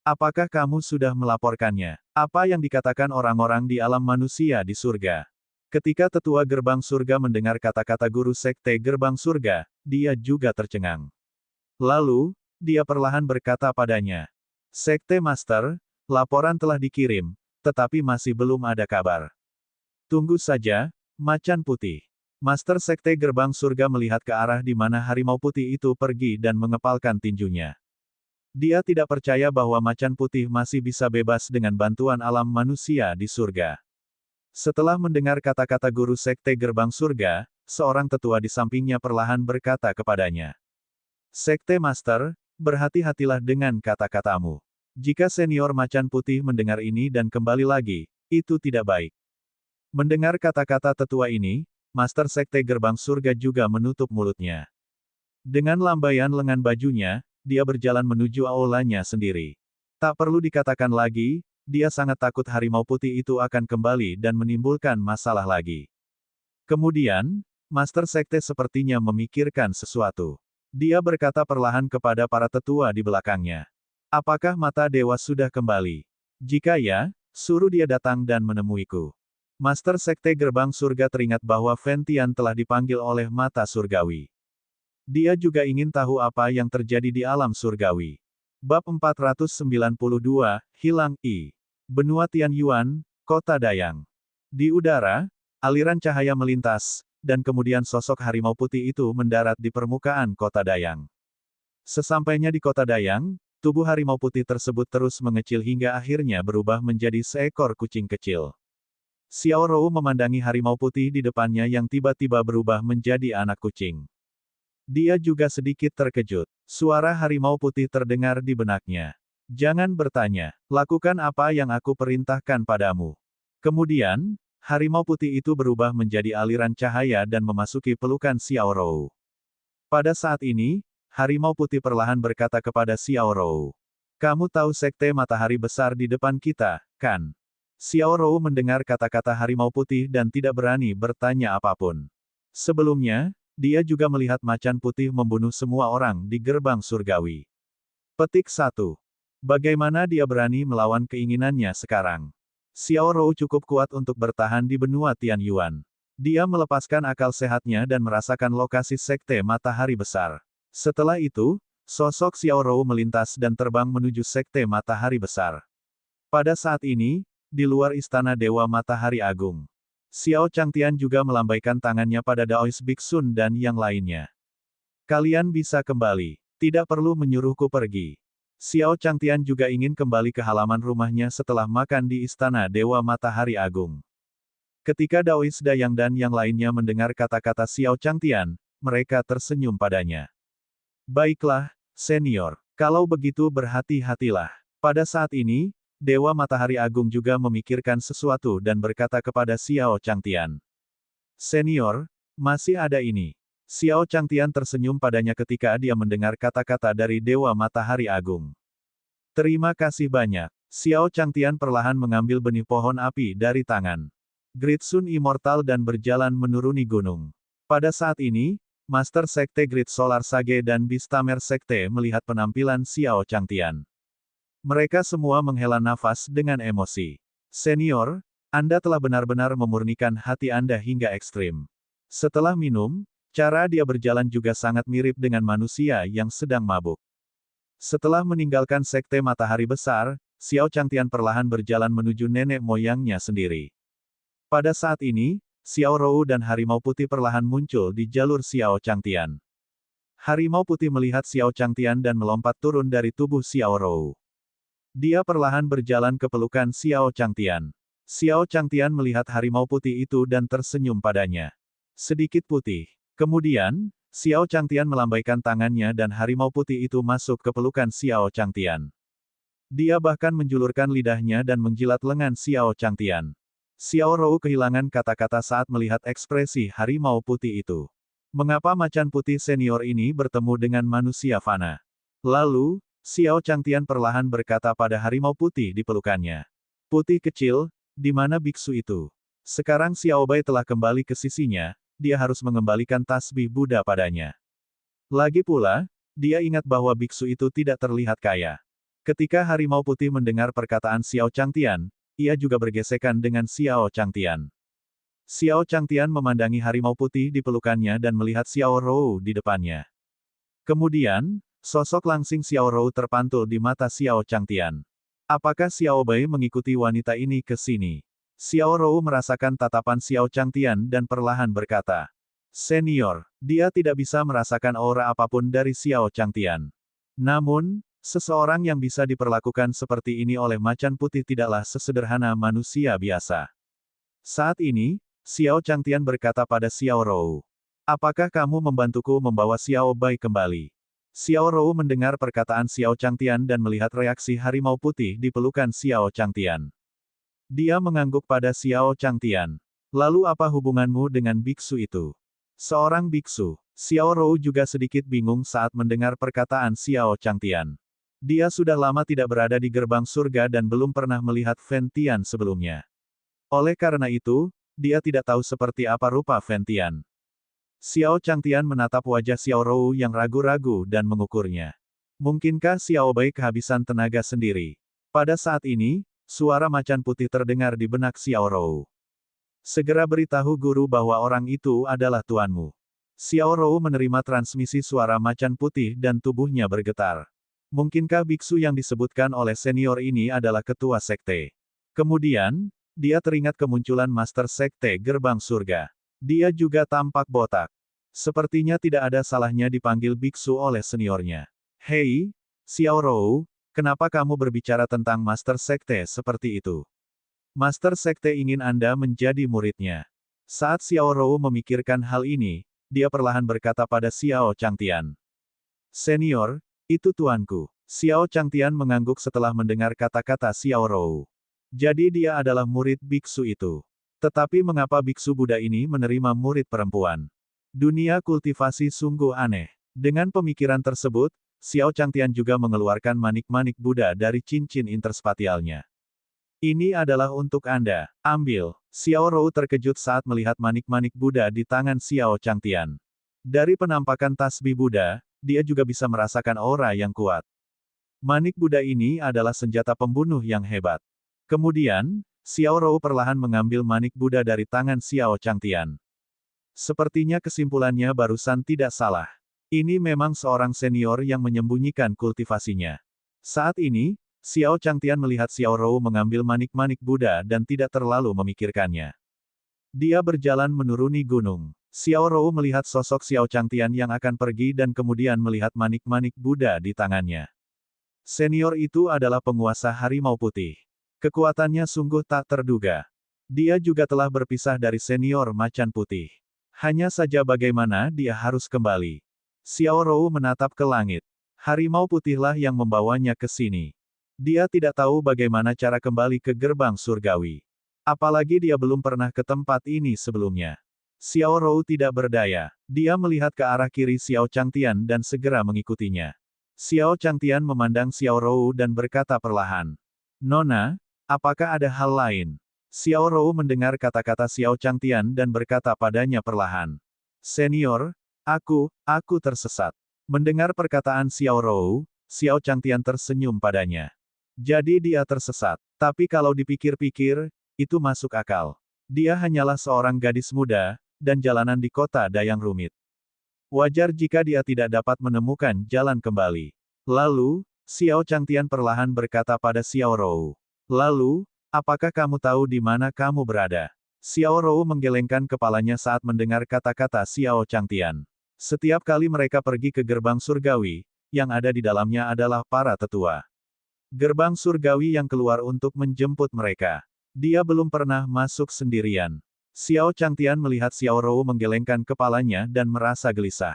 Apakah kamu sudah melaporkannya? Apa yang dikatakan orang-orang di alam manusia di surga? Ketika tetua Gerbang Surga mendengar kata-kata guru Sekte Gerbang Surga, dia juga tercengang. Lalu, dia perlahan berkata padanya, Sekte Master, laporan telah dikirim, tetapi masih belum ada kabar. Tunggu saja, Macan Putih. Master Sekte Gerbang Surga melihat ke arah di mana harimau putih itu pergi dan mengepalkan tinjunya. Dia tidak percaya bahwa Macan Putih masih bisa bebas dengan bantuan alam manusia di surga. Setelah mendengar kata-kata guru Sekte Gerbang Surga, seorang tetua di sampingnya perlahan berkata kepadanya. Sekte Master, berhati-hatilah dengan kata-katamu. Jika senior Macan Putih mendengar ini dan kembali lagi, itu tidak baik. Mendengar kata-kata tetua ini, Master Sekte Gerbang Surga juga menutup mulutnya. Dengan lambaian lengan bajunya, dia berjalan menuju aulanya sendiri. Tak perlu dikatakan lagi, dia sangat takut harimau putih itu akan kembali dan menimbulkan masalah lagi. Kemudian, Master Sekte sepertinya memikirkan sesuatu. Dia berkata perlahan kepada para tetua di belakangnya. Apakah mata dewa sudah kembali? Jika ya, suruh dia datang dan menemuiku. Master Sekte Gerbang Surga teringat bahwa Ventian telah dipanggil oleh mata surgawi. Dia juga ingin tahu apa yang terjadi di alam surgawi. Bab 492, Hilang I. Benua Tianyuan, Kota Dayang. Di udara, aliran cahaya melintas, dan kemudian sosok harimau putih itu mendarat di permukaan Kota Dayang. Sesampainya di Kota Dayang, tubuh harimau putih tersebut terus mengecil hingga akhirnya berubah menjadi seekor kucing kecil. Xiao Rou memandangi harimau putih di depannya yang tiba-tiba berubah menjadi anak kucing. Dia juga sedikit terkejut. Suara harimau putih terdengar di benaknya. Jangan bertanya, lakukan apa yang aku perintahkan padamu. Kemudian, harimau putih itu berubah menjadi aliran cahaya dan memasuki pelukan Xiao Rou. Pada saat ini, harimau putih perlahan berkata kepada Xiao Rou. Kamu tahu Sekte Matahari Besar di depan kita, kan? Xiao Rou mendengar kata-kata harimau putih dan tidak berani bertanya apapun. Sebelumnya, dia juga melihat macan putih membunuh semua orang di gerbang surgawi. Petik 1. Bagaimana dia berani melawan keinginannya sekarang? Xiao Rou cukup kuat untuk bertahan di benua Tianyuan. Dia melepaskan akal sehatnya dan merasakan lokasi Sekte Matahari Besar. Setelah itu, sosok Xiao Rou melintas dan terbang menuju Sekte Matahari Besar. Pada saat ini, di luar istana Dewa Matahari Agung, Xiao Changtian juga melambaikan tangannya pada Daoist Biksun dan yang lainnya. Kalian bisa kembali. Tidak perlu menyuruhku pergi. Xiao Changtian juga ingin kembali ke halaman rumahnya setelah makan di istana Dewa Matahari Agung. Ketika Daoist Dayang dan yang lainnya mendengar kata-kata Xiao Changtian, mereka tersenyum padanya. Baiklah, senior. Kalau begitu berhati-hatilah. Pada saat ini, Dewa Matahari Agung juga memikirkan sesuatu dan berkata kepada Xiao Changtian. Senior, masih ada ini. Xiao Changtian tersenyum padanya ketika dia mendengar kata-kata dari Dewa Matahari Agung. Terima kasih banyak. Xiao Changtian perlahan mengambil benih pohon api dari tangan Great Sun Immortal dan berjalan menuruni gunung. Pada saat ini, Master Sekte Great Solar Sage dan Bistamer Sekte melihat penampilan Xiao Changtian. Mereka semua menghela nafas dengan emosi. Senior, Anda telah benar-benar memurnikan hati Anda hingga ekstrim. Setelah minum, cara dia berjalan juga sangat mirip dengan manusia yang sedang mabuk. Setelah meninggalkan Sekte Matahari Besar, Xiao Changtian perlahan berjalan menuju nenek moyangnya sendiri. Pada saat ini, Xiao Rou dan Harimau Putih perlahan muncul di jalur Xiao Changtian. Harimau Putih melihat Xiao Changtian dan melompat turun dari tubuh Xiao Rou. Dia perlahan berjalan ke pelukan Xiao Changtian. Xiao Changtian melihat harimau putih itu dan tersenyum padanya. Sedikit putih. Kemudian, Xiao Changtian melambaikan tangannya dan harimau putih itu masuk ke pelukan Xiao Changtian. Dia bahkan menjulurkan lidahnya dan menjilat lengan Xiao Changtian. Xiao Rou kehilangan kata-kata saat melihat ekspresi harimau putih itu. Mengapa macan putih senior ini bertemu dengan manusia fana? Lalu, Xiao Changtian perlahan berkata pada harimau putih di pelukannya. Putih kecil, di mana biksu itu? Sekarang Xiao Bai telah kembali ke sisinya, dia harus mengembalikan tasbih Buddha padanya. Lagi pula, dia ingat bahwa biksu itu tidak terlihat kaya. Ketika Harimau Putih mendengar perkataan Xiao Changtian, ia juga bergesekan dengan Xiao Changtian. Xiao Changtian memandangi Harimau Putih di pelukannya dan melihat Xiao Rou di depannya. Kemudian, sosok langsing Xiao Rou terpantul di mata Xiao Changtian. Apakah Xiao Bei mengikuti wanita ini ke sini? Xiao Rou merasakan tatapan Xiao Changtian dan perlahan berkata, "Senior, dia tidak bisa merasakan aura apapun dari Xiao Changtian. Namun, seseorang yang bisa diperlakukan seperti ini oleh macan putih tidaklah sesederhana manusia biasa." Saat ini, Xiao Changtian berkata pada Xiao Rou, "Apakah kamu membantuku membawa Xiao Bai kembali?" Xiao Rou mendengar perkataan Xiao Changtian dan melihat reaksi Harimau Putih di pelukan Xiao Changtian. Dia mengangguk pada Xiao Changtian. "Lalu apa hubunganmu dengan biksu itu?" Seorang biksu. Xiao Rou juga sedikit bingung saat mendengar perkataan Xiao Changtian. Dia sudah lama tidak berada di gerbang surga dan belum pernah melihat Fen Tian sebelumnya. Oleh karena itu, dia tidak tahu seperti apa rupa Fen Tian. Xiao Changtian menatap wajah Xiao Rou yang ragu-ragu dan mengukurnya. Mungkinkah Xiao Bai kehabisan tenaga sendiri? Pada saat ini, suara macan putih terdengar di benak Xiao Rou. "Segera beritahu guru bahwa orang itu adalah tuanmu." Xiao Rou menerima transmisi suara macan putih dan tubuhnya bergetar. Mungkinkah biksu yang disebutkan oleh senior ini adalah ketua sekte? Kemudian, dia teringat kemunculan Master Sekte Gerbang Surga. Dia juga tampak botak. Sepertinya tidak ada salahnya dipanggil biksu oleh seniornya. "Hei, Xiao Rou, kenapa kamu berbicara tentang Master Sekte seperti itu? Master Sekte ingin Anda menjadi muridnya." Saat Xiao Rou memikirkan hal ini, dia perlahan berkata pada Xiao Changtian, "Senior, itu tuanku." Xiao Changtian mengangguk setelah mendengar kata-kata Xiao Rou. Jadi dia adalah murid biksu itu. Tetapi mengapa biksu Buddha ini menerima murid perempuan? Dunia kultivasi sungguh aneh. Dengan pemikiran tersebut, Xiao Changtian juga mengeluarkan manik-manik Buddha dari cincin interspatialnya. "Ini adalah untuk Anda. Ambil." Xiao Rou terkejut saat melihat manik-manik Buddha di tangan Xiao Changtian. Dari penampakan tasbih Buddha, dia juga bisa merasakan aura yang kuat. Manik Buddha ini adalah senjata pembunuh yang hebat. Kemudian, Xiao Rou perlahan mengambil manik Buddha dari tangan Xiao Changtian. Sepertinya kesimpulannya barusan tidak salah. Ini memang seorang senior yang menyembunyikan kultivasinya. Saat ini, Xiao Changtian melihat Xiao Rou mengambil manik-manik Buddha dan tidak terlalu memikirkannya. Dia berjalan menuruni gunung. Xiao Rou melihat sosok Xiao Changtian yang akan pergi dan kemudian melihat manik-manik Buddha di tangannya. Senior itu adalah penguasa Harimau Putih. Kekuatannya sungguh tak terduga. Dia juga telah berpisah dari senior macan putih. Hanya saja bagaimana dia harus kembali. Xiao Rou menatap ke langit. Harimau putihlah yang membawanya ke sini. Dia tidak tahu bagaimana cara kembali ke gerbang surgawi. Apalagi dia belum pernah ke tempat ini sebelumnya. Xiao Rou tidak berdaya. Dia melihat ke arah kiri Xiao Changtian dan segera mengikutinya. Xiao Changtian memandang Xiao Rou dan berkata perlahan, "Nona, apakah ada hal lain?" Xiao Rou mendengar kata-kata Xiao Changtian dan berkata padanya perlahan, "Senior, aku tersesat." Mendengar perkataan Xiao Rou, Xiao Changtian tersenyum padanya. Jadi dia tersesat. Tapi kalau dipikir-pikir, itu masuk akal. Dia hanyalah seorang gadis muda, dan jalanan di kota Dayang rumit. Wajar jika dia tidak dapat menemukan jalan kembali. Lalu, Xiao Changtian perlahan berkata pada Xiao Rou, "Lalu, apakah kamu tahu di mana kamu berada?" Xiao Rou menggelengkan kepalanya saat mendengar kata-kata Xiao Changtian. Setiap kali mereka pergi ke gerbang surgawi, yang ada di dalamnya adalah para tetua. Gerbang surgawi yang keluar untuk menjemput mereka. Dia belum pernah masuk sendirian. Xiao Changtian melihat Xiao Rou menggelengkan kepalanya dan merasa gelisah.